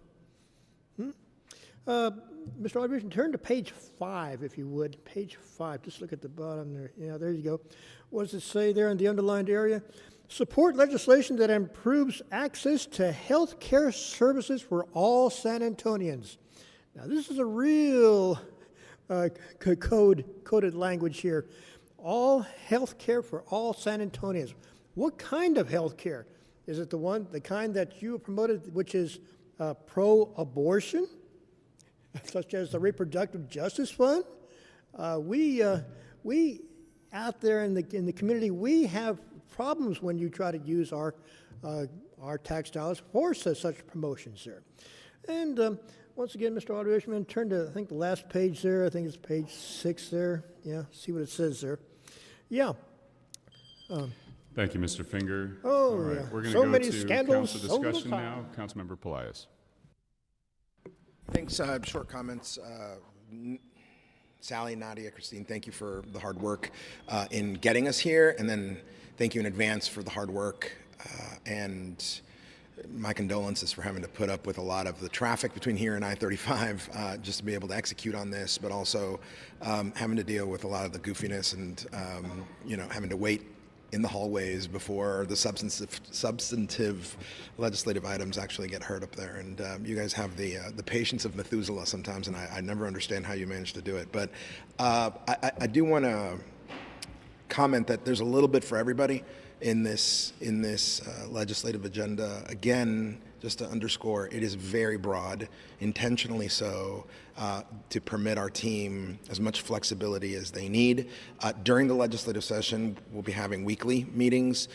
Mr. Aldridge, turn to page 5, if you would. Page 5, just look at the bottom there. Yeah, there you go. What does it say there in the underlined area? Support legislation that improves access to health care services for all San Antonians. Now, this is a real coded language here. All health care for all San Antonians. What kind of health care? Is it the kind that you promoted, which is pro-abortion, such as the Reproductive Justice Fund? We out there in the community, we have problems when you try to use our tax dollars for such promotions there. And once again, Mr. Alderman, turn to, I think, the last page there. I think it's page 6 there. Yeah, see what it says there. Yeah. Thank you, Mr. Finger. Oh, all right, yeah. we're going So to go many to scandals, council so little discussion now. time. Councilmember Pelias. Thanks. Short comments. Sally, Nadia, Christine, thank you for the hard work in getting us here, and then thank you in advance for the hard work and my condolences for having to put up with a lot of the traffic between here and I-35 just to be able to execute on this, but also having to deal with a lot of the goofiness and having to wait in the hallways before the substantive legislative items actually get heard up there. And you guys have the patience of Methuselah sometimes, and I never understand how you manage to do it. But I do want to comment that there's a little bit for everybody in this legislative agenda. Again, just to underscore, it is very broad, intentionally so, to permit our team as much flexibility as they need. During the legislative session, we'll be having weekly meetings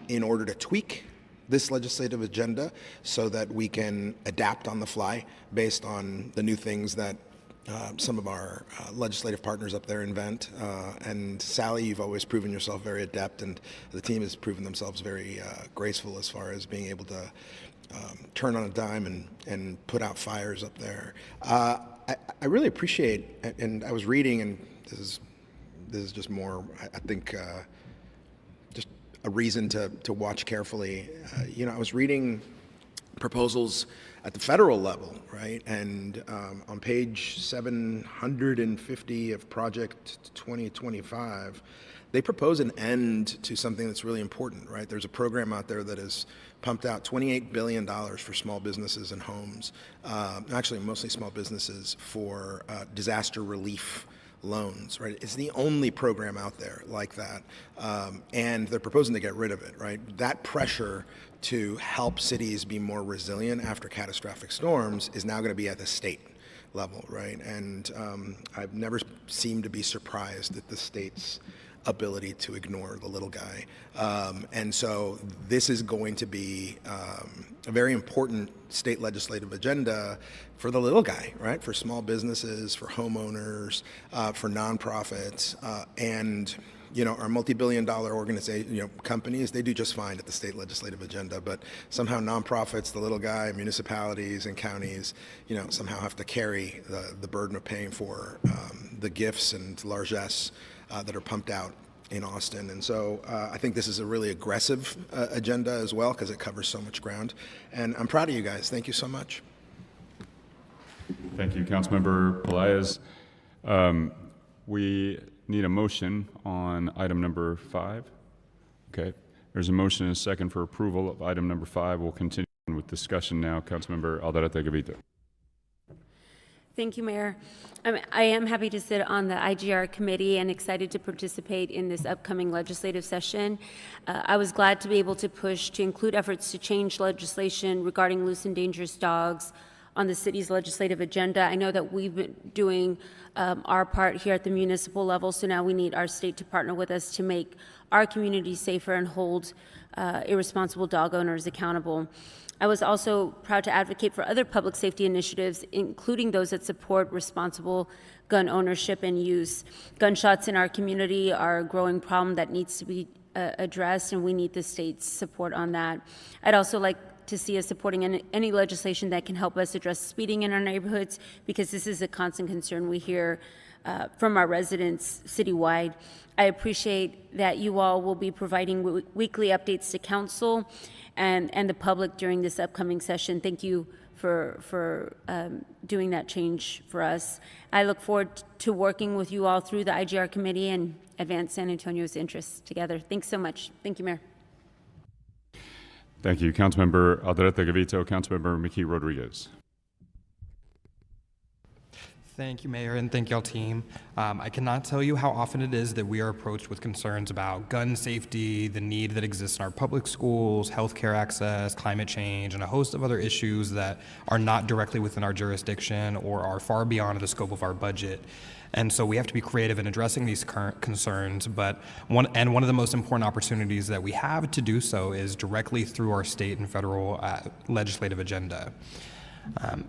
in order to tweak this legislative agenda so that we can adapt on the fly based on the new things that some of our legislative partners up there invent. And Sally, you've always proven yourself very adept, and the team has proven themselves very graceful as far as being able to turn on a dime and put out fires up there. I really appreciate, and I was reading, and this is just more, I think, just a reason to watch carefully. I was reading proposals at the federal level, right? And on page 750 of Project 2025, they propose an end to something that's really important, right? There's a program out there that has pumped out $28 billion for small businesses and homes, actually mostly small businesses, for disaster relief loans, right? It's the only program out there like that, and they're proposing to get rid of it, right? That pressure to help cities be more resilient after catastrophic storms is now going to be at the state level, right? And I've never seemed to be surprised at the state's ability to ignore the little guy. And so this is going to be a very important state legislative agenda for the little guy, right? For small businesses, for homeowners, for nonprofits, and our multi-billion-dollar organization, companies, they do just fine at the state legislative agenda, but somehow nonprofits, the little guy, municipalities and counties, somehow have to carry the burden of paying for the gifts and largesse that are pumped out in Austin. And so I think this is a really aggressive agenda as well, because it covers so much ground. And I'm proud of you guys. Thank you so much. Thank you, Councilmember Pelias. We need a motion on item number 5. Okay. There's a motion and a second for approval of item number 5. We'll continue with discussion now. Councilmember Alderete Gavito. Thank you, Mayor. I am happy to sit on the IGR committee and excited to participate in this upcoming legislative session. I was glad to be able to push to include efforts to change legislation regarding loose and dangerous dogs on the city's legislative agenda. I know that we've been doing our part here at the municipal level, so now we need our state to partner with us to make our community safer and hold irresponsible dog owners accountable. I was also proud to advocate for other public safety initiatives, including those that support responsible gun ownership and use. Gunshots in our community are a growing problem that needs to be addressed, and we need the state's support on that. I'd also like to see us supporting any legislation that can help us address speeding in our neighborhoods, because this is a constant concern we hear from our residents citywide. I appreciate that you all will be providing weekly updates to council and the public during this upcoming session. Thank you for doing that change for us. I look forward to working with you all through the IGR committee and advance San Antonio's interests together. Thanks so much. Thank you, Mayor. Thank you. Councilmember Alderete Gavito, Councilmember Miki Rodriguez. Thank you, Mayor, and thank y'all, team. I cannot tell you how often it is that we are approached with concerns about gun safety, the need that exists in our public schools, healthcare access, climate change, and a host of other issues that are not directly within our jurisdiction or are far beyond the scope of our budget. And so we have to be creative in addressing these current concerns, but one of the most important opportunities that we have to do so is directly through our state and federal legislative agenda.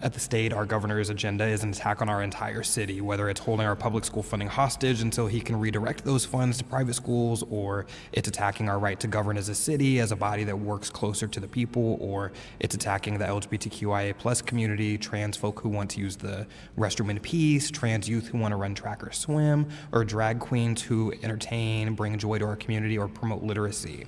At the state, our governor's agenda is an attack on our entire city, whether it's holding our public school funding hostage until he can redirect those funds to private schools, or it's attacking our right to govern as a city, as a body that works closer to the people, or it's attacking the LGBTQIA plus community, trans folk who want to use the restroom in peace, trans youth who want to run track or swim, or drag queens who entertain, bring joy to our community, or promote literacy.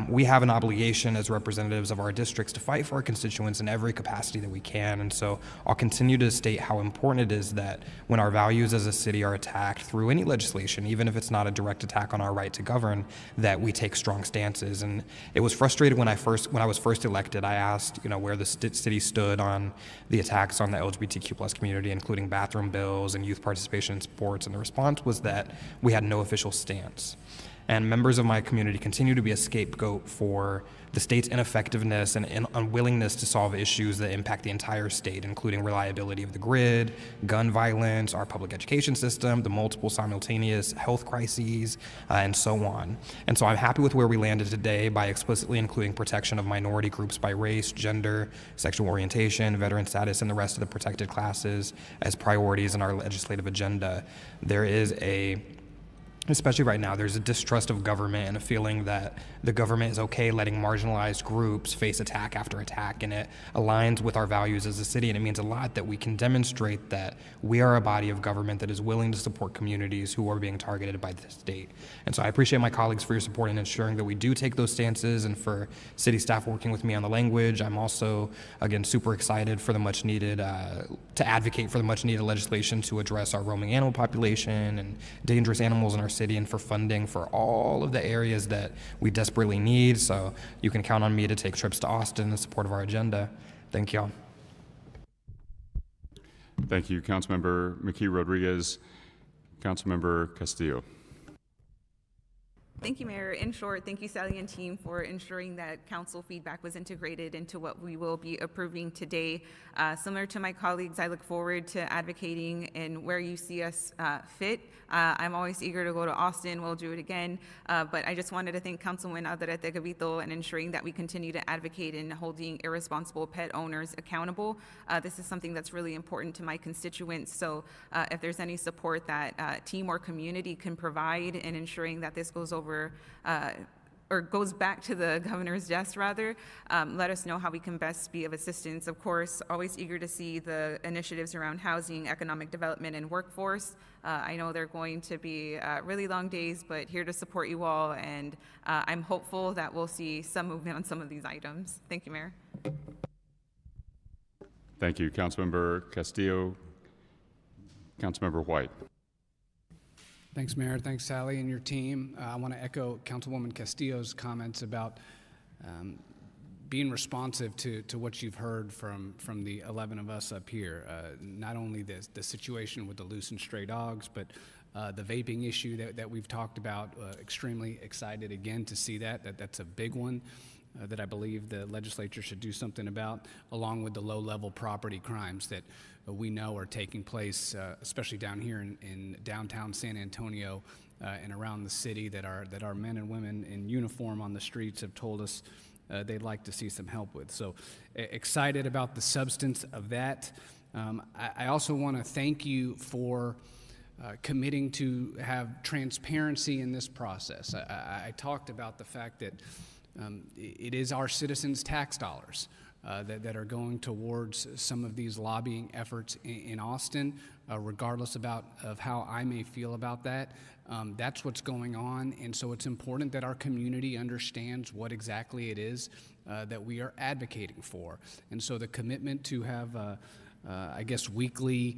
We have an obligation as representatives of our districts to fight for our constituents in every capacity that we can, and so I'll continue to state how important it is that when our values as a city are attacked through any legislation, even if it's not a direct attack on our right to govern, that we take strong stances. And it was frustrating when I was first elected. I asked, where the city stood on the attacks on the LGBTQ plus community, including bathroom bills and youth participation in sports, and the response was that we had no official stance. And members of my community continue to be a scapegoat for the state's ineffectiveness and unwillingness to solve issues that impact the entire state, including reliability of the grid, gun violence, our public education system, the multiple simultaneous health crises, and so on. And so I'm happy with where we landed today by explicitly including protection of minority groups by race, gender, sexual orientation, veteran status, and the rest of the protected classes as priorities in our legislative agenda. There is especially right now, there's a distrust of government and a feeling that the government is okay letting marginalized groups face attack after attack, and it aligns with our values as a city, and it means a lot that we can demonstrate that we are a body of government that is willing to support communities who are being targeted by the state. And so I appreciate my colleagues for your support in ensuring that we do take those stances, and for city staff working with me on the language. I'm also, again, super excited for the much needed, to advocate for the much needed legislation to address our roaming animal population and dangerous animals in our city, and for funding for all of the areas that we desperately need. So you can count on me to take trips to Austin in support of our agenda. Thank y'all. Thank you, Councilmember Miki Rodriguez. Councilmember Castillo. Thank you, Mayor. In short, thank you, Sally and team, for ensuring that council feedback was integrated into what we will be approving today. Similar to my colleagues, I look forward to advocating in where you see us fit. I'm always eager to go to Austin. We'll do it again. But I just wanted to thank Councilman Alderete Gavito and ensuring that we continue to advocate in holding irresponsible pet owners accountable. This is something that's really important to my constituents. So if there's any support that team or community can provide in ensuring that this goes over or goes back to the governor's desk, rather, let us know how we can best be of assistance. Of course, always eager to see the initiatives around housing, economic development, and workforce. I know they're going to be really long days, but here to support you all, and I'm hopeful that we'll see some movement on some of these items. Thank you, Mayor. Thank you, Councilmember Castillo. Councilmember White. Thanks, Mayor. Thanks, Sally and your team. I want to echo Councilwoman Castillo's comments about being responsive to what you've heard from the 11 of us up here. Not only the situation with the loose and stray dogs, but the vaping issue that we've talked about. Extremely excited again to see that's a big one that I believe the legislature should do something about, along with the low-level property crimes that we know are taking place, especially down here in downtown San Antonio and around the city, that our men and women in uniform on the streets have told us they'd like to see some help with. So excited about the substance of that. I also want to thank you for committing to have transparency in this process. I talked about the fact that it is our citizens' tax dollars that are going towards some of these lobbying efforts in Austin, regardless of how I may feel about that. That's what's going on, and so it's important that our community understands what exactly it is that we are advocating for. And so the commitment to have, I guess, weekly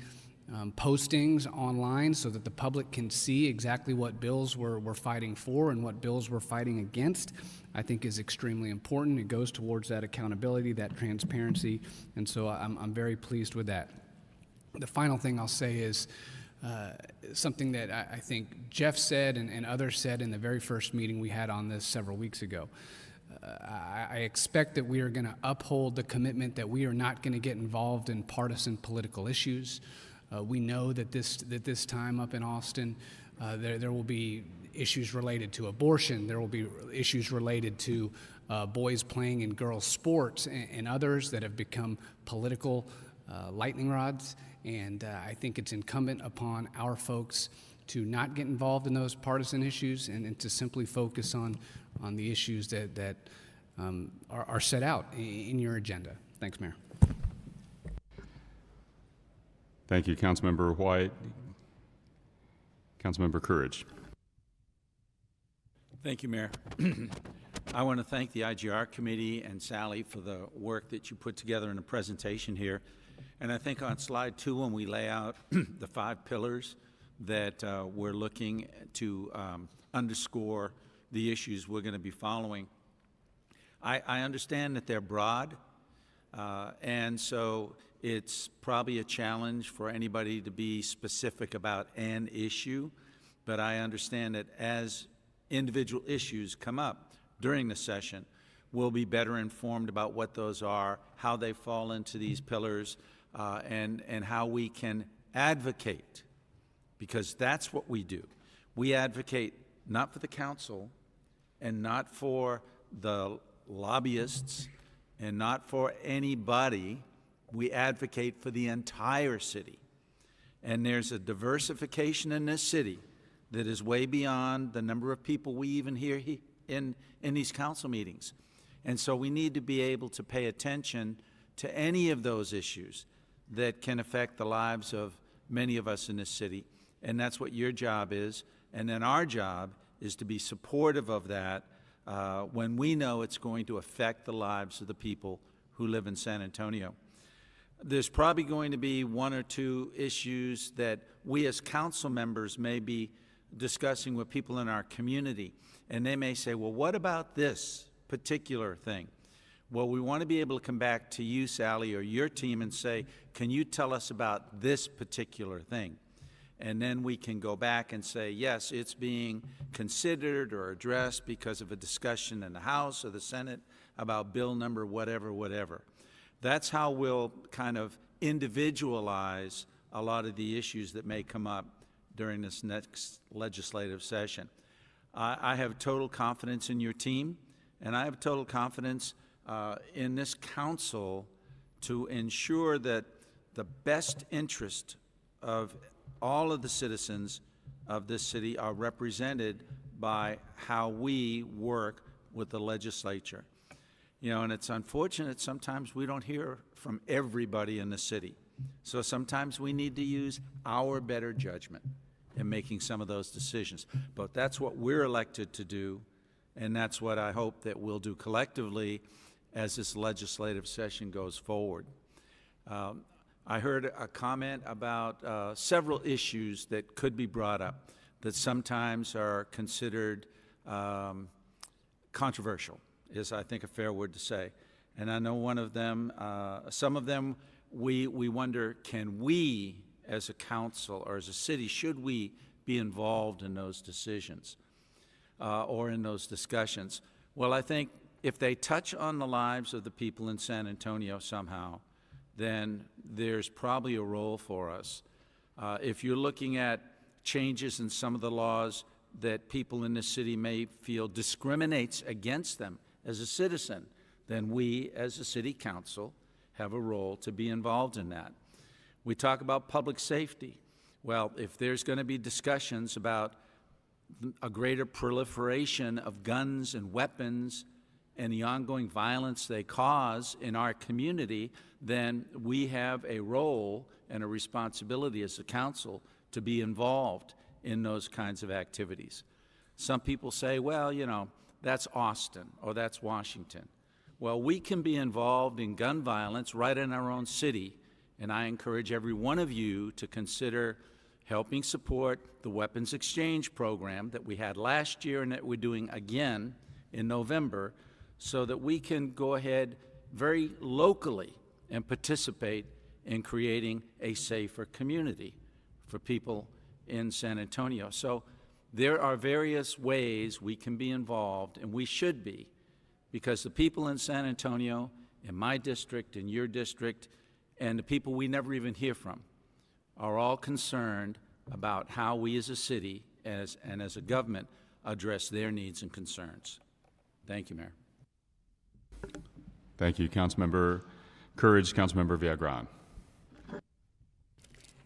postings online so that the public can see exactly what bills we're fighting for and what bills we're fighting against, I think is extremely important. It goes towards that accountability, that transparency, and so I'm very pleased with that. The final thing I'll say is something that I think Jeff said and others said in the very first meeting we had on this several weeks ago. I expect that we are going to uphold the commitment that we are not going to get involved in partisan political issues. We know that this time up in Austin, there will be issues related to abortion. There will be issues related to boys playing in girls' sports and others that have become political lightning rods. And I think it's incumbent upon our folks to not get involved in those partisan issues and to simply focus on the issues that are set out in your agenda. Thanks, Mayor. Thank you, Councilmember White. Councilmember Courage. Thank you, Mayor. I want to thank the IGR committee and Sally for the work that you put together in the presentation here. And I think on slide 2, when we lay out the 5 pillars that we're looking to underscore the issues we're going to be following, I understand that they're broad, and so it's probably a challenge for anybody to be specific about an issue, but I understand that as individual issues come up during the session, we'll be better informed about what those are, how they fall into these pillars, and how we can advocate, because that's what we do. We advocate not for the council and not for the lobbyists and not for anybody. We advocate for the entire city. And there's a diversification in this city that is way beyond the number of people we even hear in these council meetings. And so we need to be able to pay attention to any of those issues that can affect the lives of many of us in this city. And that's what your job is. And then our job is to be supportive of that when we know it's going to affect the lives of the people who live in San Antonio. There's probably going to be 1 or 2 issues that we as council members may be discussing with people in our community. And they may say, well, what about this particular thing? Well, we want to be able to come back to you, Sally, or your team and say, can you tell us about this particular thing? And then we can go back and say, yes, it's being considered or addressed because of a discussion in the House or the Senate about bill number whatever. That's how we'll kind of individualize a lot of the issues that may come up during this next legislative session. I have total confidence in your team, and I have total confidence in this council to ensure that the best interest of all of the citizens of this city are represented by how we work with the legislature. You know, and it's unfortunate sometimes we don't hear from everybody in the city. So sometimes we need to use our better judgment in making some of those decisions. But that's what we're elected to do, and that's what I hope that we'll do collectively as this legislative session goes forward. I heard a comment about several issues that could be brought up that sometimes are considered controversial, is I think a fair word to say. And I know one of them, some of them we wonder, can we as a council or as a city, should we be involved in those decisions or in those discussions? Well, I think if they touch on the lives of the people in San Antonio somehow, then there's probably a role for us. If you're looking at changes in some of the laws that people in this city may feel discriminates against them as a citizen, then we as a city council have a role to be involved in that. We talk about public safety. Well, if there's going to be discussions about a greater proliferation of guns and weapons and the ongoing violence they cause in our community, then we have a role and a responsibility as a council to be involved in those kinds of activities. Some people say, well, you know, that's Austin or that's Washington. Well, we can be involved in gun violence right in our own city, and I encourage every one of you to consider helping support the weapons exchange program that we had last year and that we're doing again in November, so that we can go ahead very locally and participate in creating a safer community for people in San Antonio. So there are various ways we can be involved, and we should be, because the people in San Antonio, in my district, in your district, and the people we never even hear from, are all concerned about how we as a city and as a government address their needs and concerns. Thank you, Mayor. Thank you, Councilmember Courage. Councilmember Viagran.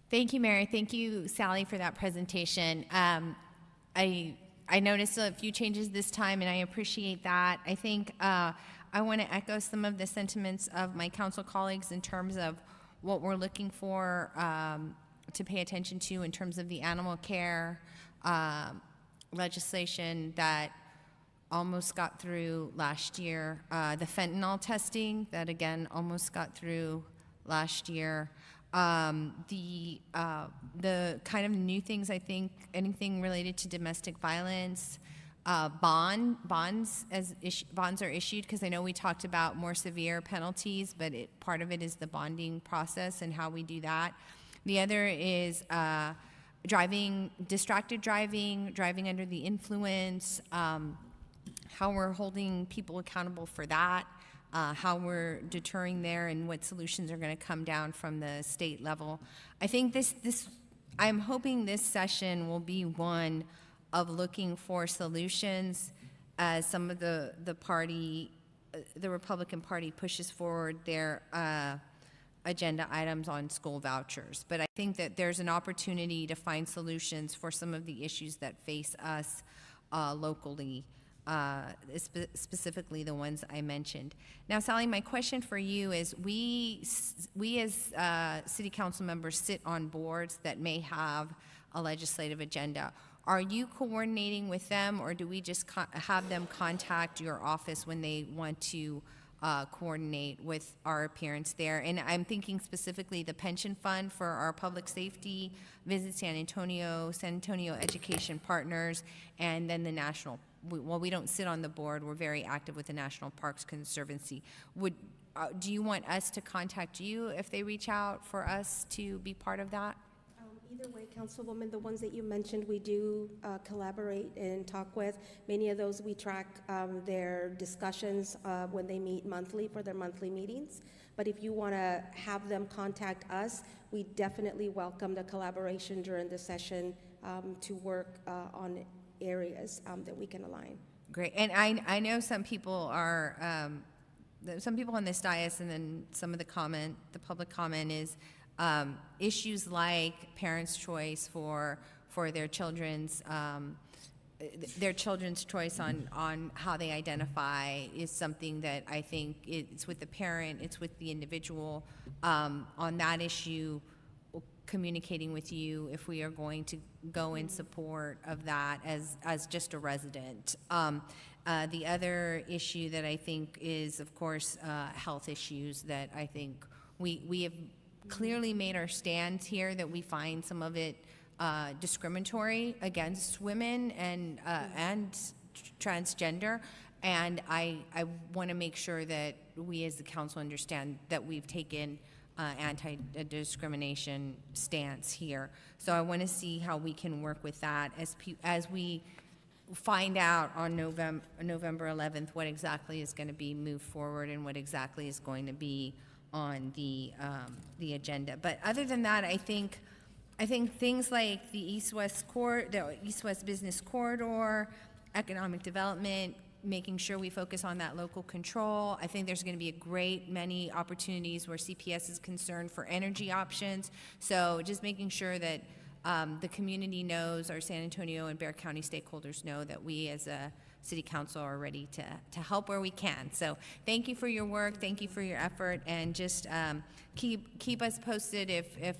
Thank you, Mary. Thank you, Sally, for that presentation. I noticed a few changes this time, and I appreciate that. I think I want to echo some of the sentiments of my council colleagues in terms of what we're looking for to pay attention to in terms of the animal care legislation that almost got through last year, the fentanyl testing that again almost got through last year, the kind of new things, I think, anything related to domestic violence, bonds are issued, because I know we talked about more severe penalties, but part of it is the bonding process and how we do that. The other is distracted driving, driving under the influence, how we're holding people accountable for that, how we're deterring there, and what solutions are going to come down from the state level. I think I'm hoping this session will be one of looking for solutions as some of the Republican Party pushes forward their agenda items on school vouchers. But I think that there's an opportunity to find solutions for some of the issues that face us locally, specifically the ones I mentioned. Now, Sally, my question for you is, we as city council members sit on boards that may have a legislative agenda. Are you coordinating with them, or do we just have them contact your office when they want to coordinate with our appearance there? And I'm thinking specifically the pension fund for our public safety, Visit San Antonio Education Partners, and then the national. Well, we don't sit on the board. We're very active with the National Parks Conservancy. Do you want us to contact you if they reach out for us to be part of that? Either way, Councilwoman, the ones that you mentioned, we do collaborate and talk with. Many of those we track their discussions when they meet monthly for their monthly meetings. But if you want to have them contact us, we definitely welcome the collaboration during the session to work on areas that we can align. Great. And I know some people are, some people on this dais, and then some of the public comment is issues like parents' choice for their children's choice on how they identify is something that I think it's with the parent, it's with the individual. On that issue, communicating with you if we are going to go in support of that as just a resident. The other issue that I think is, of course, health issues that I think we have clearly made our stand here, that we find some of it discriminatory against women and transgender. And I want to make sure that we as the council understand that we've taken anti-discrimination stance here. So I want to see how we can work with that as we find out on November 11th what exactly is going to be moved forward and what exactly is going to be on the agenda. But other than that, I think things like the East-West Business Corridor, economic development, making sure we focus on that local control. I think there's going to be a great many opportunities where CPS is concerned for energy options. So just making sure that the community knows, our San Antonio and Bexar County stakeholders know that we as a City Council are ready to help where we can. So thank you for your work, thank you for your effort, and just keep us posted if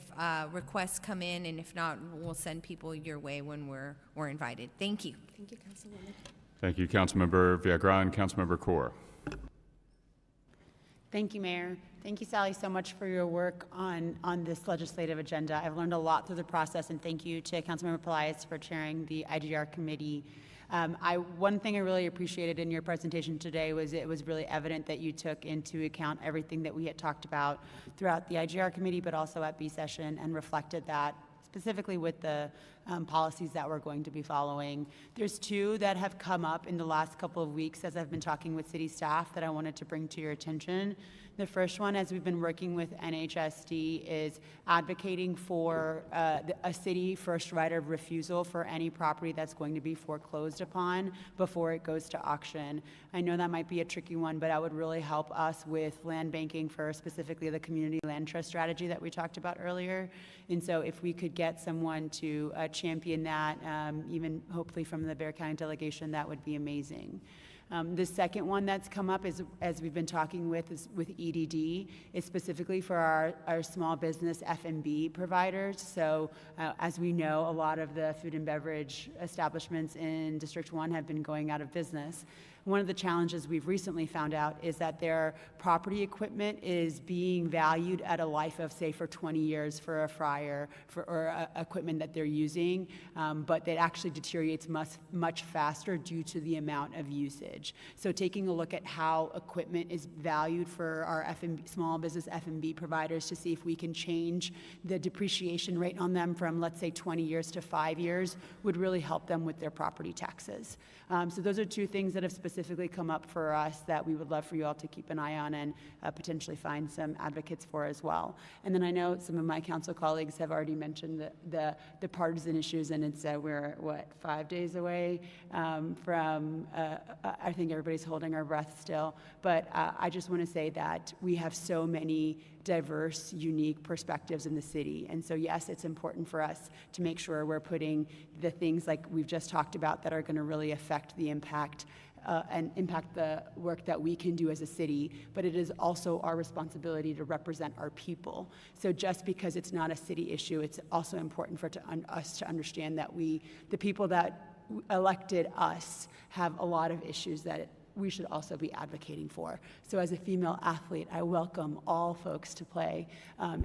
requests come in, and if not, we'll send people your way when we're invited. Thank you. Thank you, Councilwoman. Thank you, Councilmember Viagran. Councilmember Kaur. Thank you, Mayor. Thank you, Sally, so much for your work on this legislative agenda. I've learned a lot through the process, and thank you to Councilmember Pelaez for chairing the IGR committee. One thing I really appreciated in your presentation today was it was really evident that you took into account everything that we had talked about throughout the IGR committee, but also at B session, and reflected that specifically with the policies that we're going to be following. There's two that have come up in the last couple of weeks as I've been talking with city staff that I wanted to bring to your attention. The first one, as we've been working with NHSD, is advocating for a city first right of refusal for any property that's going to be foreclosed upon before it goes to auction. I know that might be a tricky one, but that would really help us with land banking for specifically the community land trust strategy that we talked about earlier. And so if we could get someone to champion that, even hopefully from the Bexar County delegation, that would be amazing. The second one that's come up is, as we've been talking with EDD, is specifically for our small business F&B providers. So as we know, a lot of the food and beverage establishments in District 1 have been going out of business. One of the challenges we've recently found out is that their property equipment is being valued at a life of, say, for 20 years for a fryer or equipment that they're using, but that actually deteriorates much faster due to the amount of usage. So taking a look at how equipment is valued for our small business F&B providers to see if we can change the depreciation rate on them from, let's say, 20 years to 5 years would really help them with their property taxes. So those are two things that have specifically come up for us that we would love for you all to keep an eye on and potentially find some advocates for as well. And then I know some of my council colleagues have already mentioned the partisan issues, and it's we're, 5 days away from, I think everybody's holding our breath still, but I just want to say that we have so many diverse, unique perspectives in the city. And so yes, it's important for us to make sure we're putting the things like we've just talked about that are going to really affect the impact and impact the work that we can do as a city, but it is also our responsibility to represent our people. So just because it's not a city issue, it's also important for us to understand that the people that elected us, have a lot of issues that we should also be advocating for. So as a female athlete, I welcome all folks to play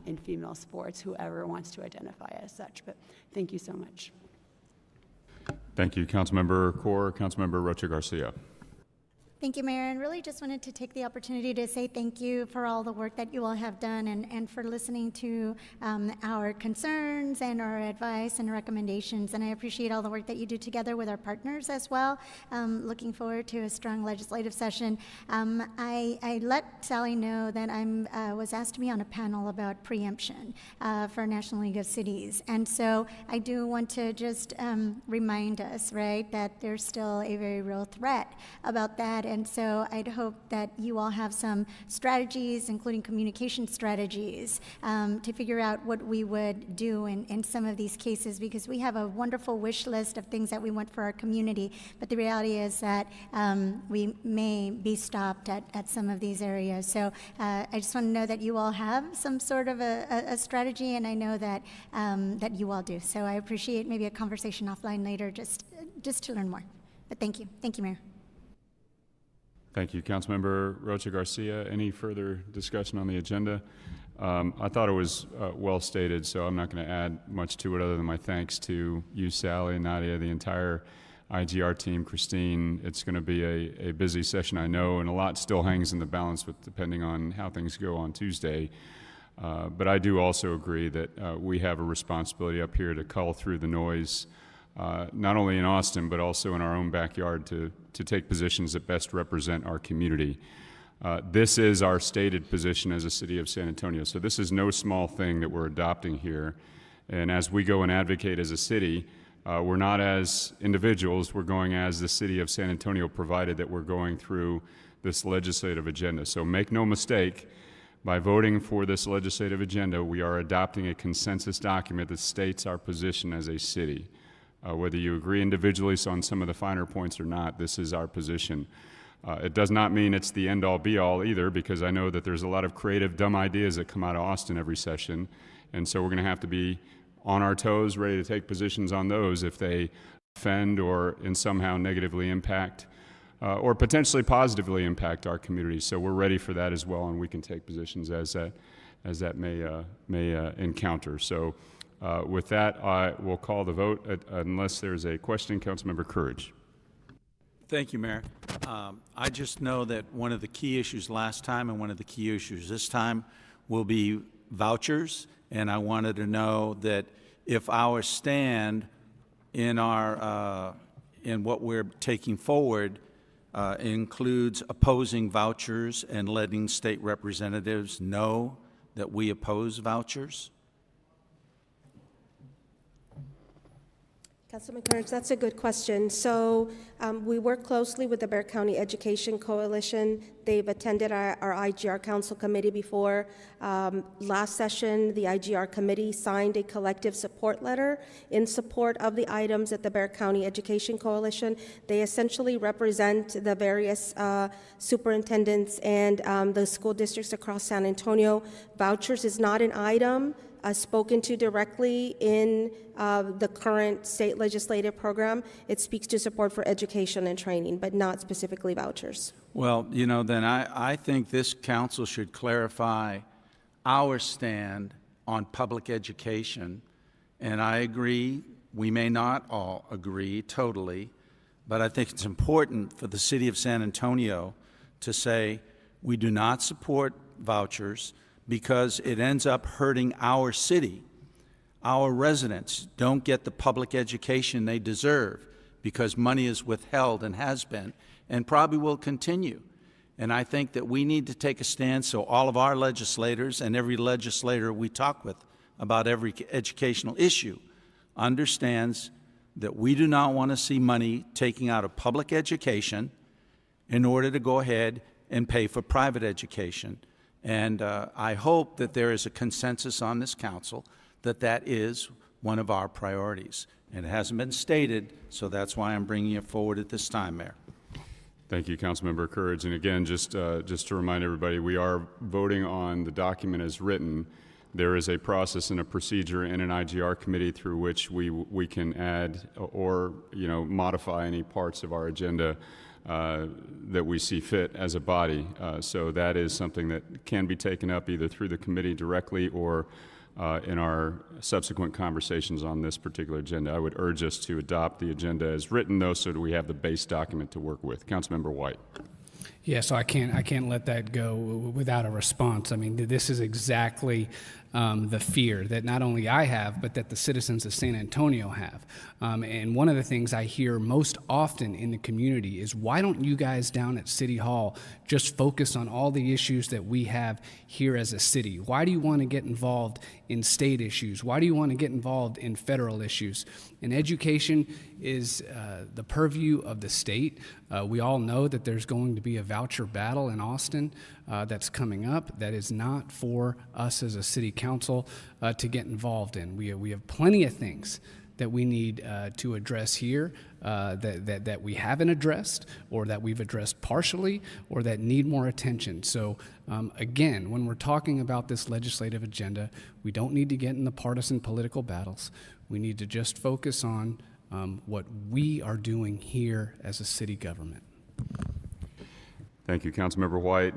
in female sports, whoever wants to identify as such. But thank you so much. Thank you, Councilmember Kaur. Councilmember Rocha Garcia. Thank you, Mayor, and really just wanted to take the opportunity to say thank you for all the work that you all have done and for listening to our concerns and our advice and recommendations, and I appreciate all the work that you do together with our partners as well. Looking forward to a strong legislative session. I let Sally know that I was asked to be on a panel about preemption for National League of Cities, and so I do want to just remind us, right, that there's still a very real threat about that. And so I'd hope that you all have some strategies, including communication strategies, to figure out what we would do in some of these cases, because we have a wonderful wish list of things that we want for our community, but the reality is that we may be stopped at some of these areas. So I just want to know that you all have some sort of a strategy, and I know that that you all do. So I appreciate maybe a conversation offline later just to learn more. But thank you. Thank you, Mayor. Thank you, Councilmember Rocha Garcia. Any further discussion on the agenda? I thought it was well stated, so I'm not going to add much to it other than my thanks to you, Sally, Nadia, the entire IGR team, Christine. It's going to be a busy session, I know, and a lot still hangs in the balance depending on how things go on Tuesday. But I do also agree that we have a responsibility up here to cull through the noise, not only in Austin, but also in our own backyard to take positions that best represent our community. This is our stated position as a city of San Antonio, so this is no small thing that we're adopting here. And as we go and advocate as a city, we're not as individuals, we're going as the city of San Antonio, provided that we're going through this legislative agenda. So make no mistake, by voting for this legislative agenda, we are adopting a consensus document that states our position as a city. Whether you agree individually on some of the finer points or not, this is our position. It does not mean it's the end-all be-all either, because I know that there's a lot of creative, dumb ideas that come out of Austin every session, and so we're going to have to be on our toes, ready to take positions on those if they offend or in somehow negatively impact or potentially positively impact our community. So we're ready for that as well, and we can take positions as that may encounter. So with that, I will call the vote unless there's a question. Councilmember Courage. Thank you, Mayor. I just know that one of the key issues last time and one of the key issues this time will be vouchers, and I wanted to know that if our stand in what we're taking forward includes opposing vouchers and letting state representatives know that we oppose vouchers. Councilman Courage, that's a good question. So we work closely with the Bexar County Education Coalition. They've attended our IGR Council Committee before. Last session, the IGR Committee signed a collective support letter in support of the items at the Bexar County Education Coalition. They essentially represent the various superintendents and the school districts across San Antonio. Vouchers is not an item spoken to directly in the current state legislative program. It speaks to support for education and training, but not specifically vouchers. Well, you know, then I think this council should clarify our stand on public education. And I agree, we may not all agree totally, but I think it's important for the city of San Antonio to say we do not support vouchers, because it ends up hurting our city. Our residents don't get the public education they deserve because money is withheld and has been and probably will continue. And I think that we need to take a stand so all of our legislators and every legislator we talk with about every educational issue understands that we do not want to see money taken out of public education in order to go ahead and pay for private education. And I hope that there is a consensus on this council that that is one of our priorities. And it hasn't been stated, so that's why I'm bringing it forward at this time, Mayor. Thank you, Councilmember Courage. And again, just to remind everybody, we are voting on the document as written. There is a process and a procedure in an IGR committee through which we can add or modify any parts of our agenda that we see fit as a body. So that is something that can be taken up either through the committee directly or in our subsequent conversations on this particular agenda. I would urge us to adopt the agenda as written, though, so that we have the base document to work with. Councilmember White. Yeah, so I can't let that go without a response. I mean, this is exactly the fear that not only I have, but that the citizens of San Antonio have. And one of the things I hear most often in the community is, why don't you guys down at City Hall just focus on all the issues that we have here as a city? Why do you want to get involved in state issues? Why do you want to get involved in federal issues? And education is the purview of the state. We all know that there's going to be a voucher battle in Austin that's coming up that is not for us as a city council to get involved in. We have plenty of things that we need to address here that we haven't addressed, or that we've addressed partially, or that need more attention. So again, when we're talking about this legislative agenda, we don't need to get in the partisan political battles. We need to just focus on what we are doing here as a city government. Thank you, Councilmember White.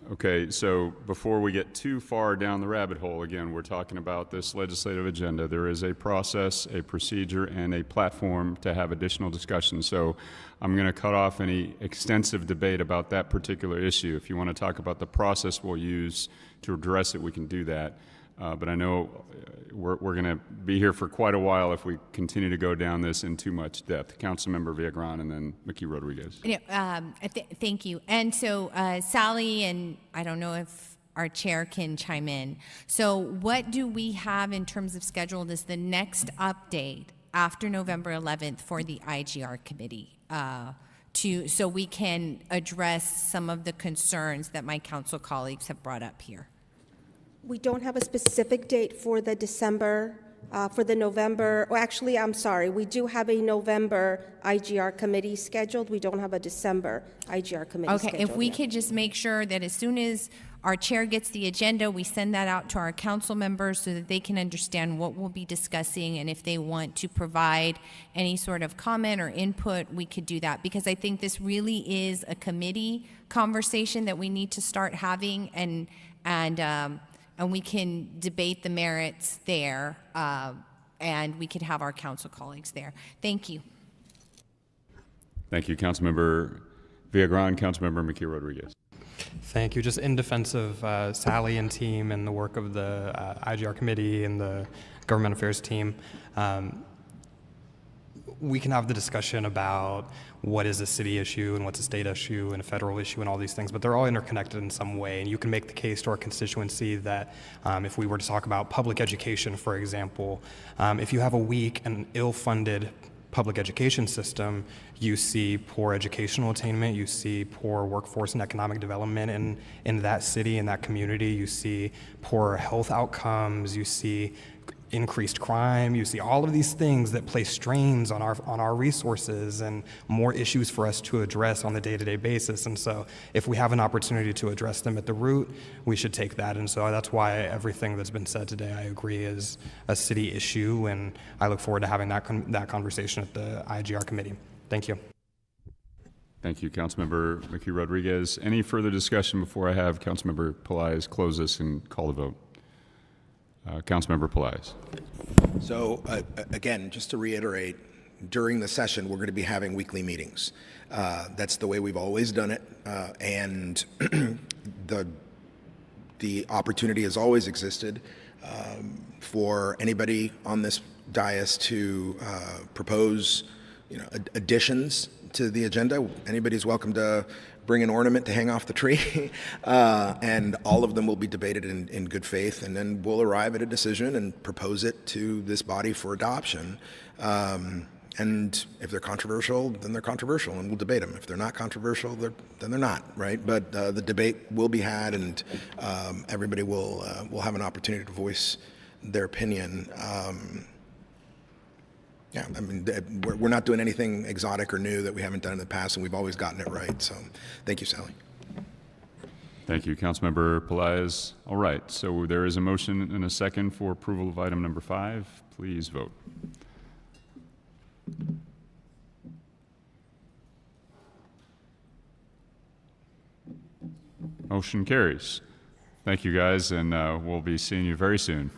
Okay, so before we get too far down the rabbit hole, again, we're talking about this legislative agenda. There is a process, a procedure, and a platform to have additional discussion. So I'm going to cut off any extensive debate about that particular issue. If you want to talk about the process we'll use to address it, we can do that. But I know we're going to be here for quite a while if we continue to go down this in too much depth. Councilmember Villagran and then Mickey Rodriguez. Thank you. And so Sally, and I don't know if our chair can chime in. So what do we have in terms of schedule as the next update after November 11th for the IGR committee? So we can address some of the concerns that my council colleagues have brought up here. We don't have a specific date for the December for the November, or actually, I'm sorry, we do have a November IGR committee scheduled. We don't have a December IGR committee scheduled. Okay, if we yet. could just make sure that as soon as our chair gets the agenda, we send that out to our council members so that they can understand what we'll be discussing, and if they want to provide any sort of comment or input, we could do that, because I think this really is a committee conversation that we need to start having, and we can debate the merits there, and we could have our council colleagues there. Thank you. Thank you, Councilmember Villagran. Councilmember Mejia Rodriguez. Thank you. Just in defense of Sally and team and the work of the IGR committee and the government affairs team, we can have the discussion about what is a city issue and what's a state issue and a federal issue and all these things, but they're all interconnected in some way. And you can make the case to our constituency that if we were to talk about public education, for example, if you have a weak and ill-funded public education system, you see poor educational attainment, you see poor workforce and economic development in that city, in that community, you see poor health outcomes, you see increased crime, you see all of these things that place strains on our resources and more issues for us to address on the day-to-day basis. And so if we have an opportunity to address them at the root, we should take that. And so that's why everything that's been said today, I agree, is a city issue, and I look forward to having that conversation at the IGR committee. Thank you. Thank you, Councilmember Mejia Rodriguez. Any further discussion before I have Councilmember Pelaez close this and call the vote? Councilmember Pelaez. So again, just to reiterate, during the session, we're going to be having weekly meetings. That's the way we've always done it, and the opportunity has always existed for anybody on this dais to propose, additions to the agenda. Anybody's welcome to bring an ornament to hang off the tree, and all of them will be debated in good faith, and then we'll arrive at a decision and propose it to this body for adoption. And if they're controversial, then they're controversial, and we'll debate them. If they're not controversial, then they're not, right? But the debate will be had, and everybody will have an opportunity to voice their opinion. Yeah, I mean, we're not doing anything exotic or new that we haven't done in the past, and we've always gotten it right. So thank you, Sally. Thank you, Councilmember Pelaez. All right, so there is a motion and a second for approval of item number 5. Please vote. Motion carries. Thank you, guys, and we'll be seeing you very soon.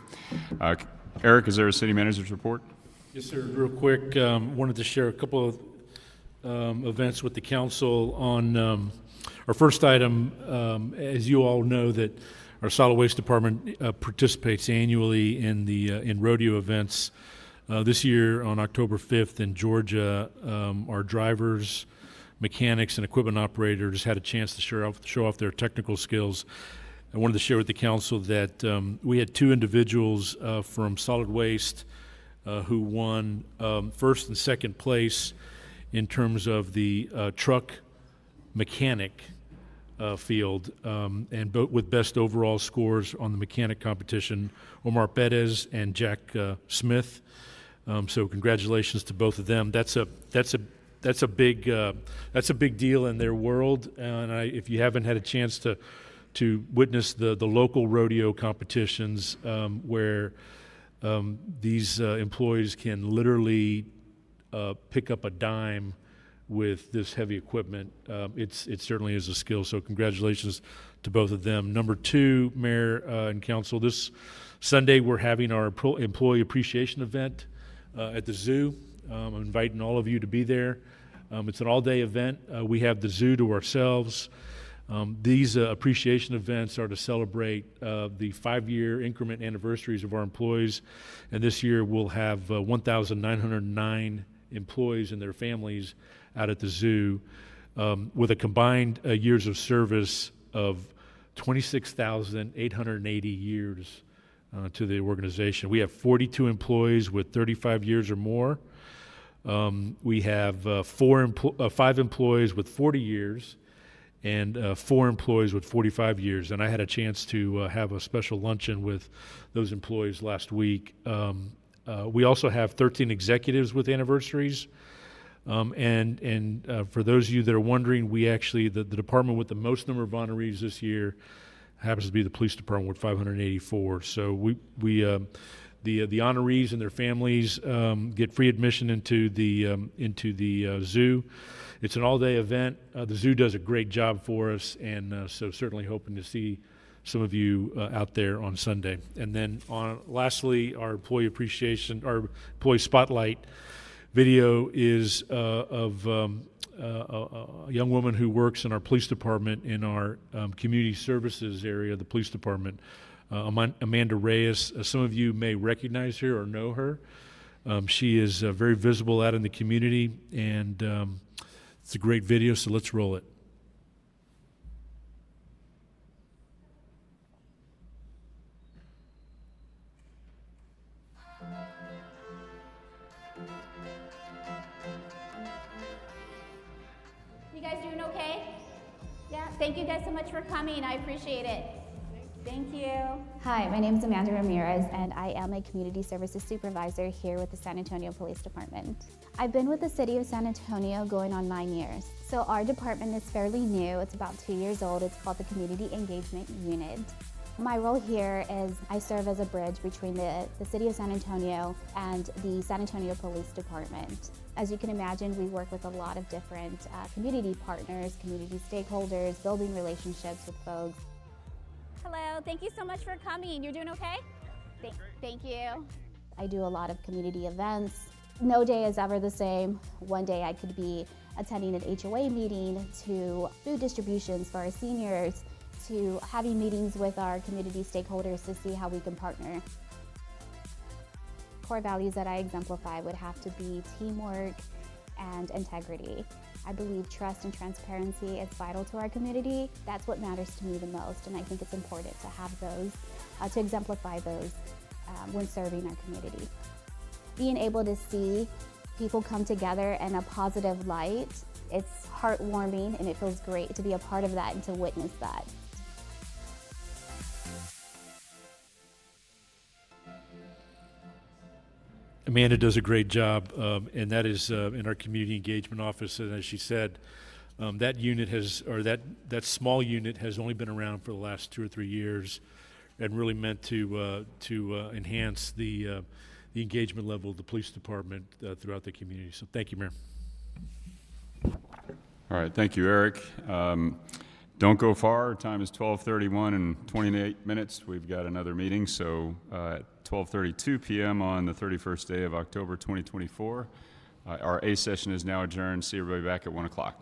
Eric, is there a city manager's report? Yes, sir. Real quick, wanted to share a couple of events with the council on our first item. As you all know, that our solid waste department participates annually in the in rodeo events. This year on October 5th in Georgia, our drivers, mechanics, and equipment operators had a chance to show off their technical skills. I wanted to share with the council that we had 2 individuals from solid waste who won first and second place in terms of the truck mechanic field, and with best overall scores on the mechanic competition, Omar Perez and Jack Smith. So congratulations to both of them. That's a big deal in their world. And if you haven't had a chance to witness the local rodeo competitions where these employees can literally pick up a dime with this heavy equipment. It certainly is a skill, so congratulations to both of them. Number 2, Mayor and Council, this Sunday we're having our employee appreciation event at the zoo. I'm inviting all of you to be there. It's an all-day event. We have the zoo to ourselves. These appreciation events are to celebrate the 5-year increment anniversaries of our employees, and this year we'll have 1,909 employees and their families out at the zoo with a combined years of service of 26,880 years to the organization. We have 42 employees with 35 years or more. We have 5 employees with 40 years and 4 employees with 45 years. And I had a chance to have a special luncheon with those employees last week. We also have 13 executives with anniversaries. For those of you that are wondering, we actually, the department with the most number of honorees this year happens to be the police department with 584. So the honorees and their families get free admission into the zoo. It's an all-day event. The zoo does a great job for us, and so certainly hoping to see some of you out there on Sunday. And then lastly, our employee appreciation, our employee spotlight video is of a young woman who works in our police department in our community services area of the police department, Amanda Reyes. Some of you may recognize her or know her. She is very visible out in the community, and it's a great video, so let's roll it. You guys doing okay? Yeah, thank you guys so much for coming. I appreciate it. Thank you. Hi, my name is Amanda Ramirez, and I am a Community Services Supervisor here with the San Antonio Police Department. I've been with the City of San Antonio going on 9 years. So our department is fairly new. It's about 2 years old. It's called the Community Engagement Unit. My role here is I serve as a bridge between the City of San Antonio and the San Antonio Police Department. As you can imagine, we work with a lot of different community partners, community stakeholders, building relationships with folks. Hello, thank you so much for coming. You're doing okay? Thank you. I do a lot of community events. No day is ever the same. One day I could be attending an HOA meeting, to food distributions for our seniors, to having meetings with our community stakeholders to see how we can partner. Core values that I exemplify would have to be teamwork and integrity. I believe trust and transparency is vital to our community. That's what matters to me the most, and I think it's important to have those, to exemplify those when serving our community. Being able to see people come together in a positive light, it's heartwarming, and it feels great to be a part of that and to witness that. Amanda does a great job, and that is in our community engagement office. And as she said, that unit has, or that small unit has only been around for the last 2 or 3 years, and really meant to enhance the engagement level of the police department throughout the community. So thank you, Mayor. All right, thank you, Eric. Don't go far. Time is 12:31 and 28 minutes. We've got another meeting, so at 12:32 p.m. on the 31st day of October 2024. Our A session is now adjourned. See everybody back at 1 o'clock.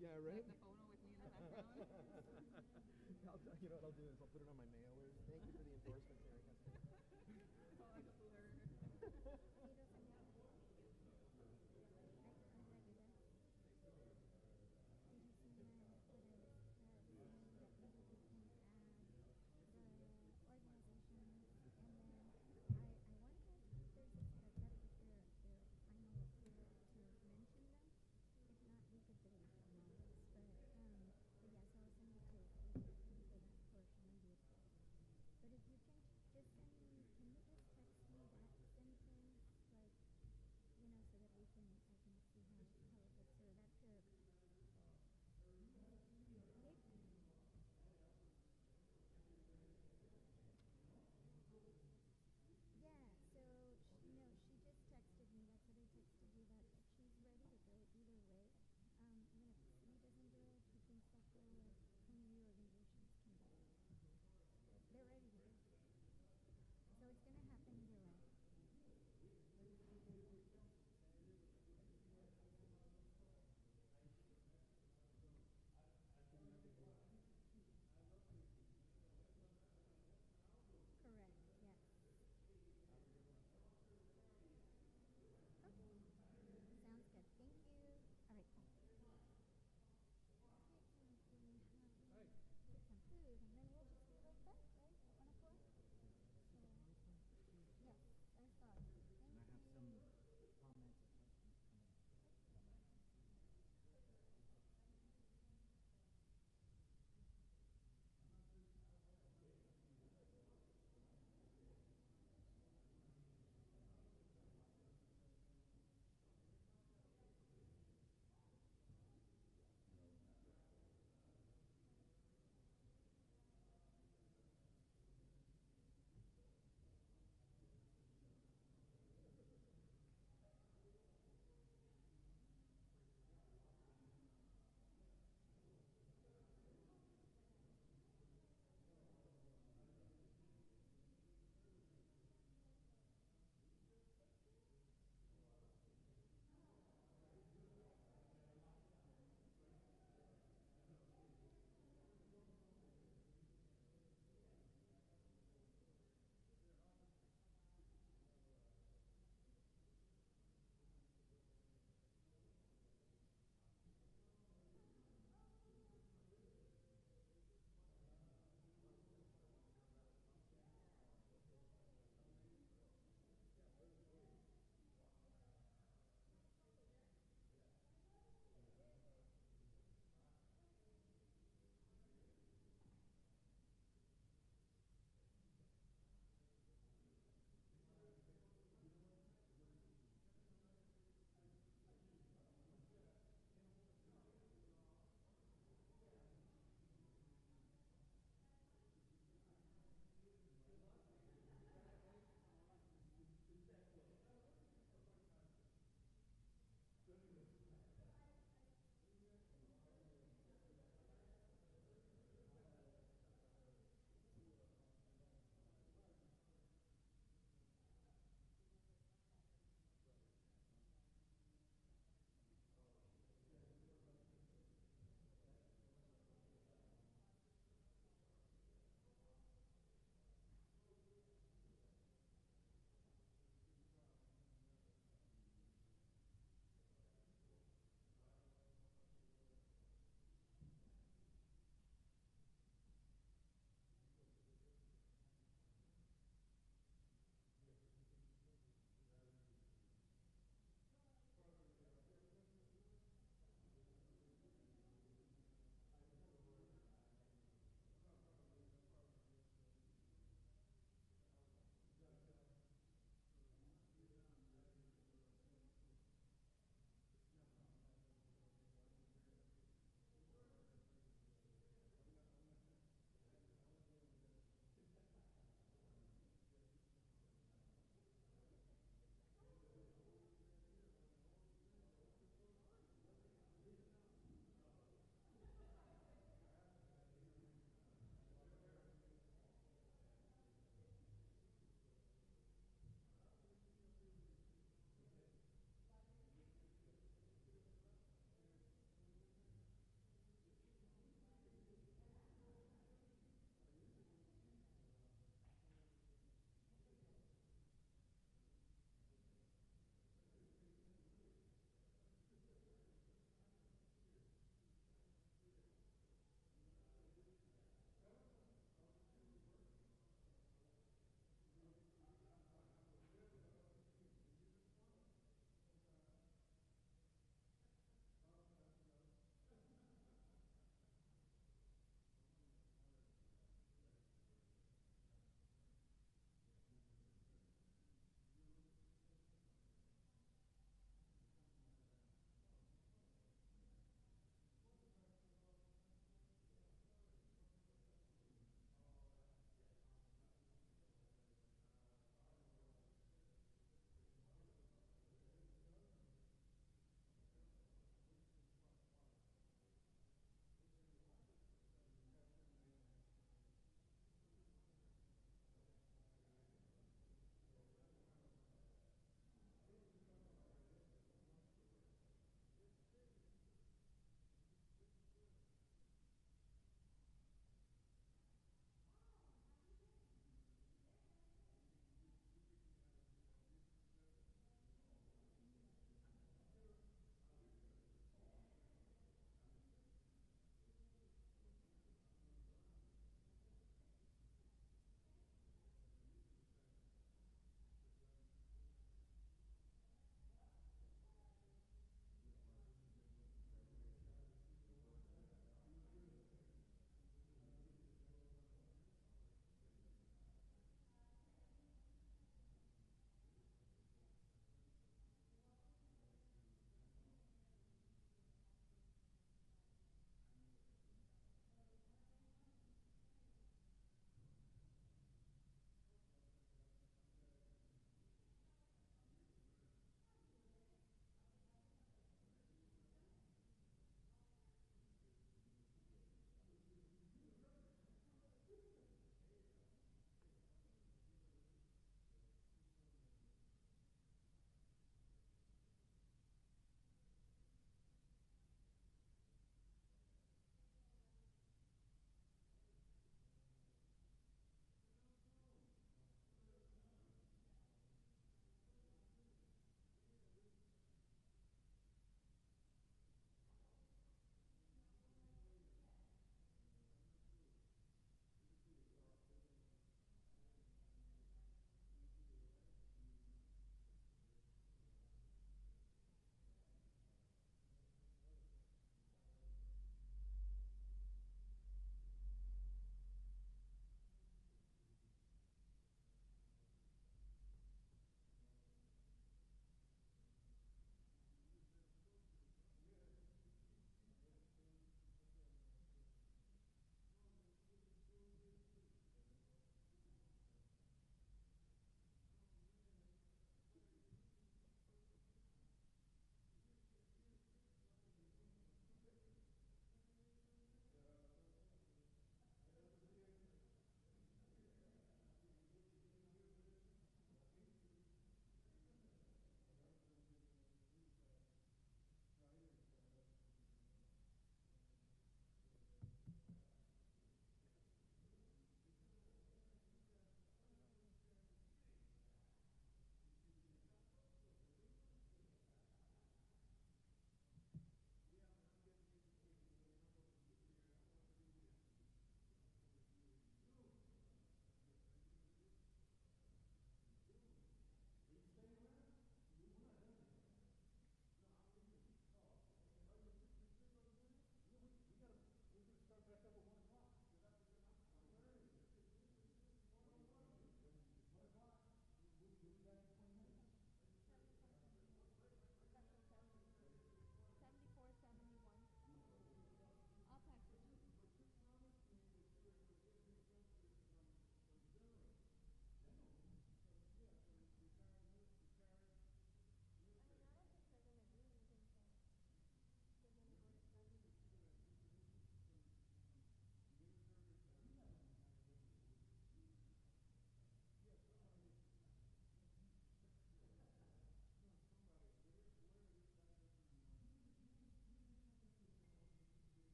Yeah, right? You know what I'll do is I'll put it on my mailers. Thank you for the endorsement, Eric.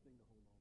thing to hold on